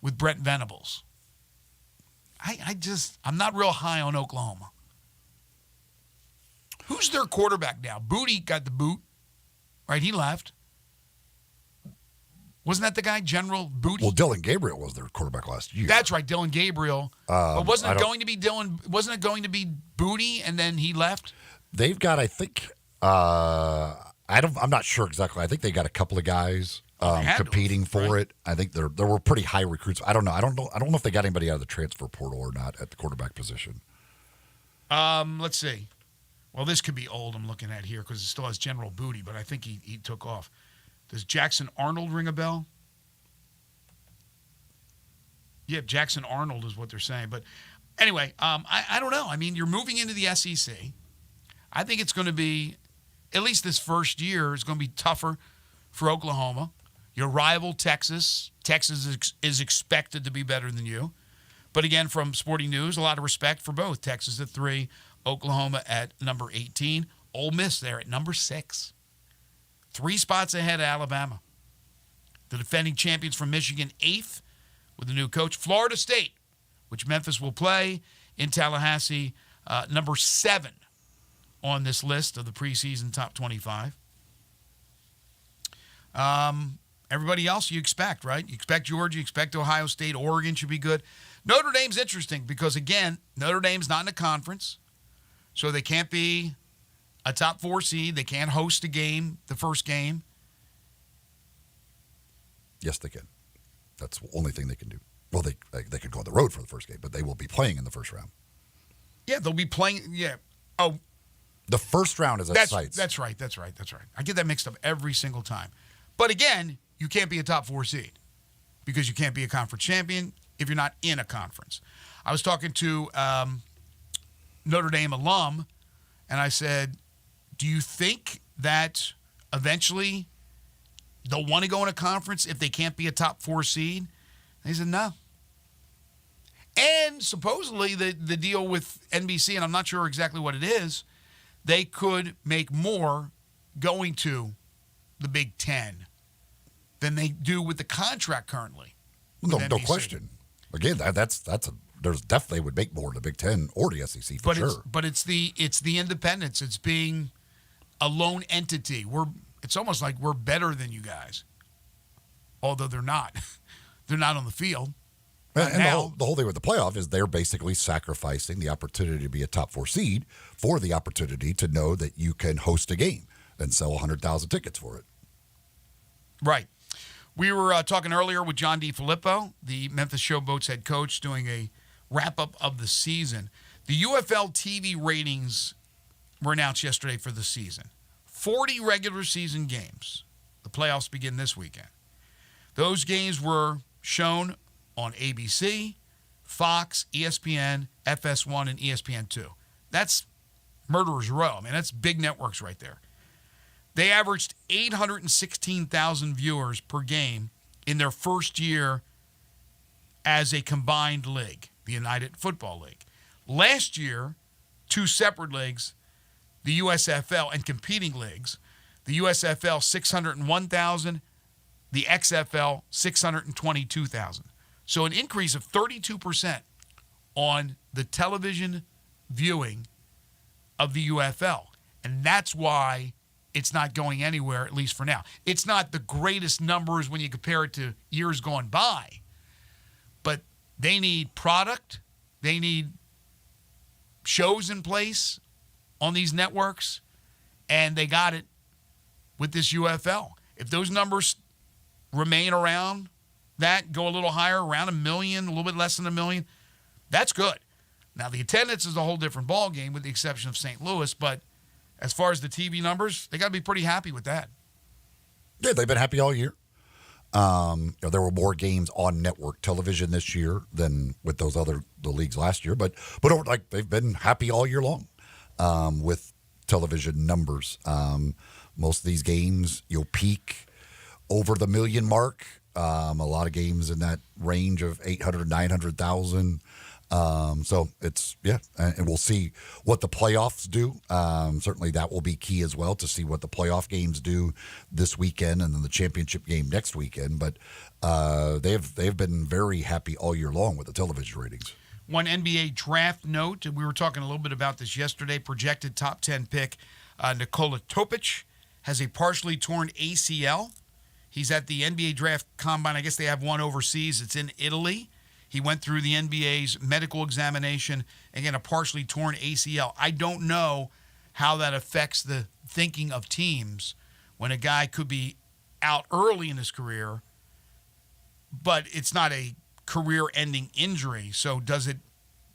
with Brent Venables. I'm not real high on Oklahoma. Who's their quarterback now? Booty got the boot, right? He left. Wasn't that the guy, General Booty? Well, Dylan Gabriel was their quarterback last year. That's right, Dylan Gabriel. But wasn't it going to be Dylan? Wasn't it going to be Booty, and then he left? They've got, I think, I'm not sure exactly. I think they got a couple of guys competing for it. I think there were pretty high recruits. I don't know if they got anybody out of the transfer portal or not at the quarterback position. Let's see. Well, this could be old. I'm looking at here because it still has General Booty, but I think he took off. Does Jackson Arnold ring a bell? Yeah, Jackson Arnold is what they're saying. But anyway, I don't know. I mean, you're moving into the SEC. I think it's going to be, at least this first year, is going to be tougher for Oklahoma. Your rival, Texas. Texas is expected to be better than you. But again, from Sporting News, a lot of respect for both. Texas at 3, Oklahoma at number 18. Ole Miss there at number 6. 3 spots ahead of Alabama. The defending champions from Michigan, 8th, with the new coach. Florida State, which Memphis will play in Tallahassee, number 7 on this list of the preseason top 25. Everybody else you expect, right? You expect Georgia, you expect Ohio State, Oregon should be good. Notre Dame's interesting because, again, Notre Dame's not in a conference, so they can't be a top 4 seed. They can't host a game, the first game. Yes, they can. That's the only thing they can do. Well, they could go on the road for the first game, but they will be playing in the first round. Yeah, they'll be playing. Yeah. Oh, the first round is at sites. That's right. I get that mixed up every single time. But again, you can't be a top 4 seed because you can't be a conference champion if you're not in a conference. I was talking to Notre Dame alum, and I said, do you think that eventually they'll want to go in a conference if they can't be a top 4 seed? And he said, no. And supposedly the deal with NBC, and I'm not sure exactly what it is, they could make more going to the Big Ten than they do with the contract currently. No question. Again, there's definitely would make more in the Big Ten or the SEC for sure. But it's the independence. It's being a lone entity. It's almost like we're better than you guys, although they're not. They're not on the field. And the whole thing with the playoff is they're basically sacrificing the opportunity to be a top 4 seed for the opportunity to know that you can host a game and sell 100,000 tickets for it. Right. We were talking earlier with John DeFilippo, the Memphis Showboats head coach, doing a wrap-up of the season. The UFL TV ratings were announced yesterday for the season. 40 regular season games. The playoffs begin this weekend. Those games were shown on ABC, Fox, ESPN, FS1, and ESPN2. That's Murderer's Row. I mean, that's big networks right there. They averaged 816,000 viewers per game in their first year as a combined league, the United Football League. Last year, 2 separate leagues, the USFL and competing leagues, the USFL 601,000, the XFL 622,000. So an increase of 32% on the television viewing of the UFL. And that's why it's not going anywhere, at least for now. It's not the greatest numbers when you compare it to years gone by. But they need product. They need shows in place on these networks. And they got it with this UFL. If those numbers remain around that, go a little higher, around 1 million, a little bit less than 1 million, that's good. Now, the attendance is a whole different ballgame with the exception of St. Louis, but as far as the TV numbers, they got to be pretty happy with that. Yeah, they've been happy all year. There were more games on network television this year than with the leagues last year, but they've been happy all year long with television numbers. Most of these games, you'll peak over the 1 million mark. A lot of games in that range of 800, 900,000. So it's, and we'll see what the playoffs do. Certainly that will be key as well to see what the playoff games do this weekend and then the championship game next weekend. But they've been very happy all year long with the television ratings. One NBA draft note, we were talking a little bit about this yesterday, projected top 10 pick Nikola Topic has a partially torn ACL. He's at the NBA draft combine. I guess they have one overseas. It's in Italy. He went through the NBA's medical examination. Again, a partially torn ACL. I don't know how that affects the thinking of teams when a guy could be out early in his career, but it's not a career-ending injury. So does it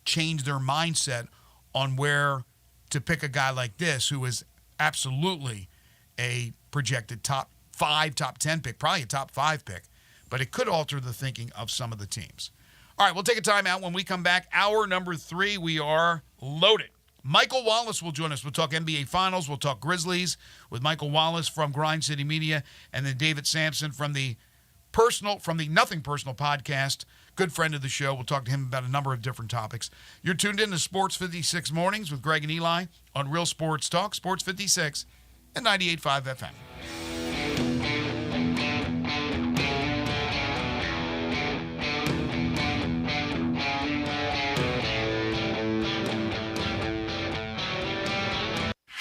change their mindset on where to pick a guy like this who is absolutely a projected top 5, top 10 pick, probably a top 5 pick, but it could alter the thinking of some of the teams. All right, we'll take a timeout. When we come back, hour number 3, we are loaded. Michael Wallace will join us. We'll talk NBA Finals. We'll talk Grizzlies with Michael Wallace from Grind City Media, and then David Sampson from the Nothing Personal podcast, good friend of the show. We'll talk to him about a number of different topics. You're tuned in to Sports 56 Mornings with Greg and Eli on Real Sports Talk, Sports 56 and 98.5 FM.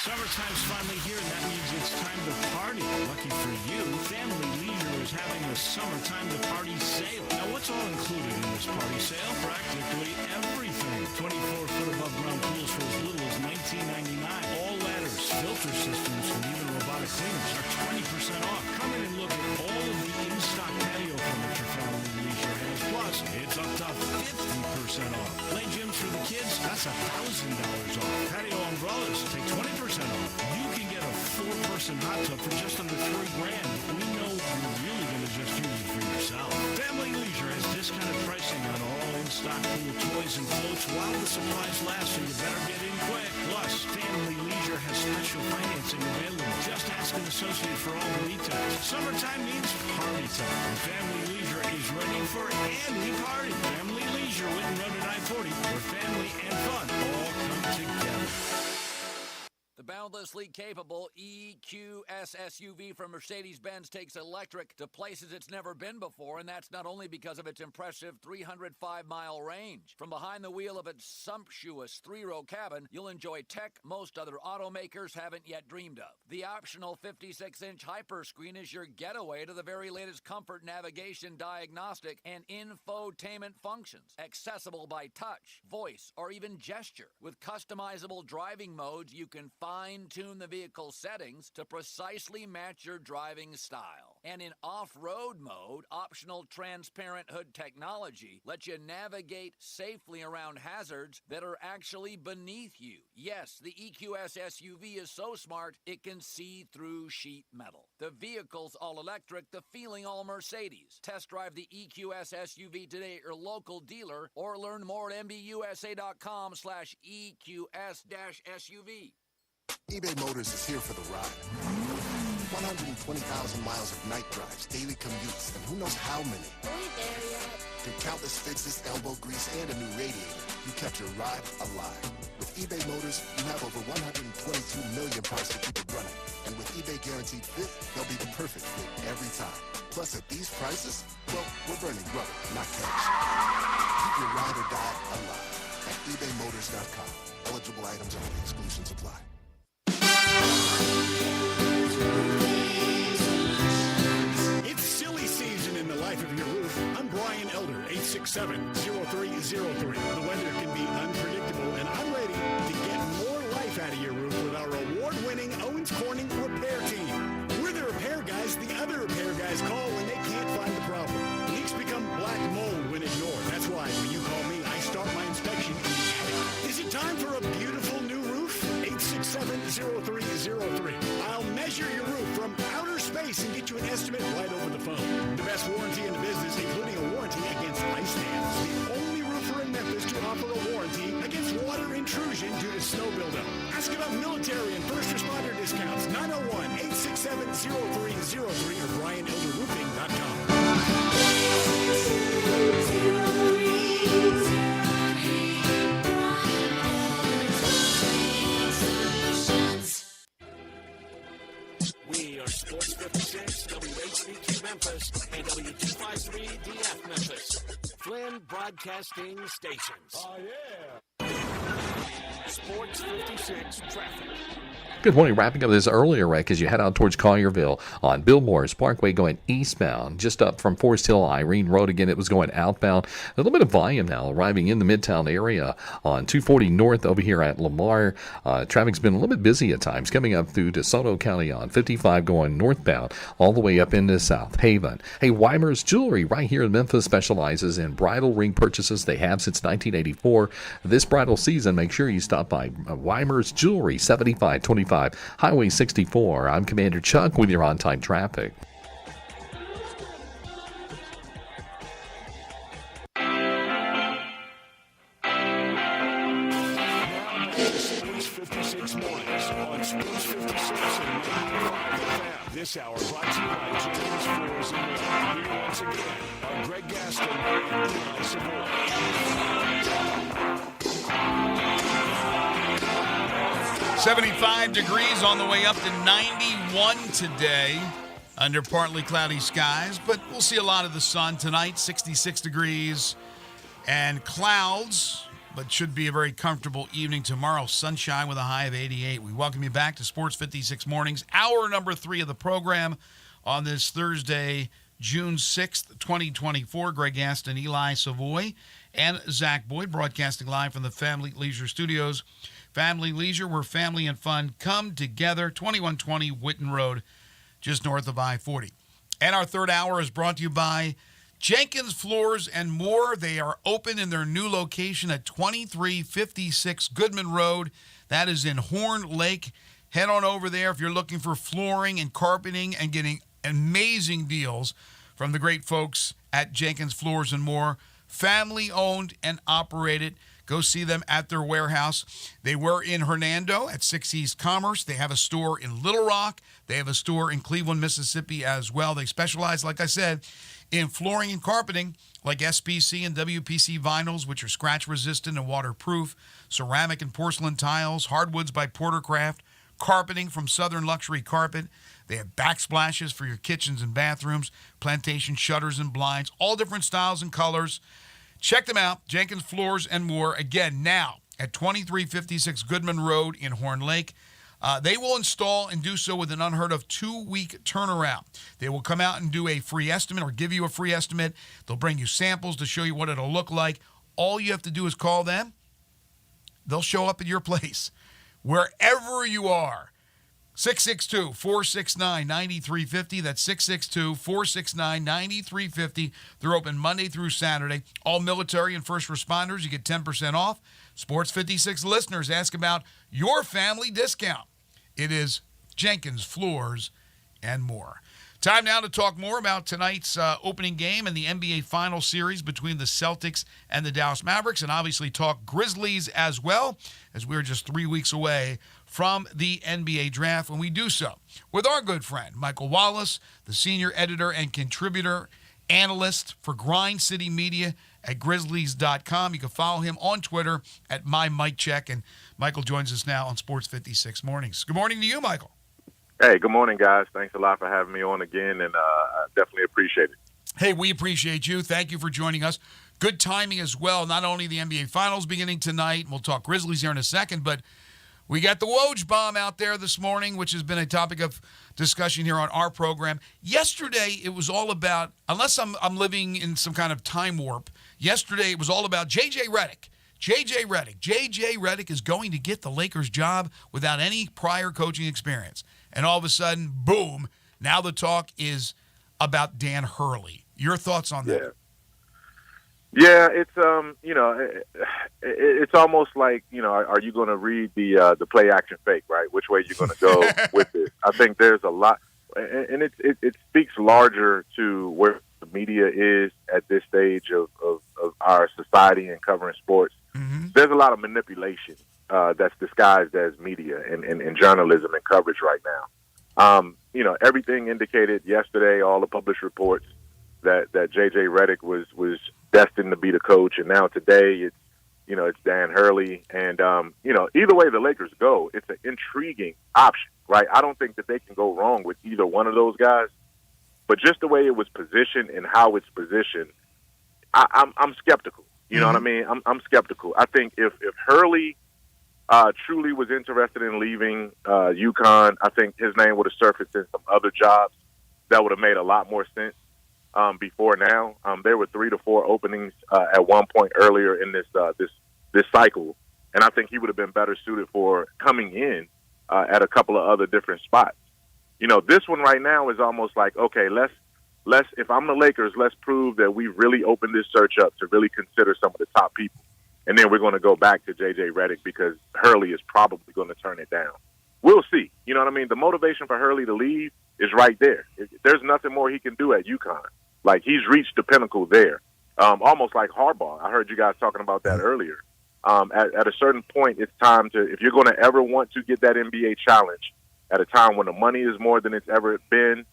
Summertime's finally here, and that means it's time to party. Lucky for you, Family Leisure is having a summertime to party sale. Now, what's all included in this party sale? Practically everything. 24-foot above ground pools for as little as $19.99. All ladders, filter systems, and even robotic cleaners are 20% off. Come in and look at all of the in-stock patio furniture Family Leisure has. Plus, it's up to 50% off. Play gyms for the kids, that's $1,000 off. Patio umbrellas, take 20% off. You can get a 4-person hot tub for just under $3,000. We know you're really going to just use it for yourself. Family Leisure has discounted pricing on all in-stock pool toys and floats while the supplies last, so you better get in quick. Plus, Family Leisure has special financing available. Just ask an associate for all the details. Summertime means party time, and Family Leisure is ready for any party. Family Leisure, Winton Road at I-40, where family and fun all come together. The boundlessly capable EQS SUV from Mercedes-Benz takes electric to places it's never been before, and that's not only because of its impressive 305-mile range. From behind the wheel of its sumptuous 3-row cabin, you'll enjoy tech most other automakers haven't yet dreamed of. The optional 56-inch Hyperscreen is your getaway to the very latest comfort, navigation, diagnostic, and infotainment functions. Accessible by touch, voice, or even gesture. With customizable driving modes, you can fine-tune the vehicle settings to precisely match your driving style. And in off-road mode, optional transparent hood technology lets you navigate safely around hazards that are actually beneath you. Yes, the EQS SUV is so smart, it can see through sheet metal. The vehicle's all-electric, the feeling all Mercedes. Test drive the EQS SUV today at your local dealer or learn more at mbusa.com/EQS-SUV. eBay Motors is here for the ride. 120,000 miles of night drives, daily commutes, and who knows how many. Through countless fixes, elbow grease, and a new radiator, you kept your ride alive. With eBay Motors, you have over 122 million parts to keep it running. And with eBay Guaranteed Fit, they'll be the perfect fit every time. Plus, at these prices, well, we're burning rubber, not cash. Keep your ride or die alive at ebaymotors.com. Eligible items only. Exclusions apply. It's silly season in the life of your roof. I'm Brian Elder, 867-0303. The weather can be unpredictable, and I'm ready to get more life out of your roof with our award-winning Owens Corning repair team. We're the repair guys the other repair guys call when they can't find the problem. Leaks become black mold when ignored. That's why when you call me, I start my inspection in the attic. Is it time for a beautiful new roof? 867-0303. I'll measure your roof from outer space and get you an estimate right over the phone. The best warranty in the business, including a warranty against ice dams. The only roofer in Memphis to offer a warranty against water intrusion due to snow buildup. Ask about military and first responder discounts. 901-867-0303 or BrianElderRoofing.com. broadcasting stations. Oh, yeah. Sports 56 traffic. Good morning. Wrapping up this earlier wreck as you head out towards Collierville on Bill Morris Parkway going eastbound, just up from Forest Hill Irene Road. Again, it was going outbound. A little bit of volume now arriving in the Midtown area on 240 North over here at Lamar. Traffic's been a little bit busy at times coming up through DeSoto County on 55 going northbound all the way up into South Haven. Hey, Weimer's Jewelry right here in Memphis specializes in bridal ring purchases. They have since 1984. This bridal season, make sure you stop by Weimer's Jewelry, 7525 Highway 64. I'm Commander Chuck with your on-time traffic. Sports 56 mornings on Sports 56 and 95 FM. This hour brought to you by James Floors and More. Here once again are Greg Gaston and Eli Savoy. 75 degrees on the way up to 91 today under partly cloudy skies, but we'll see a lot of the sun tonight, 66 degrees and clouds, but should be a very comfortable evening tomorrow. Sunshine with a high of 88. We welcome you back to Sports 56 Mornings, hour number 3 of the program on this Thursday, June 6th, 2024. Greg Gaston, Eli Savoy, and Zach Boyd broadcasting live from the Family Leisure Studios. Family Leisure, where family and fun come together, 2120 Whitten Road, just north of I-40. And our third hour is brought to you by Jenkins Floors and More. They are open in their new location at 2356 Goodman Road. That is in Horn Lake. Head on over there if you're looking for flooring and carpeting and getting amazing deals from the great folks at Jenkins Floors and More. Family owned and operated. Go see them at their warehouse. They were in Hernando at 6 East Commerce. They have a store in Little Rock. They have a store in Cleveland, Mississippi as well. They specialize, like I said, in flooring and carpeting like SPC and WPC vinyls, which are scratch resistant and waterproof, ceramic and porcelain tiles, hardwoods by Portercraft, carpeting from Southern Luxury Carpet. They have backsplashes for your kitchens and bathrooms, plantation shutters and blinds, all different styles and colors. Check them out, Jenkins Floors and More, again, now at 2356 Goodman Road in Horn Lake. They will install and do so with an unheard of 2-week turnaround. They will come out and do a free estimate or give you a free estimate. They'll bring you samples to show you what it'll look like. All you have to do is call them. They'll show up at your place, wherever you are. 662-469-9350. That's 662-469-9350. They're open Monday through Saturday. All military and first responders, you get 10% off. Sports 56 listeners, ask about your family discount. It is Jenkins Floors and More. Time now to talk more about tonight's opening game in the NBA Finals Series between the Celtics and the Dallas Mavericks, and obviously talk Grizzlies as well, as we're just 3 weeks away from the NBA draft, when we do so with our good friend, Michael Wallace, the senior editor and contributor analyst for Grind City Media at Grizzlies.com. You can follow him on Twitter at MyMikeCheck, and Michael joins us now on Sports 56 Mornings. Good morning to you, Michael. Hey, good morning, guys. Thanks a lot for having me on again, and I definitely appreciate it. Hey, we appreciate you. Thank you for joining us. Good timing as well. Not only the NBA Finals beginning tonight, and we'll talk Grizzlies here in a second, but we got the Woj bomb out there this morning, which has been a topic of discussion here on our program. Yesterday, it was all about, unless I'm living in some kind of time warp, yesterday it was all about J.J. Redick. J.J. Redick is going to get the Lakers job without any prior coaching experience. And all of a sudden, boom, now the talk is about Dan Hurley. Your thoughts on that? Yeah, it's it's almost like, are you going to read the play action fake, right? Which way you're going to go with it? I think there's a lot, and it speaks larger to where the media is at this stage of our society and covering sports. Mm-hmm. There's a lot of manipulation that's disguised as media and journalism and coverage right now. Everything indicated yesterday, all the published reports that J.J. Redick was destined to be the coach, and now today it's Dan Hurley, and either way the Lakers go, it's an intriguing option, right? I don't think that they can go wrong with either one of those guys, but just the way it was positioned and how it's positioned, I'm skeptical. You know what I mean? I'm skeptical. I think if Hurley truly was interested in leaving UConn, I think his name would have surfaced in some other jobs that would have made a lot more sense before now. There were 3 to 4 openings at one point earlier in this cycle, and I think he would have been better suited for coming in at a couple of other different spots. You know, this one right now is almost like, okay, let's if I'm the Lakers, let's prove that we really opened this search up to really consider some of the top people. And then we're going to go back to J.J. Redick because Hurley is probably going to turn it down. We'll see. You know what I mean? The motivation for Hurley to leave is right there. There's nothing more he can do at UConn. Like, he's reached the pinnacle there, almost like Harbaugh. I heard you guys talking about that earlier. At a certain point, it's time to, if you're going to ever want to get that NBA challenge at a time when the money is more than it's ever been,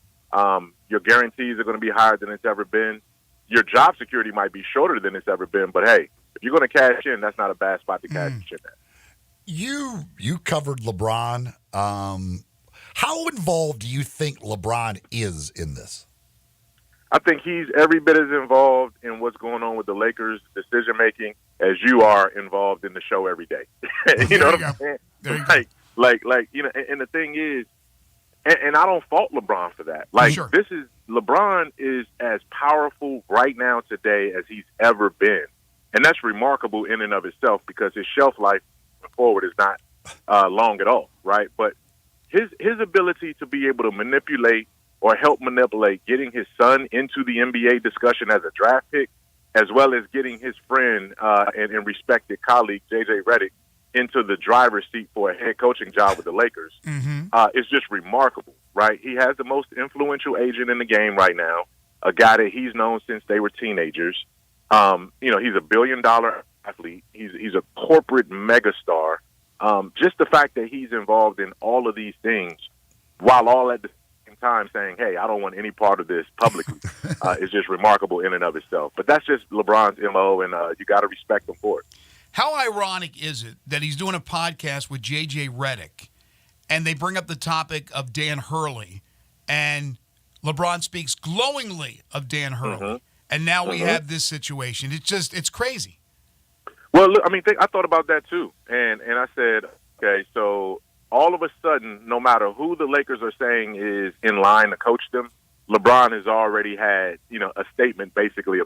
your guarantees are going to be higher than it's ever been, your job security might be shorter than it's ever been, but hey, if you're going to cash in, that's not a bad spot to cash in at. You covered LeBron. How involved do you think LeBron is in this? I think he's every bit as involved in what's going on with the Lakers' decision-making as you are involved in the show every day. You know what I'm saying? Like, you know, and the thing is, and I don't fault LeBron for that. Like, LeBron is as powerful right now today as he's ever been. And that's remarkable in and of itself because his shelf life forward is not long at all, right? But his ability to be able to manipulate or help manipulate getting his son into the NBA discussion as a draft pick, as well as getting his friend and respected colleague, J.J. Redick, into the driver's seat for a head coaching job with the Lakers, is just remarkable, right? He has the most influential agent in the game right now, a guy that he's known since they were teenagers. You know, he's a billion-dollar athlete. He's a corporate megastar. Just the fact that he's involved in all of these things while all at the same time saying, hey, I don't want any part of this publicly is just remarkable in and of itself. But that's just LeBron's MO, and you got to respect him for it. How ironic is it that he's doing a podcast with J.J. Redick, and they bring up the topic of Dan Hurley, and LeBron speaks glowingly of Dan Hurley, and now we have this situation. It's crazy. Well, look, I mean, I thought about that too, and I said, okay, so all of a sudden, no matter who the Lakers are saying is in line to coach them, LeBron has already had, you know, a statement basically,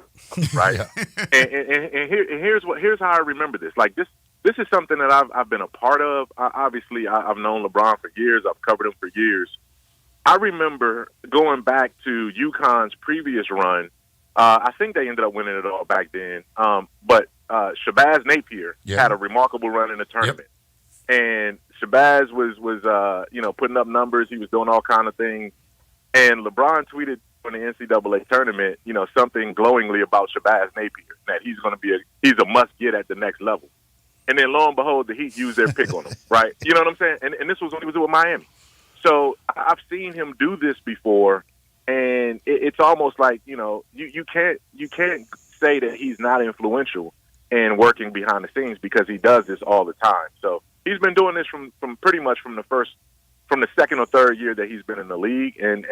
right? and here's how I remember this. Like this is something that I've been a part of. Obviously, I've known LeBron for years. I've covered him for years. I remember going back to UConn's previous run. I think they ended up winning it all back then. But Shabazz Napier had a remarkable run in the tournament, and Shabazz was you know, putting up numbers. He was doing all kind of things. And LeBron tweeted in the NCAA tournament, you know, something glowingly about Shabazz Napier, that he's going to be he's a must get at the next level. And then lo and behold, the Heat used their pick on him, right? You know what I'm saying? And this was when he was with Miami. So I've seen him do this before, and it's almost like, you know, you can't say that he's not influential and working behind the scenes because he does this all the time. So he's been doing this from pretty much from the second or third year that he's been in the league, and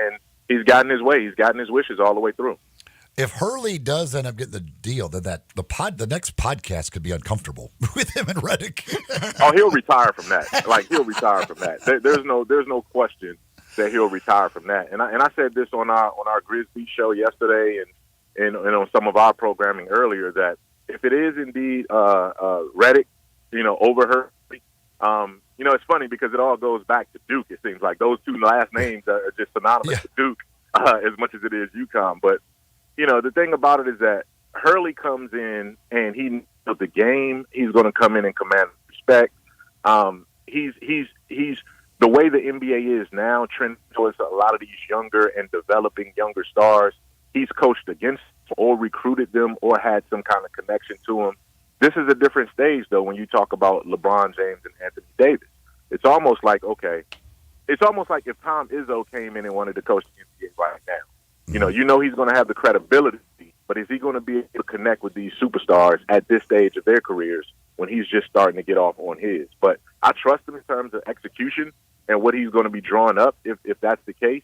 he's gotten his way. He's gotten his wishes all the way through. If Hurley does end up getting the deal, then the next podcast could be uncomfortable with him and Redick. Oh, he'll retire from that. Like, he'll retire from that. There's no question that he'll retire from that. And I said this on our Grizzlies show yesterday, and on some of our programming earlier, that if it is indeed Redick, you know, over Hurley, you know, it's funny because it all goes back to Duke. It seems like those two last names are just synonymous to Duke as much as it is UConn. But, you know, the thing about it is that Hurley comes in and he knows the game. He's going to come in and command respect. He's the way the NBA is now, trending towards a lot of these younger and developing younger stars. He's coached against or recruited them or had some kind of connection to them. This is a different stage, though, when you talk about LeBron James and Anthony Davis. It's almost like, okay, it's almost like if Tom Izzo came in and wanted to coach the NBA right now. You know he's going to have the credibility, but is he going to be able to connect with these superstars at this stage of their careers when he's just starting to get off on his? But I trust him in terms of execution and what he's going to be drawing up if that's the case.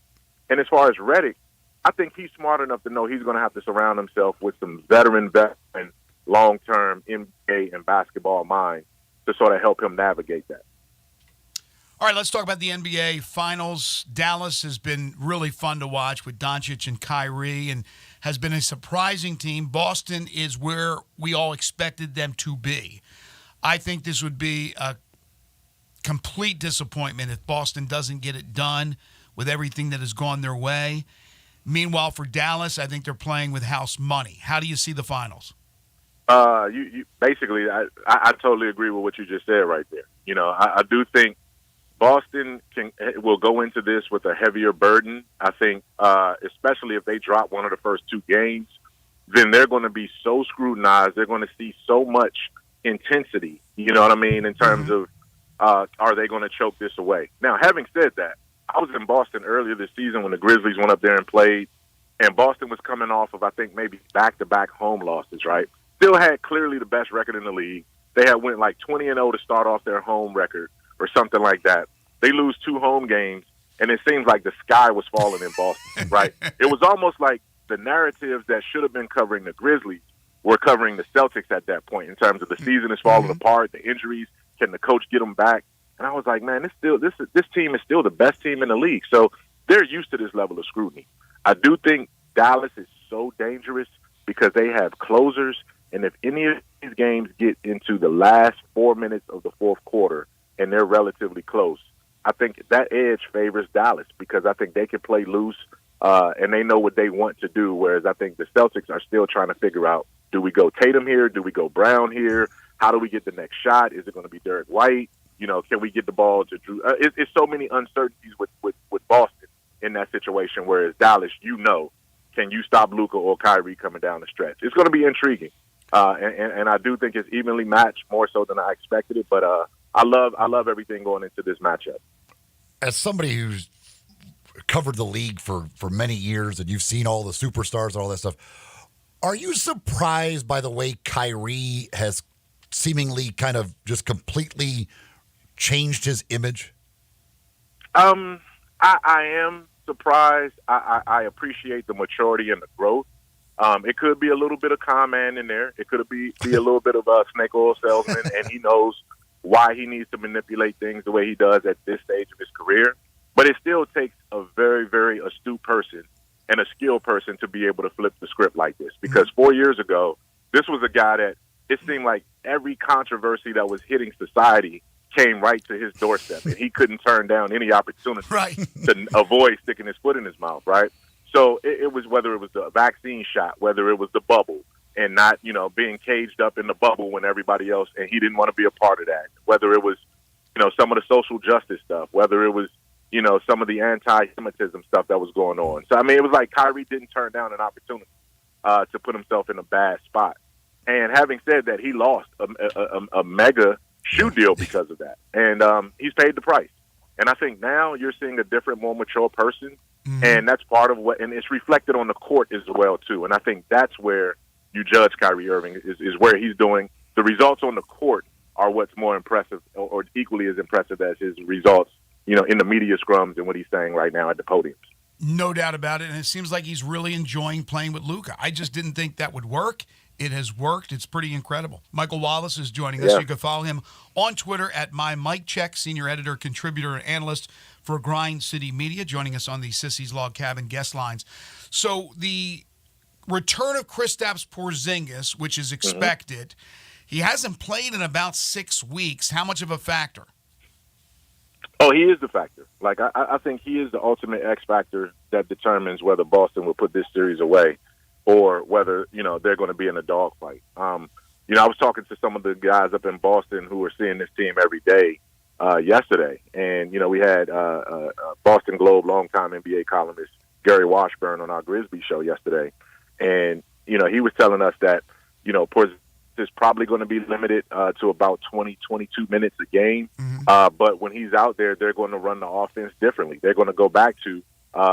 And as far as Redick, I think he's smart enough to know he's going to have to surround himself with some veteran long-term NBA and basketball mind to sort of help him navigate that. All right, let's talk about the NBA Finals. Dallas has been really fun to watch with Doncic and Kyrie and has been a surprising team. Boston is where we all expected them to be. I think this would be a complete disappointment if Boston doesn't get it done with everything that has gone their way. Meanwhile, for Dallas, I think they're playing with house money. How do you see the Finals? You basically, I totally agree with what you just said right there. You know, I do think Boston will go into this with a heavier burden. I think, especially if they drop one of the first two games, then they're going to be so scrutinized. They're going to see so much intensity, you know what I mean, in terms of are they going to choke this away. Now, having said that, I was in Boston earlier this season when the Grizzlies went up there and played, and Boston was coming off of, I think, maybe back-to-back home losses, right? Still had clearly the best record in the league. They had went like 20-0 to start off their home record or something like that. They lose 2 home games, and it seems like the sky was falling in Boston, right? It was almost like the narratives that should have been covering the Grizzlies were covering the Celtics at that point in terms of the season is falling apart, the injuries, can the coach get them back? And I was like, man, this team is still the best team in the league. So they're used to this level of scrutiny. I do think Dallas is so dangerous because they have closers, and if any of these games get into the last 4 minutes of the fourth quarter and they're relatively close, I think that edge favors Dallas because I think they can play loose and they know what they want to do, whereas I think the Celtics are still trying to figure out, do we go Tatum here? Do we go Brown here? How do we get the next shot? Is it going to be Derek White? You know, can we get the ball to Drew? It's so many uncertainties with Boston in that situation, whereas Dallas, you know, can you stop Luka or Kyrie coming down the stretch? It's going to be intriguing. And I do think it's evenly matched more so than I expected it, but I love everything going into this matchup. As somebody who's covered the league for many years and you've seen all the superstars and all that stuff, are you surprised by the way Kyrie has seemingly kind of just completely changed his image? I am surprised. I appreciate the maturity and the growth. It could be a little bit of con man in there. It could be a little bit of a snake oil salesman, and he knows why he needs to manipulate things the way he does at this stage of his career. But it still takes a very, very astute person and a skilled person to be able to flip the script like this. Because 4 years ago, this was a guy that it seemed like every controversy that was hitting society came right to his doorstep, and he couldn't turn down any opportunity to avoid sticking his foot in his mouth, right? So it was whether it was the vaccine shot, whether it was the bubble, and not, you know, being caged up in the bubble when everybody else, and he didn't want to be a part of that. Whether it was, you know, some of the social justice stuff, whether it was, you know, some of the anti-Semitism stuff that was going on. So, I mean, it was like Kyrie didn't turn down an opportunity to put himself in a bad spot. And having said that, he lost a mega shoe deal because of that. And he's paid the price. And I think now you're seeing a different, more mature person. And that's part of what, and it's reflected on the court as well, too. And I think that's where you judge Kyrie Irving is where he's doing. The results on the court are what's more impressive or equally as impressive as his results, you know, in the media scrums and what he's saying right now at the podiums. No doubt about it. And it seems like he's really enjoying playing with Luka. I just didn't think that would work. It has worked. It's pretty incredible. Michael Wallace is joining us. You can follow him on Twitter at MyMikeCheck, senior editor, contributor, and analyst for Grind City Media, joining us on the Sissy's Log Cabin guest lines. So the return of Kristaps Porzingis, which is expected, he hasn't played in about 6 weeks. How much of a factor? Oh, he is the factor. Like, I think he is the ultimate X factor that determines whether Boston will put this series away or whether, you know, they're going to be in a dogfight. You know, I was talking to some of the guys up in Boston who are seeing this team every day yesterday. And, you know, we had Boston Globe longtime NBA columnist Gary Washburn on our Grizzlies show yesterday. And, you know, he was telling us that, you know, Porzingis is probably going to be limited to about 20, 22 minutes a game. But when he's out there, they're going to run the offense differently. They're going to go back to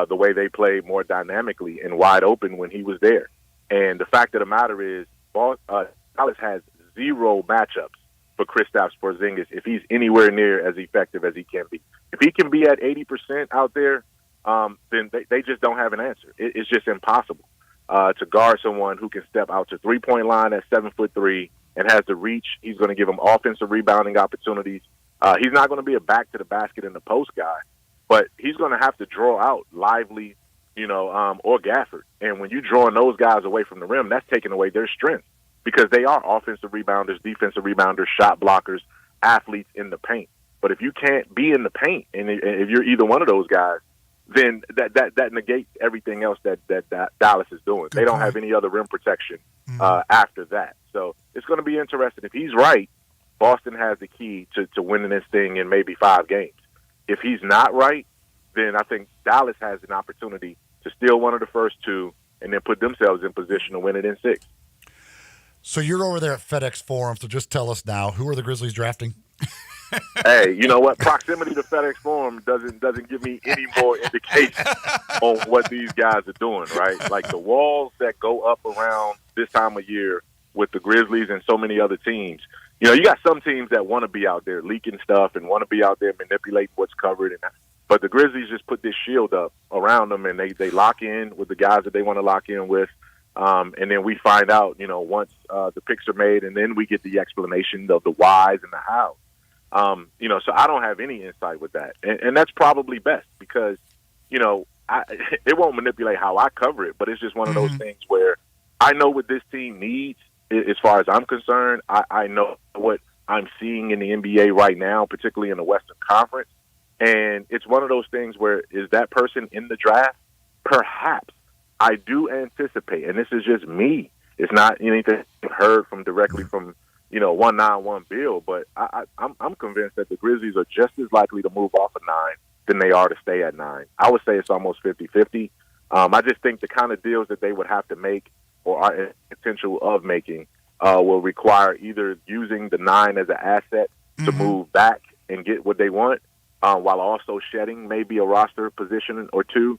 the way they played more dynamically and wide open when he was there. And the fact of the matter is, Dallas has zero matchups for Kristaps Porzingis if he's anywhere near as effective as he can be. If he can be at 80% out there, then they just don't have an answer. It's just impossible. to guard someone who can step out to three-point line at 7'3" and has the reach. He's going to give him offensive rebounding opportunities. He's not going to be a back to the basket in the post guy, but he's going to have to draw out Lively, or Gafford. And when you're drawing those guys away from the rim, that's taking away their strength because they are offensive rebounders, defensive rebounders, shot blockers, athletes in the paint. But if you can't be in the paint, and if you're either one of those guys, then that negates everything else that Dallas is doing. They don't have any other rim protection after that. So it's going to be interesting. If he's right, Boston has the key to winning this thing in maybe 5 games. If he's not right, then I think Dallas has an opportunity to steal one of the first 2 and then put themselves in position to win it in 6. So you're over there at FedEx Forum, so just tell us now, who are the Grizzlies drafting? Hey, you know what? Proximity to FedEx Forum doesn't give me any more indication on what these guys are doing, right? Like the walls that go up around this time of year with the Grizzlies and so many other teams. You got some teams that want to be out there leaking stuff and want to be out there manipulating what's covered. But the Grizzlies just put this shield up around them, and they lock in with the guys that they want to lock in with. And then we find out, once the picks are made, and then we get the explanation of the whys and the hows. So I don't have any insight with that. And that's probably best because, it won't manipulate how I cover it, but it's just one of those things where I know what this team needs as far as I'm concerned. I know what I'm seeing in the NBA right now, particularly in the Western Conference. And it's one of those things where is that person in the draft? Perhaps. I do anticipate, and this is just me. It's not anything I've heard directly from 191 Bill, but I'm convinced that the Grizzlies are just as likely to move off of 9 than they are to stay at 9. I would say it's almost 50-50. I just think the kind of deals that they would have to make or are in potential of making will require either using the 9 as an asset to move back and get what they want, while also shedding maybe a roster position or 2,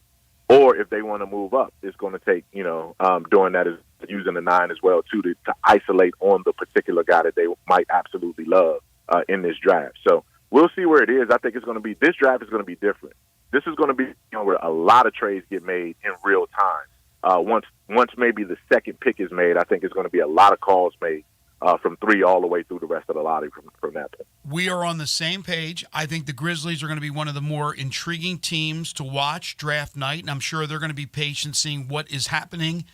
or if they want to move up, it's going to take, doing that is using the 9 as well, too, to isolate on the particular guy that they might absolutely love in this draft. So we'll see where it is. I think this draft is going to be different. This is going to be where a lot of trades get made in real time. Once maybe the second pick is made, I think it's going to be a lot of calls made from 3 all the way through the rest of the lottery from that point. We are on the same page. I think the Grizzlies are going to be one of the more intriguing teams to watch draft night, and I'm sure they're going to be patient seeing what is happening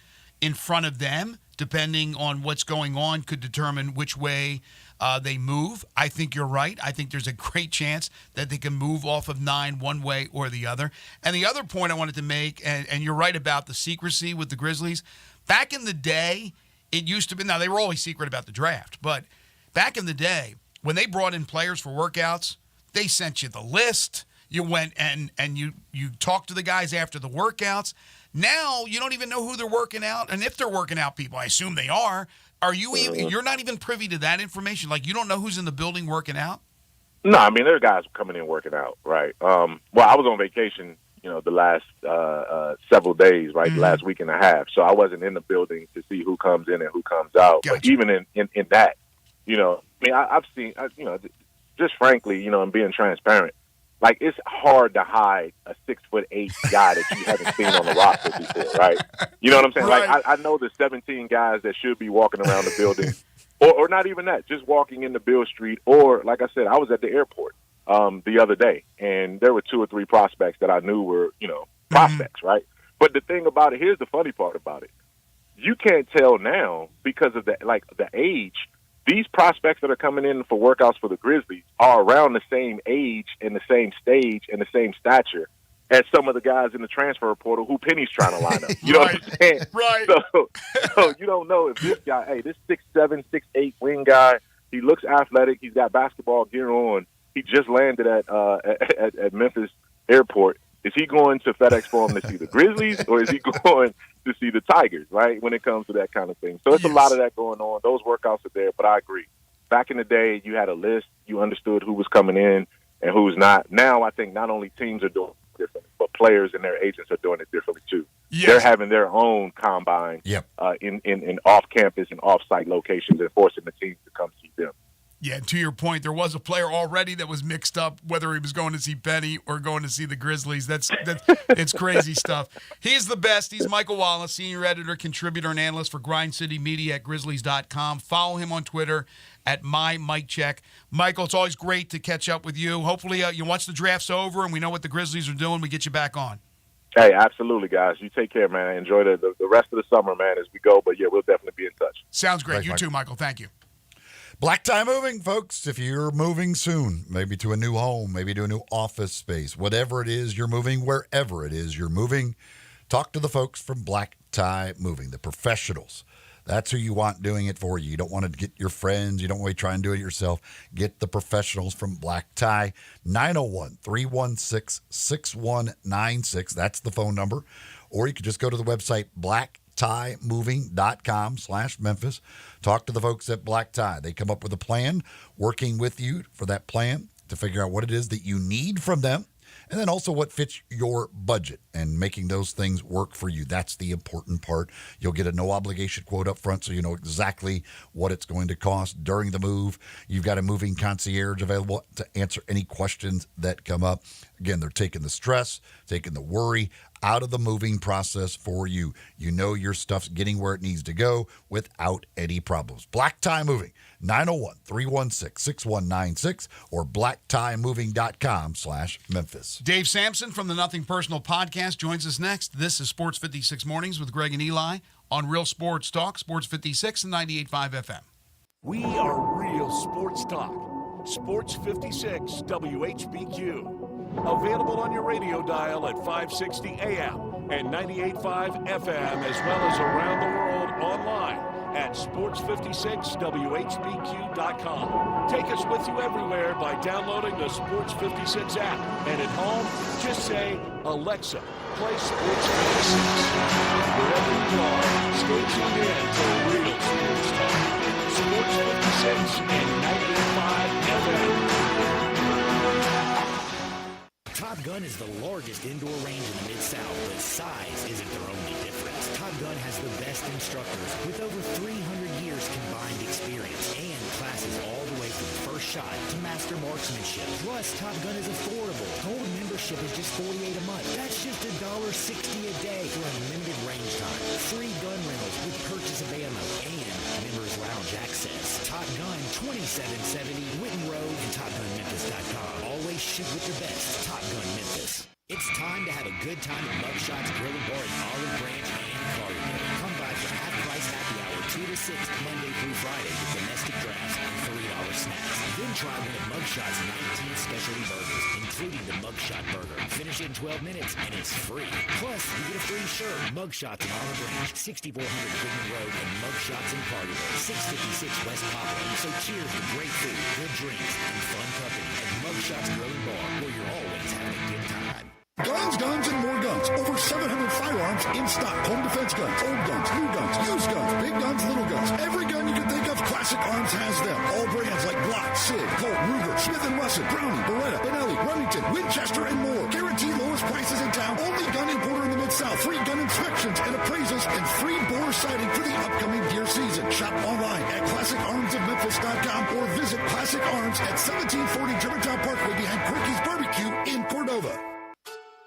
in front of them, depending on what's going on, could determine which way they move. I think you're right. I think there's a great chance that they can move off of 9 one way or the other. And the other point I wanted to make, and you're right about the secrecy with the Grizzlies, back in the day, it used to be, now they were always secret about the draft, but back in the day, when they brought in players for workouts, they sent you the list. You went and you talked to the guys after the workouts. Now you don't even know who they're working out, and if they're working out people, I assume they are. You're not even privy to that information? Like you don't know who's in the building working out? No, I mean there are guys coming in working out, right? Well, I was on vacation, the last several days, right? The last week and a half, so I wasn't in the building to see who comes in and who comes out. Gotcha. But even in that, I've seen, just frankly, and being transparent, like it's hard to hide a 6'8" guy that you haven't seen on the roster before, right? You know what I'm saying? Right. Like I know the 17 guys that should be walking around the building, or not even that, just walking into Bill Street, or like I said, I was at the airport the other day, and there were 2 or 3 prospects that I knew were, prospects, right? But the thing about it, here's the funny part about it: you can't tell now because of the age. These prospects that are coming in for workouts for the Grizzlies are around the same age and the same stage and the same stature as some of the guys in the transfer portal who Penny's trying to line up. You know what I'm saying? Right. So you don't know if this guy, this 6'7", 6'8" wing guy, he looks athletic. He's got basketball gear on. He just landed at Memphis Airport. Is he going to FedEx Forum to see the Grizzlies, or is he going to see the Tigers, right, when it comes to that kind of thing? So it's a lot of that going on. Those workouts are there, but I agree. Back in the day, you had a list. You understood who was coming in and who's not. Now I think not only teams are doing it differently, but players and their agents are doing it differently too. Yes. They're having their own combine in off-campus and off-site locations and forcing the teams to come see them. Yeah, to your point, there was a player already that was mixed up, whether he was going to see Penny or going to see the Grizzlies. That's it's crazy stuff. He's the best. He's Michael Wallace, senior editor, contributor, and analyst for Grind City Media at Grizzlies.com. Follow him on Twitter at MyMikeCheck. Michael, it's always great to catch up with you. Hopefully, once the draft's over and we know what the Grizzlies are doing, we get you back on. Hey, absolutely, guys. You take care, man. Enjoy the rest of the summer, man, as we go. But, yeah, we'll definitely be in touch. Sounds great. Thanks, you Mike. too, Michael. Thank you. Black Tie Moving, folks. If you're moving soon, maybe to a new home, maybe to a new office space, whatever it is you're moving, wherever it is you're moving, talk to the folks from Black Tie Moving, the professionals. That's who you want doing it for you. You don't want to get your friends. You don't want to try and do it yourself. Get the professionals from Black Tie. 901-316-6196. That's the phone number. Or you could just go to the website blacktiemoving.com/Memphis. Talk to the folks at Black Tie. They come up with a plan, working with you for that plan to figure out what it is that you need from them. And then also what fits your budget and making those things work for you. That's the important part. You'll get a no-obligation quote up front so you know exactly what it's going to cost during the move. You've got a moving concierge available to answer any questions that come up. Again, they're taking the stress, taking the worry out of the moving process for you. You know your stuff's getting where it needs to go without any problems. Black Tie Moving, 901-316-6196 or blacktiemoving.com/Memphis. Dave Sampson from the Nothing Personal podcast joins us next. This is Sports 56 Mornings with Greg and Eli on Real Sports Talk, Sports 56 and 98.5 FM. We are Real Sports Talk. Sports 56 WHBQ. Available on your radio dial at 560 AM and 98.5 FM, as well as around the world online at sports56whbq.com. Take us with you everywhere by downloading the Sports 56 app. And at home, just say, Alexa, play Sports 56. Wherever you are, stay tuned in to Real Sports Talk. Sports 56 and 98.5 FM. Top Gun is the largest indoor range in the Mid-South, but size isn't their only difference. Top Gun has the best instructors with over 300 years combined experience and classes all the way from first shot to master marksmanship. Plus, Top Gun is affordable. Gold membership is just $48 a month. That's just $1.60 a day for unlimited range time. Free gun rentals with purchase of ammo and members lounge access. Top Gun 2770 Whitten Road and TopGunMemphis.com. Always shoot with the best. Top Gun Memphis. It's time to have a good time at Mugshots Grill and Bar in Olive Branch and Carterville. Come by for half-price happy hour 2 to 6 Monday through Friday with domestic drafts and $3 snacks. Then try one of Mugshots 19 specialty burgers, including the Mugshot Burger. Finish it in 12 minutes and it's free. Plus, you get a free shirt. Mugshots in Olive Branch, 6400 Goodman Road, and Mugshots in Carterville, 656 West Poplar. So cheers to great food, good drinks, and fun company at Mugshots Grill and Bar, where you're always having a good time. Guns, guns, and more guns. Over 700 firearms in stock. Home defense guns, old guns, new guns, used guns, big guns, little guns. Every gun you can think of, Classic Arms has them. All brands like Glock, Sig, Colt, Ruger, Smith & Wesson, Browning, Beretta, Benelli, Remington, Winchester, and more. Guaranteed lowest prices in town. Only gun importer in the Mid-South. Free gun inspections and appraisals and free bore sighting for the upcoming deer season. Shop online at ClassicArmsofMemphis.com or visit Classic Arms at 1740 Germantown Parkway behind Quirky's Barbecue in Cordova.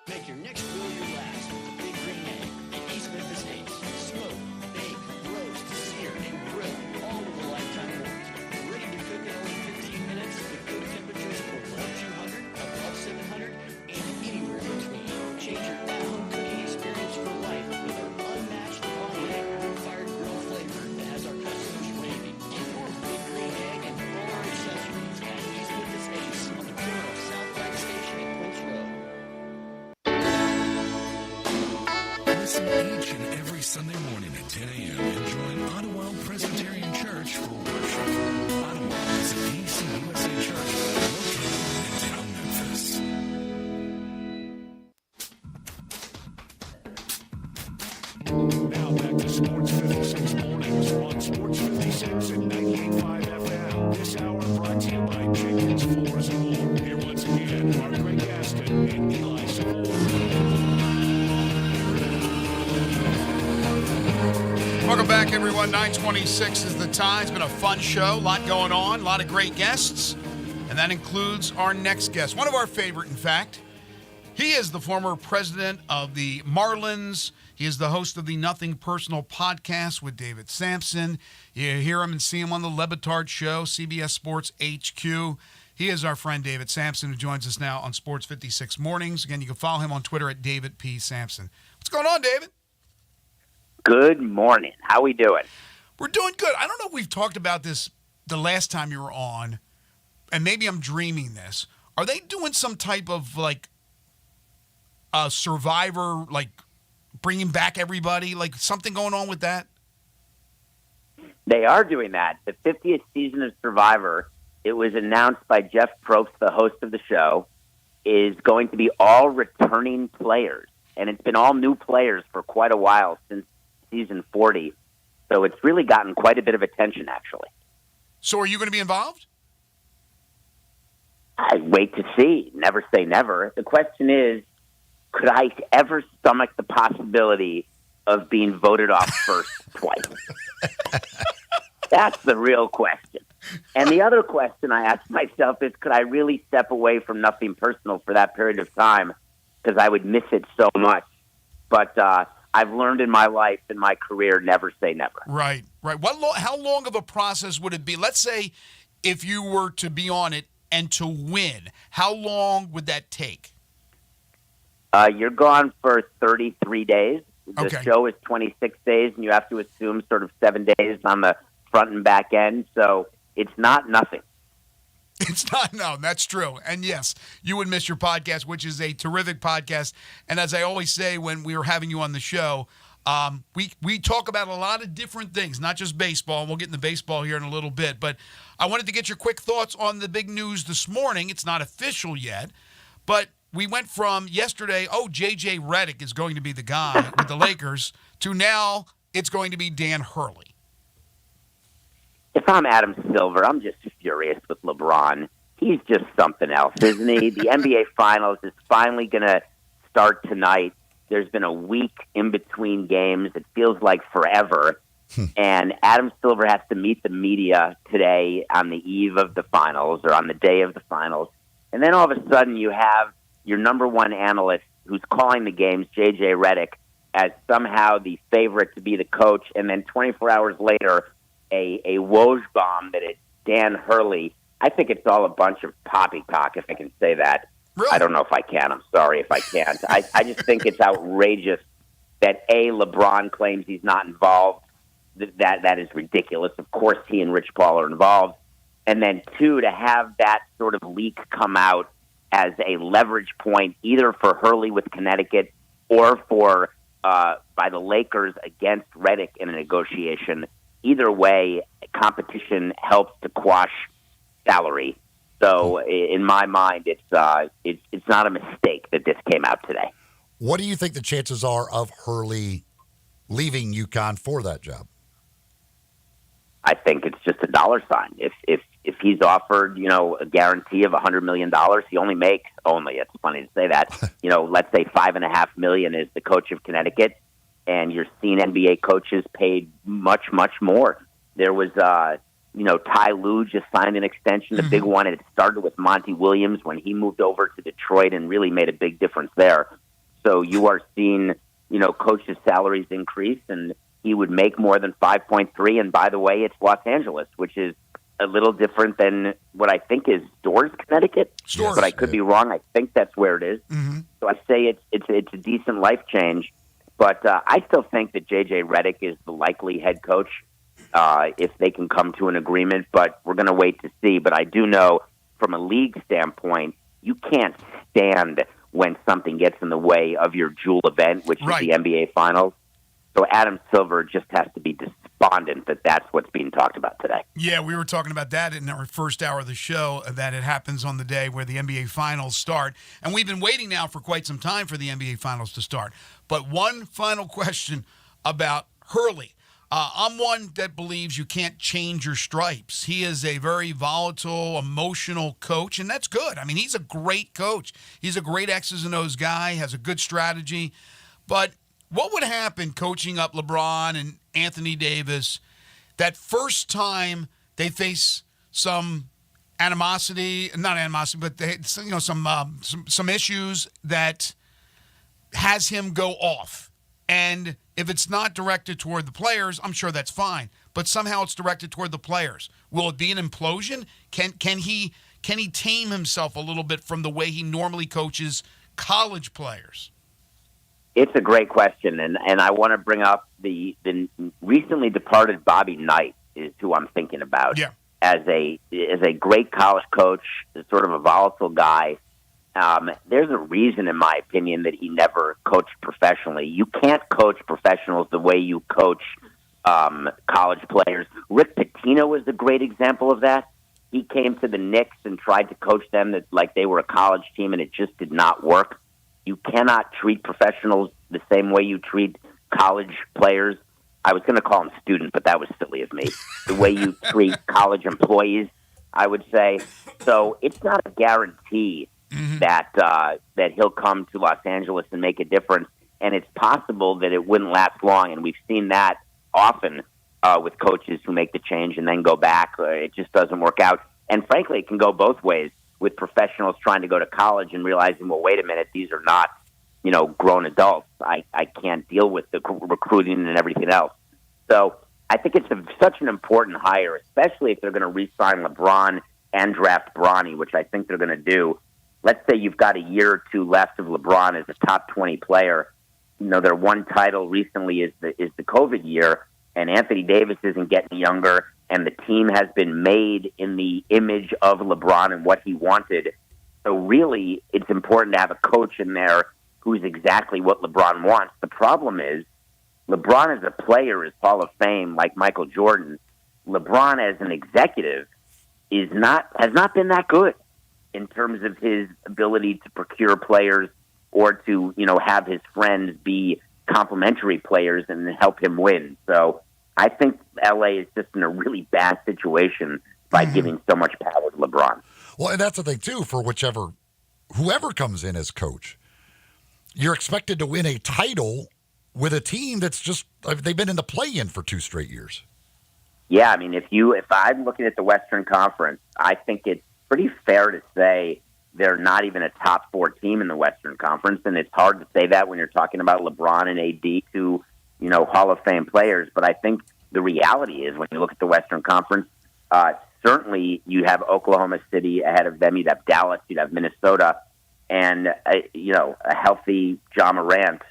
Make your next grill your last with the Big Green Egg. East Memphis Eggs. Smoke, bake, roast, sear, and grill. All with a lifetime warranty. Ready to cook in only 15 minutes with good temperatures below 200, above 700, and anywhere between. Change your at-home cooking experience for life with our unmatched all-night wood-fired grill flavor that has our customers raving. Get your Big Green Egg and all our accessories at East Memphis Eggs on the corner of South Flag Station and Post Road. Listen each and every Sunday morning at 10 a.m. and join Ottawa Presbyterian Church for worship. Ottawa is a PCUSA church located in town Memphis. Now back to Sports 56 Mornings on Sports 56 and 98.5 FM. This hour brought to you by Jenkins Floors and More. Here once again are Greg Gaston and Eli Savoy. Welcome back everyone. 9:26 is the time. It's been a fun show. A lot going on. A lot of great guests. And that includes our next guest. One of our favorite, in fact. He is the former president of the Marlins. He is the host of the Nothing Personal podcast with David Sampson. You hear him and see him on the Le Batard Show, CBS Sports HQ. He is our friend David Sampson, who joins us now on Sports 56 Mornings. Again, you can follow him on Twitter at David P. Sampson. What's going on, David? Good morning. How we doing? We're doing good. I don't know if we've talked about this the last time you were on, and maybe I'm dreaming this. Are they doing some type of, like, Survivor, like, bringing back everybody? Like, something going on with that? They are doing that. The 50th season of Survivor, it was announced by Jeff Probst, the host of the show, is going to be all returning players. And it's been all new players for quite a while since season 40. So it's really gotten quite a bit of attention, actually. So are you going to be involved? I wait to see. Never say never. The question is, could I ever stomach the possibility of being voted off first twice? That's the real question. And the other question I ask myself is, could I really step away from Nothing Personal for that period of time? Because I would miss it so much. But I've learned in my life, in my career, never say never. Right, right. How long of a process would it be? Let's say if you were to be on it and to win, how long would that take? You're gone for 33 days. The Okay. show is 26 days, and you have to assume sort of 7 days on the front and back end. So it's not nothing. It's not, no, that's true. And yes, you would miss your podcast, which is a terrific podcast. And as I always say when we were having you on the show, we talk about a lot of different things, not just baseball. And we'll get into baseball here in a little bit. But I wanted to get your quick thoughts on the big news this morning. It's not official yet, but we went from yesterday, J.J. Redick is going to be the guy with the Lakers, to now it's going to be Dan Hurley. If I'm Adam Silver, I'm just furious with LeBron. He's just something else, isn't he? The NBA Finals is finally going to start tonight. There's been a week in between games. It feels like forever. And Adam Silver has to meet the media today on the eve of the finals or on the day of the finals. And then all of a sudden you have your number one analyst who's calling the games, J.J. Redick, as somehow the favorite to be the coach. And then 24 hours later, a Woj bomb that it's Dan Hurley. I think it's all a bunch of poppycock, if I can say that. Really? I don't know if I can. I'm sorry if I can't. I just think it's outrageous that, A, LeBron claims he's not involved. That is ridiculous. Of course he and Rich Paul are involved. And then, 2, to have that sort of leak come out as a leverage point, either for Hurley with Connecticut or for by the Lakers against Redick in a negotiation. Either way, competition helps to quash salary. So, in my mind, it's not a mistake that this came out today. What do you think the chances are of Hurley leaving UConn for that job? I think it's just a dollar sign. If he's offered, a guarantee of $100 million, he only makes it's funny to say that, let's say $5.5 million is the coach of Connecticut, and you're seeing NBA coaches paid much, much more. There was, Ty Lue just signed an extension, the big one. It started with Monty Williams when he moved over to Detroit and really made a big difference there. So you are seeing, coaches' salaries increase, and he would make more than 5.3. And by the way, it's Los Angeles, which is a little different than what I think is Storrs, Connecticut. Storrs, but I could be wrong. I think that's where it is. Mm-hmm. So I say it's a decent life change. But I still think that J.J. Redick is the likely head coach if they can come to an agreement. But we're going to wait to see. But I do know from a league standpoint, you can't stand when something gets in the way of your jewel event, which is the NBA Finals. So Adam Silver just has to be despondent that that's what's being talked about today. Yeah, we were talking about that in our first hour of the show, that it happens on the day where the NBA Finals start. And we've been waiting now for quite some time for the NBA Finals to start. But one final question about Hurley. I'm one that believes you can't change your stripes. He is a very volatile, emotional coach, and that's good. I mean, he's a great coach. He's a great X's and O's guy, has a good strategy. But What would happen coaching up LeBron and Anthony Davis that first time they face some animosity, not animosity, but some issues that has him go off? And if it's not directed toward the players, I'm sure that's fine. But somehow it's directed toward the players. Will it be an implosion? Can he tame himself a little bit from the way he normally coaches college players? It's a great question, and I want to bring up the recently departed Bobby Knight is who I'm thinking about. Yeah. As a great college coach, sort of a volatile guy. There's a reason, in my opinion, that he never coached professionally. You can't coach professionals the way you coach college players. Rick Pitino is a great example of that. He came to the Knicks and tried to coach them like they were a college team, and it just did not work. You cannot treat professionals the same way you treat college players. I was going to call them students, but that was silly of me. The way you treat college employees, I would say. So it's not a guarantee that he'll come to Los Angeles and make a difference. And it's possible that it wouldn't last long. And we've seen that often with coaches who make the change and then go back. It just doesn't work out. And frankly, it can go both ways with professionals trying to go to college and realizing, well, wait a minute, these are not, grown adults. I can't deal with the recruiting and everything else. So I think it's such an important hire, especially if they're going to re-sign LeBron and draft Bronny, which I think they're going to do. Let's say you've got a year or two left of LeBron as a top 20 player. Their one title recently is the COVID year, and Anthony Davis isn't getting younger, and the team has been made in the image of LeBron and what he wanted. So really, it's important to have a coach in there who's exactly what LeBron wants. The problem is, LeBron as a player is Hall of Fame like Michael Jordan. LeBron as an executive has not been that good in terms of his ability to procure players or to, have his friends be complimentary players and help him win. So I think LA is just in a really bad situation by giving so much power to LeBron. Well, and that's the thing, too, for whoever comes in as coach, you're expected to win a title with a team that's they've been in the play-in for 2 straight years. Yeah, I mean, if I'm looking at the Western Conference, I think it's pretty fair to say they're not even a top 4 team in the Western Conference, and it's hard to say that when you're talking about LeBron and AD, two, Hall of Fame players. But I think the reality is when you look at the Western Conference, certainly you have Oklahoma City ahead of them. You'd have Dallas, you'd have Minnesota, and a healthy Ja Morant,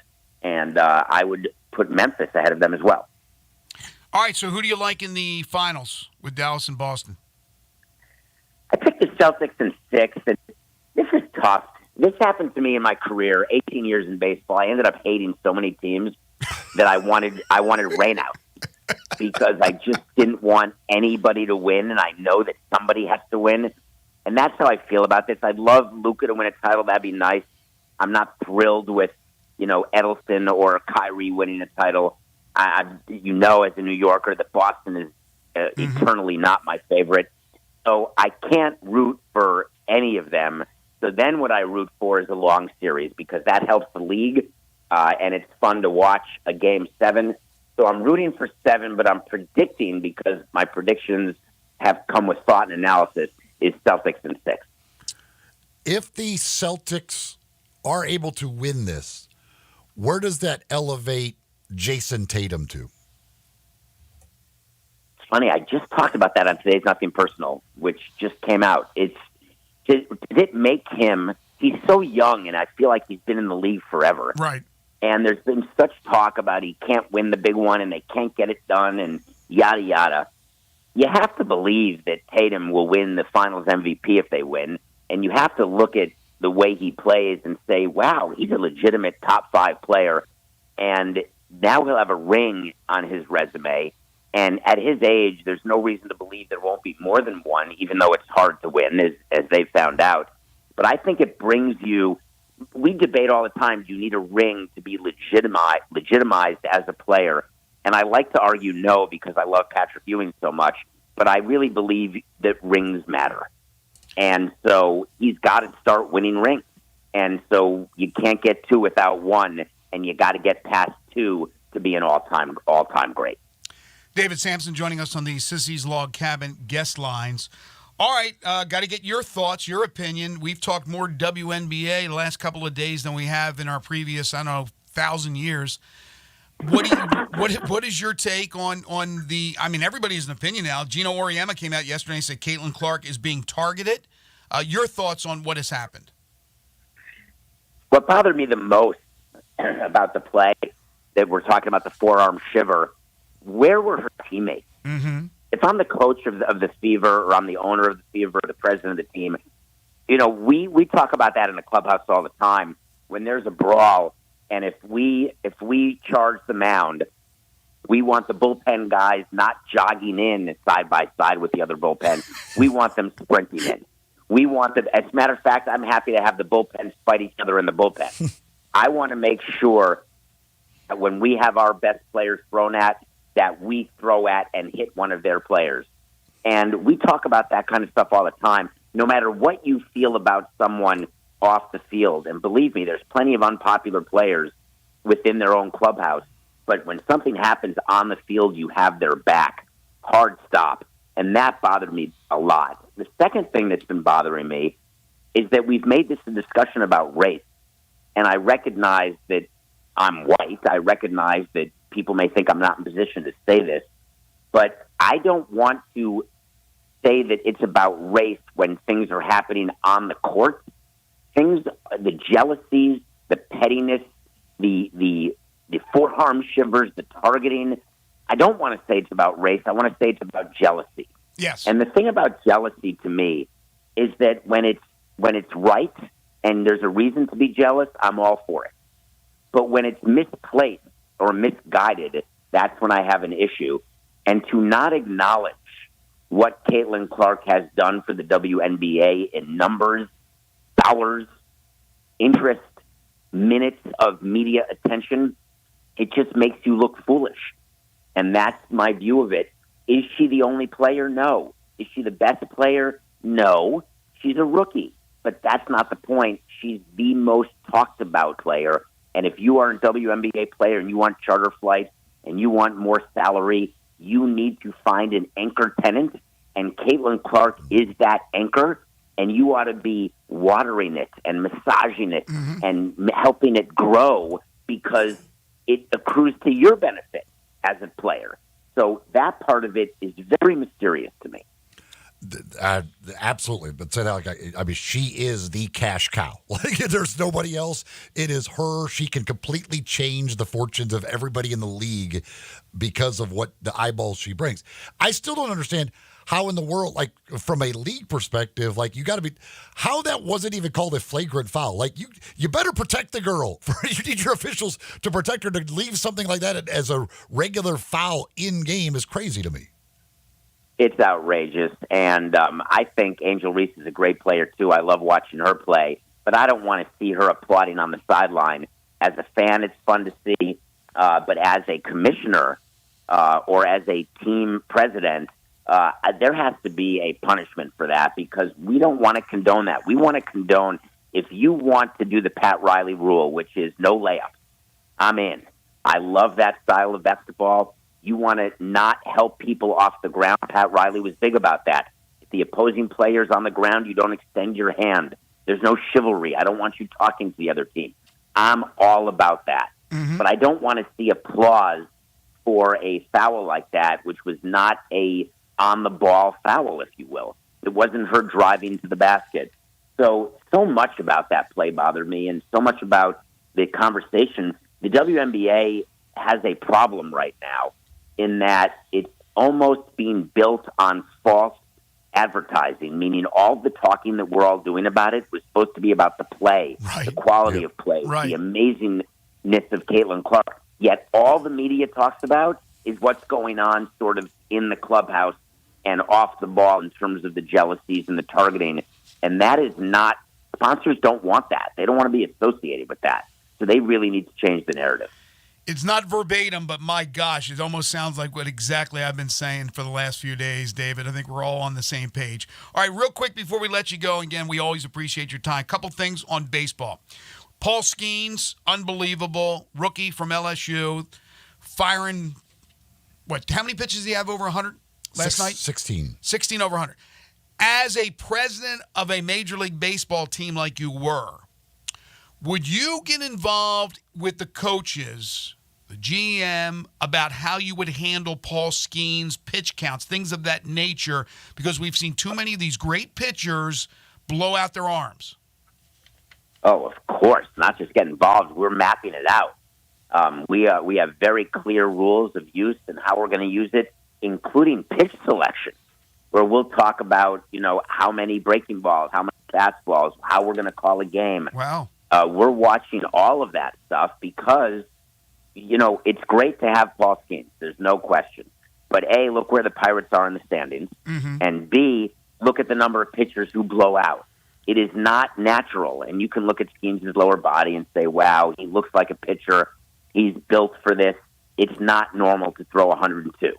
and I would put Memphis ahead of them as well. All right, so who do you like in the finals with Dallas and Boston? I picked the Celtics in 6, and this is tough. This happened to me in my career, 18 years in baseball. I ended up hating so many teams that I wanted rain out because I just didn't want anybody to win, and I know that somebody has to win. And that's how I feel about this. I'd love Luka to win a title. That'd be nice. I'm not thrilled with, Edelson or Kyrie winning a title. As a New Yorker, that Boston is eternally not my favorite. So I can't root for any of them. So then what I root for is a long series because that helps the league, and it's fun to watch a Game 7. So I'm rooting for 7, but I'm predicting, because my predictions have come with thought and analysis, is Celtics in 6. If the Celtics are able to win this, where does that elevate Jason Tatum to? It's funny, I just talked about that on Today's Nothing Personal, which just came out. Did it make him, he's so young, and I feel like he's been in the league forever. Right. And there's been such talk about he can't win the big one and they can't get it done and yada, yada. You have to believe that Tatum will win the Finals MVP if they win, and you have to look at the way he plays and say, wow, he's a legitimate top 5 player, and now he'll have a ring on his resume. And at his age, there's no reason to believe there won't be more than one, even though it's hard to win, as they found out. But I think it brings you, we debate all the time, do you need a ring to be legitimized as a player? And I like to argue no, because I love Patrick Ewing so much. But I really believe that rings matter. And so he's got to start winning rings. And so you can't get 2 without 1. and you got to get past 2 to be an all-time great. David Sampson joining us on the Sissy's Log Cabin guest lines. All right, got to get your thoughts, your opinion. We've talked more WNBA the last couple of days than we have in our previous, 1,000 years. What is your take on the? I mean, everybody has an opinion now. Gino Auriemma came out yesterday and said Caitlin Clark is being targeted. Your thoughts on what has happened? What bothered me the most about the play that we're talking about, the forearm shiver, where were her teammates? Mm-hmm. If I'm the coach of the Fever, or I'm the owner of the Fever, or the president of the team, we talk about that in the clubhouse all the time. When there's a brawl, and if we charge the mound, we want the bullpen guys not jogging in side by side with the other bullpen. We want them sprinting in. We want them. As a matter of fact, I'm happy to have the bullpens fight each other in the bullpen. I want to make sure that when we have our best players thrown at, that we throw at and hit one of their players. And we talk about that kind of stuff all the time, no matter what you feel about someone off the field. And believe me, there's plenty of unpopular players within their own clubhouse. But when something happens on the field, you have their back. Hard stop. And that bothered me a lot. The second thing that's been bothering me is that we've made this a discussion about race. And I recognize that I'm white. I recognize that people may think I'm not in position to say this, but I don't want to say that it's about race when things are happening on the court. The jealousies, the pettiness, the forearm shivers, the targeting. I don't want to say it's about race. I want to say it's about jealousy. Yes. And the thing about jealousy to me is that when it's right and there's a reason to be jealous, I'm all for it. But when it's misplaced or misguided, that's when I have an issue. And to not acknowledge what Caitlin Clark has done for the WNBA in numbers, dollars, interest, minutes of media attention, it just makes you look foolish. And that's my view of it. Is she the only player? No. Is she the best player? No. She's a rookie. But that's not the point. She's the most talked about player. And if you are a WNBA player and you want charter flights and you want more salary, you need to find an anchor tenant. And Caitlin Clark is that anchor. And you ought to be watering it and massaging it and helping it grow because it accrues to your benefit as a player. So that part of it is very mysterious to me. Absolutely, but say that I mean, she is the cash cow. Like, there's nobody else. It is her. She can completely change the fortunes of everybody in the league because of what the eyeballs she brings. I still don't understand how in the world, like from a league perspective, like you got to be, how that wasn't even called a flagrant foul. Like you better protect the girl. You need your officials to protect her. To leave something like that as a regular foul in game is crazy to me. It's outrageous, and I think Angel Reese is a great player, too. I love watching her play, but I don't want to see her applauding on the sideline. As a fan, it's fun to see, but as a commissioner or as a team president, there has to be a punishment for that because we don't want to condone that. We want to condone, if you want to do the Pat Riley rule, which is no layups, I'm in. I love that style of basketball. You want to not help people off the ground. Pat Riley was big about that. If the opposing player's on the ground, you don't extend your hand. There's no chivalry. I don't want you talking to the other team. I'm all about that. But I don't want to see applause for a foul like that, which was not a on-the-ball foul, if you will. It wasn't her driving to the basket. So much about that play bothered me, and so much about the conversation. The WNBA has a problem right now in that it's almost being built on false advertising, meaning all the talking that we're all doing about it was supposed to be about the play, the quality of play, the amazingness of Caitlin Clark. Yet all the media talks about is what's going on sort of in the clubhouse and off the ball in terms of the jealousies and the targeting. And that is not, sponsors don't want that. They don't want to be associated with that. So they really need to change the narrative. It's not verbatim, but my gosh, it almost sounds like what exactly I've been saying for the last few days, David. I think we're all on the same page. All right, real quick before we let you go, again, we always appreciate your time. Couple things on baseball. Paul Skeens, unbelievable, rookie from LSU, firing, how many pitches did he have over 100 last night? 16. 16 over 100. As a president of a Major League Baseball team like you were, would you get involved with the coaches, the GM, about how you would handle Paul Skeens' pitch counts, things of that nature, because we've seen too many of these great pitchers blow out their arms? Oh, of course. Not just get involved. We're mapping it out. We have very clear rules of use and how we're going to use it, including pitch selection, where we'll talk about, how many breaking balls, how many fastballs, how we're going to call a game. Wow. We're watching all of that stuff because, it's great to have Paul Skeens. There's no question. But A, look where the Pirates are in the standings. Mm-hmm. And B, look at the number of pitchers who blow out. It is not natural. And you can look at Skeens' lower body and say, wow, he looks like a pitcher. He's built for this. It's not normal to throw 102.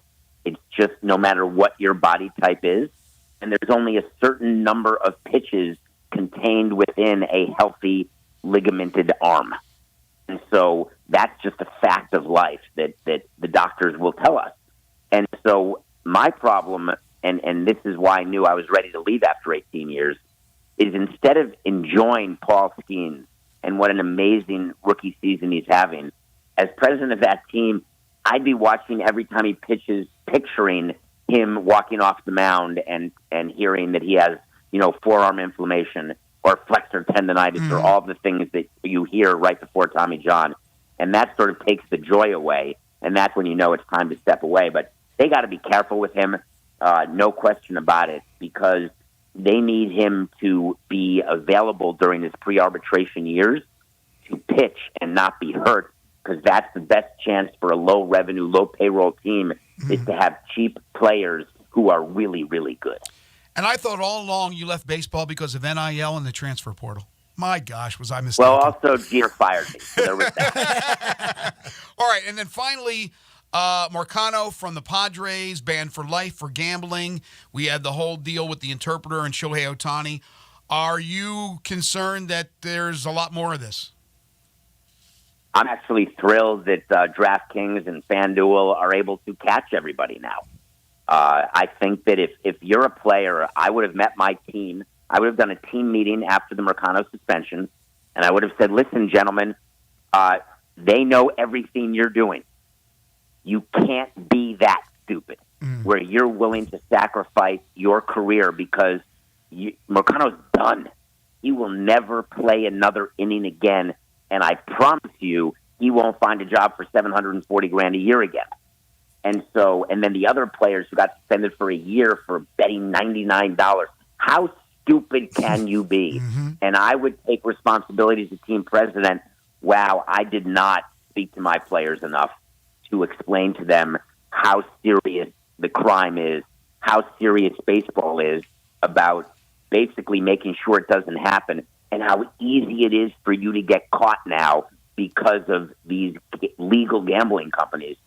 It's just no matter what your body type is. And there's only a certain number of pitches contained within a healthy ligamented arm. And so that's just a fact of life that the doctors will tell us. And so my problem, and this is why I knew I was ready to leave after 18 years, is instead of enjoying Paul Skeens and what an amazing rookie season he's having, as president of that team, I'd be watching every time he pitches, picturing him walking off the mound and hearing that he has, forearm inflammation or flexor tendonitis or all the things that you hear right before Tommy John. And that sort of takes the joy away, and that's when you know it's time to step away. But they got to be careful with him, no question about it, because they need him to be available during his pre-arbitration years to pitch and not be hurt, because that's the best chance for a low-revenue, low-payroll team is to have cheap players who are really, really good. And I thought all along you left baseball because of NIL and the transfer portal. My gosh, was I mistaken. Well, also, Jeter fired me, so there was that. All right, and then finally, Marcano from the Padres, banned for life for gambling. We had the whole deal with the interpreter and Shohei Ohtani. Are you concerned that there's a lot more of this? I'm actually thrilled that DraftKings and FanDuel are able to catch everybody now. I think that if you're a player, I would have met my team. I would have done a team meeting after the Marcano suspension, and I would have said, listen, gentlemen, they know everything you're doing. You can't be that stupid where you're willing to sacrifice your career because Marcano's done. He will never play another inning again, and I promise you he won't find a job for $740,000 a year again. And then the other players who got suspended for a year for betting $99. How stupid can you be? And I would take responsibility as a team president. Wow, I did not speak to my players enough to explain to them how serious the crime is, how serious baseball is about basically making sure it doesn't happen, and how easy it is for you to get caught now because of these legal gambling companies.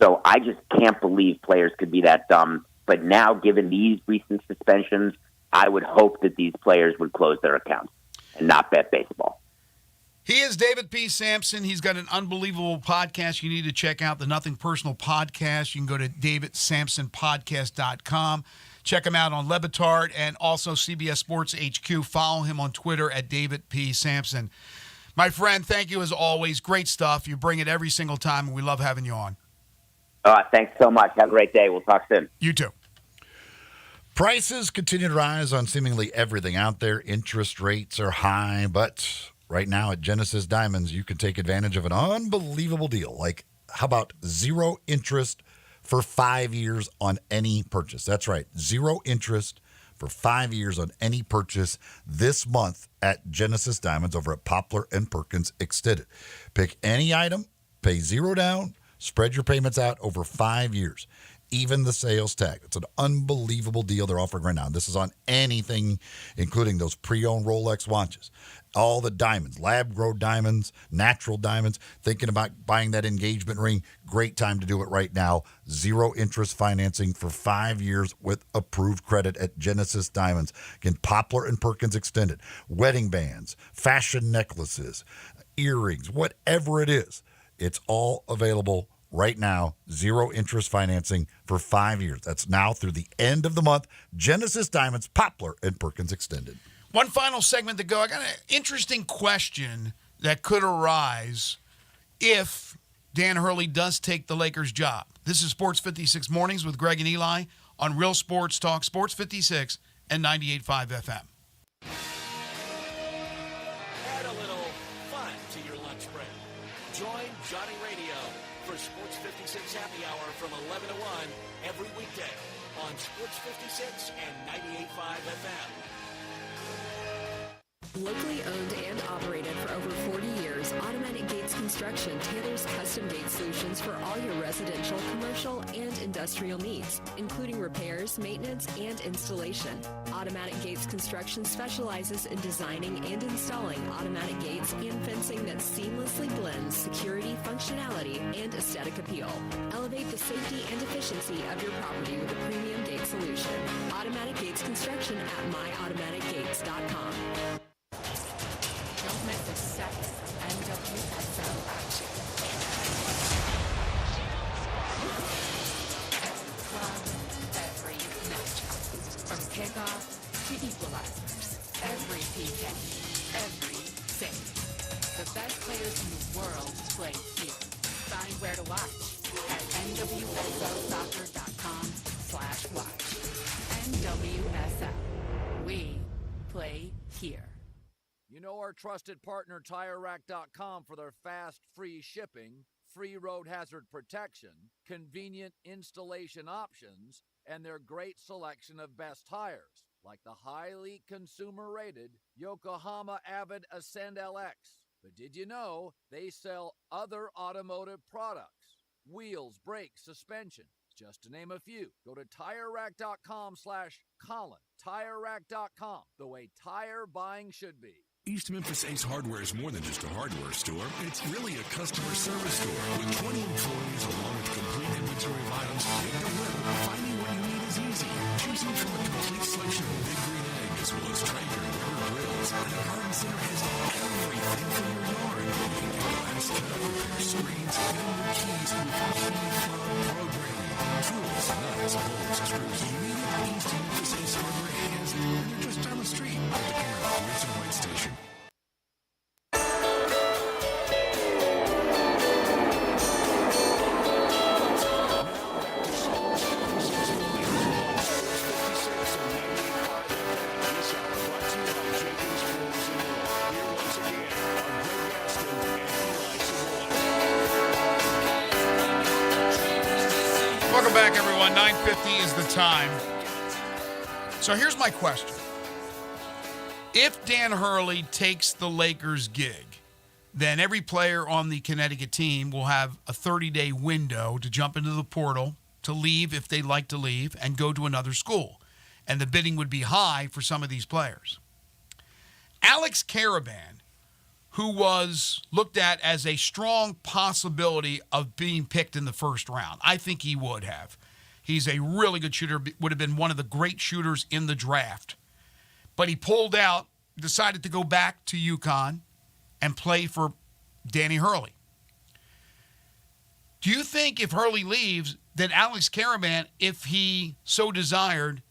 So I just can't believe players could be that dumb. But now, given these recent suspensions, I would hope that these players would close their accounts and not bet baseball. He is David P. Sampson. He's got an unbelievable podcast you need to check out, the Nothing Personal Podcast. You can go to davidsampsonpodcast.com. Check him out on Le Batard and also CBS Sports HQ. Follow him on Twitter at David P. Sampson. My friend, thank you as always. Great stuff. You bring it every single time, and we love having you on. Thanks so much. Have a great day. We'll talk soon. You too. Prices continue to rise on seemingly everything out there. Interest rates are high, but right now at Genesis Diamonds, you can take advantage of an unbelievable deal. Like, how about 0 interest for 5 years on any purchase? That's right, 0 interest for 5 years on any purchase this month at Genesis Diamonds over at Poplar and Perkins Extended. Pick any item, pay 0 down, spread your payments out over 5 years. even the sales tag. It's an unbelievable deal they're offering right now. And this is on anything, including those pre-owned Rolex watches. All the diamonds, lab-grown diamonds, natural diamonds. Thinking about buying that engagement ring, great time to do it right now. 0 interest financing for 5 years with approved credit at Genesis Diamonds. Again, Poplar and Perkins Extended. Wedding bands, fashion necklaces, earrings, whatever it is. It's all available right now. 0 interest financing for 5 years. That's now through the end of the month. Genesis Diamonds, Poplar and Perkins Extended. One final segment to go. I got an interesting question that could arise if Dan Hurley does take the Lakers job. This is Sports 56 Mornings with Greg and Eli on Real Sports Talk, Sports 56 and 98.5 FM. Add a little fun to your lunch break. Join Johnny Radio for Sports 56 Happy Hour from 11 to 1 every weekday on Sports 56 and 98.5 FM. Locally owned and operated for over 40 years, Automatic Gates Construction tailors custom gate solutions for all your residential, commercial, and industrial needs, including repairs, maintenance, and installation. Automatic Gates Construction specializes in designing and installing automatic gates and fencing that seamlessly blends security, functionality, and aesthetic appeal. Elevate the safety and efficiency of your property with a premium gate solution. Automatic Gates Construction at myautomaticgates.com. Don't miss a second of NWSL action. Every club, every matchup. From kickoff to equalizers, every PK, every save. The best players in the world play here. Find where to watch at nwslsoccer.com/watch. NWSL. We play here. You know our trusted partner TireRack.com for their fast, free shipping, free road hazard protection, convenient installation options, and their great selection of best tires, like the highly consumer-rated Yokohama Avid Ascend LX. But did you know they sell other automotive products? Wheels, brakes, suspension, just to name a few. Go to TireRack.com/Colin. TireRack.com, the way tire buying should be. East Memphis Ace Hardware is more than just a hardware store. It's really a customer service store with 20 employees along with complete inventory of items. Big to little, finding what you need is easy. Choosing from a complete selection of Big Green Egg as well as Traeger and Weber grills. And the garden center has everything for your yard. You can get glass, cut, repair screens, and new keys with key fob programming. Tools, nuts, bolts, screws. You need it. East Memphis Ace Hardware has it. And they're just down the street at the corner of Ridge and White Station. Welcome back, everyone. 9:50 is the time. So here's my question. If Dan Hurley takes the Lakers gig, then every player on the Connecticut team will have a 30-day window to jump into the portal, to leave if they'd like to leave, and go to another school. And the bidding would be high for some of these players. Alex Caravan, who was looked at as a strong possibility of being picked in the first round. I think he would have. He's a really good shooter, would have been one of the great shooters in the draft. But he pulled out, decided to go back to UConn and play for Danny Hurley. Do you think if Hurley leaves, that Alex Caravan, if he so desired,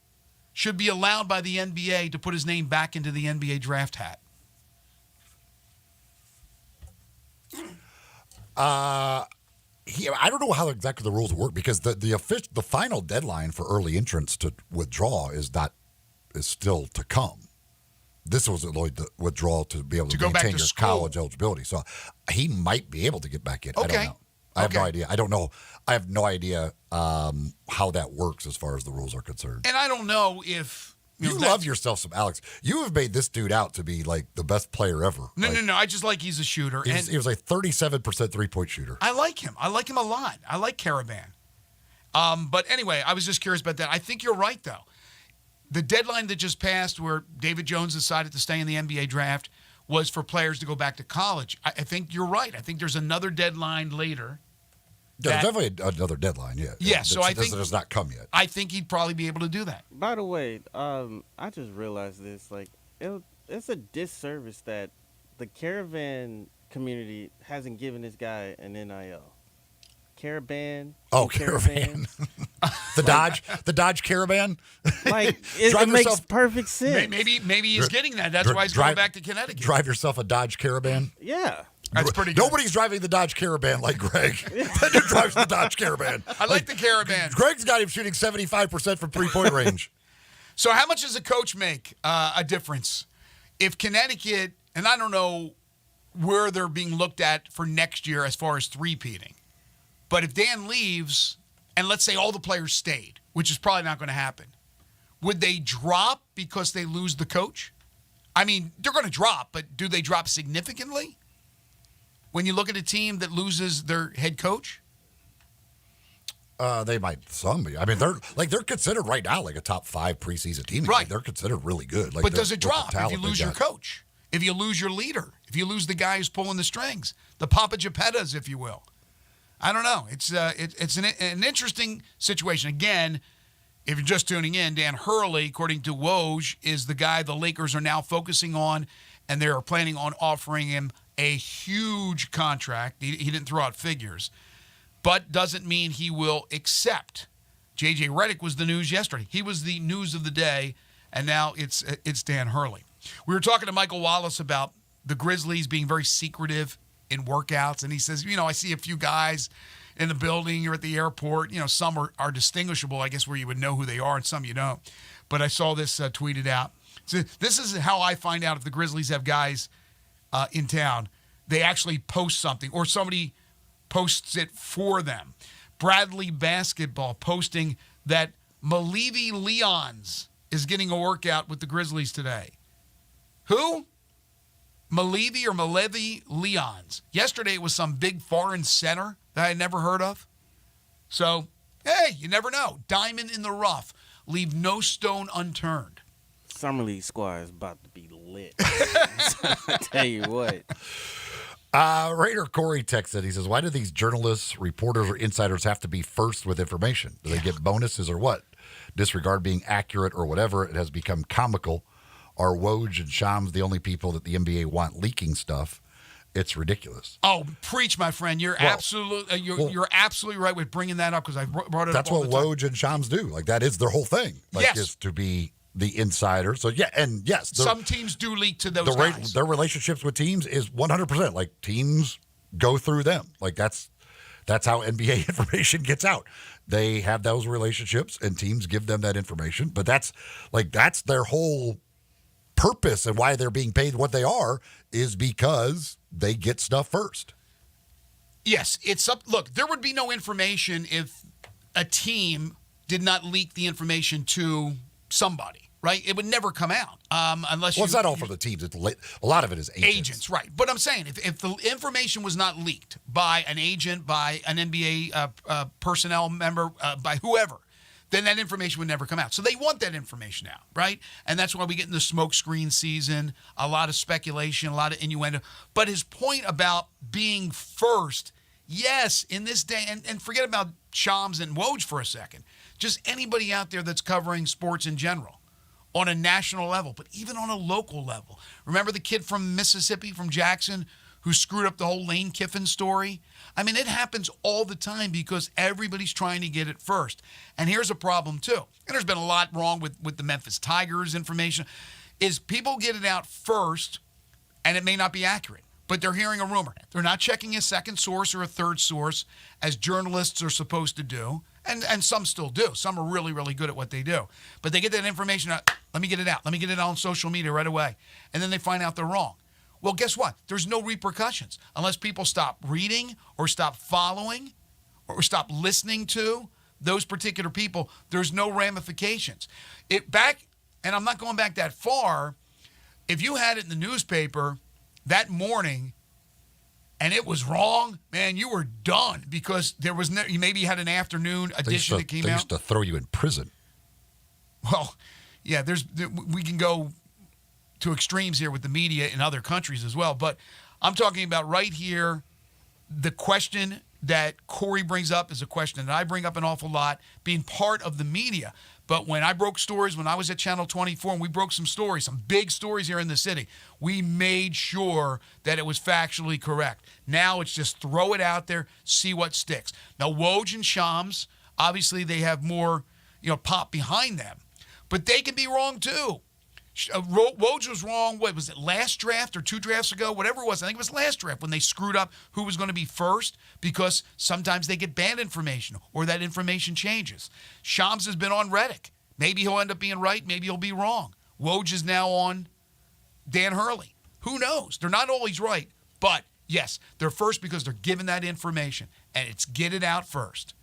should be allowed by the NBA to put his name back into the NBA draft hat? I don't know how exactly the rules work because the final deadline for early entrants to withdraw is still to come. This was the withdrawal to be able to maintain your college eligibility. So he might be able to get back in. Okay. I don't know. I have no idea. I don't know. I have no idea how that works as far as the rules are concerned. And I don't know if... You love yourself some Alex. You have made this dude out to be like the best player ever. No. I just like he's a shooter. He was like 37% three-point shooter. I like him. I like him a lot. I like Caravan. But anyway, I was just curious about that. I think you're right, though. The deadline that just passed where David Jones decided to stay in the NBA draft was for players to go back to college. I think you're right. I think there's another deadline later. There's definitely another deadline, yeah. Yeah, so I think this has not come yet. I think he'd probably be able to do that. By the way, I just realized this. Like, it's a disservice that the Caravan community hasn't given this guy an NIL. Caravan. Oh, Caravan. the Dodge Caravan. Like, it makes perfect sense. Maybe he's getting that. That's why he's going back to Connecticut. Drive yourself a Dodge Caravan. Yeah. That's pretty good. Nobody's driving the Dodge Caravan like Greg. That dude drives the Dodge Caravan. I like the Caravan. Greg's got him shooting 75% from three-point range. So how much does a coach make a difference? If Connecticut, and I don't know where they're being looked at for next year as far as three-peating, but if Dan leaves, and let's say all the players stayed, which is probably not going to happen, would they drop because they lose the coach? I mean, they're going to drop, but do they drop significantly when you look at a team that loses their head coach? They might, some be. I mean, they're considered right now like a top 5 preseason team. Right. Like, they're considered really good. Like, but does it drop if you talent lose they your got. coach? If you lose your leader? If you lose the guy who's pulling the strings? The Papa Geppettas, if you will. I don't know. It's an interesting situation. Again, if you're just tuning in, Dan Hurley, according to Woj, is the guy the Lakers are now focusing on, and they're planning on offering him a huge contract. He didn't throw out figures, but doesn't mean he will accept. J.J. Redick was the news yesterday. He was the news of the day, and now it's Dan Hurley. We were talking to Michael Wallace about the Grizzlies being very secretive in workouts, and he says, I see a few guys in the building or at the airport. Some are distinguishable, I guess, where you would know who they are, and some you don't. But I saw this tweeted out. So this is how I find out if the Grizzlies have guys in town. They actually post something, or somebody posts it for them. Bradley Basketball posting that Malevi Leons is getting a workout with the Grizzlies today. Who? Malevi Leons. Yesterday it was some big foreign center that I had never heard of. So, hey, you never know. Diamond in the rough. Leave no stone unturned. Summer League squad is about to be lit. I tell you what. Raider Corey texted. He says, why do these journalists, reporters, or insiders have to be first with information? Do they get bonuses or what? Disregard being accurate or whatever. It has become comical. Are Woj and Shams the only people that the NBA want leaking stuff? It's ridiculous. Oh, preach, my friend. You're absolutely right with bringing that up because I brought it that's up all what the time. Woj and Shams do. Like, that is their whole thing. Like, Yes. is to be the insider. So, yeah, and yes. Some teams do leak to those guys. Their relationships with teams is 100%. Like, teams go through them. Like, that's how NBA information gets out. They have those relationships, and teams give them that information. But that's their whole purpose and why they're being paid what they are is because they get stuff first. Yes, it's up. Look, there would be no information if a team did not leak the information to somebody, right? It would never come out unless it's not all for the teams. A lot of it is agents. Agents, right. But I'm saying if the information was not leaked by an agent, by an NBA personnel member, by whoever, then that information would never come out. So they want that information out, right? And that's why we get in the smoke screen season, a lot of speculation, a lot of innuendo. But his point about being first, yes, in this day, and forget about Shams and Woj for a second, just anybody out there that's covering sports in general on a national level, but even on a local level. Remember the kid from Mississippi, from Jackson, who screwed up the whole Lane Kiffin story? I mean, it happens all the time because everybody's trying to get it first. And here's a problem, too. And there's been a lot wrong with the Memphis Tigers information, is people get it out first, and it may not be accurate. But they're hearing a rumor. They're not checking a second source or a third source, as journalists are supposed to do. And some still do. Some are really, really good at what they do. But they get that information out. Let me get it out. Let me get it out on social media right away. And then they find out they're wrong. Well, guess what? There's no repercussions unless people stop reading or stop following or stop listening to those particular people. There's no ramifications. And I'm not going back that far. If you had it in the newspaper that morning and it was wrong, man, you were done because there was you maybe had an afternoon edition that came They out. used to throw you in prison. Well, yeah, we can go to extremes here with the media in other countries as well, but I'm talking about right here. The question that Corey brings up is a question that I bring up an awful lot, being part of the media. But when I broke stories, when I was at Channel 24, and we broke some stories, some big stories here in the city, we made sure that it was factually correct. Now it's just throw it out there, see what sticks. Now, Woj and Shams, obviously they have more, pop behind them. But they can be wrong, too. Woj was wrong, what was it, last draft or 2 drafts ago? Whatever it was. I think it was last draft when they screwed up who was going to be first because sometimes they get bad information or that information changes. Shams has been on Reddick. Maybe he'll end up being right. Maybe he'll be wrong. Woj is now on Dan Hurley. Who knows? They're not always right. But, yes, they're first because they're given that information, and it's get it out first.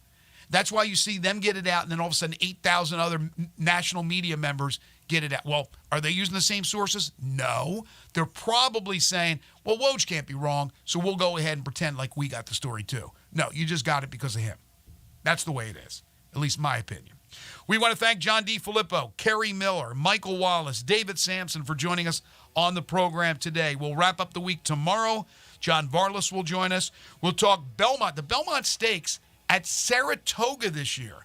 That's why you see them get it out, and then all of a sudden 8,000 other national media members get it out. Well, are they using the same sources? No. They're probably saying, well, Woj can't be wrong, so we'll go ahead and pretend like we got the story too. No, you just got it because of him. That's the way it is, at least my opinion. We want to thank John D. Filippo, Kerry Miller, Michael Wallace, David Sampson for joining us on the program today. We'll wrap up the week tomorrow. John Varlas will join us. We'll talk Belmont, the Belmont Stakes at Saratoga this year.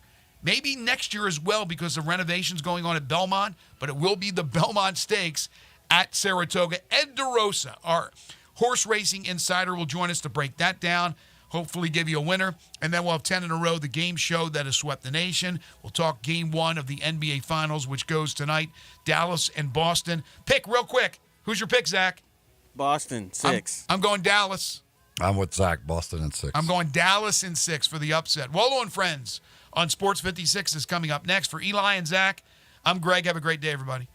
Maybe next year as well because of renovations going on at Belmont, but it will be the Belmont Stakes at Saratoga. Ed DeRosa, our horse racing insider, will join us to break that down, hopefully give you a winner. And then we'll have 10 in a row, the game show that has swept the nation. We'll talk game 1 of the NBA Finals, which goes tonight, Dallas and Boston. Pick real quick. Who's your pick, Zach? Boston, 6. I'm going Dallas. I'm with Zach, Boston in 6. I'm going Dallas in 6 for the upset. Wolo and Friends on Sports 56 is coming up next. For Eli and Zach, I'm Greg. Have a great day, everybody.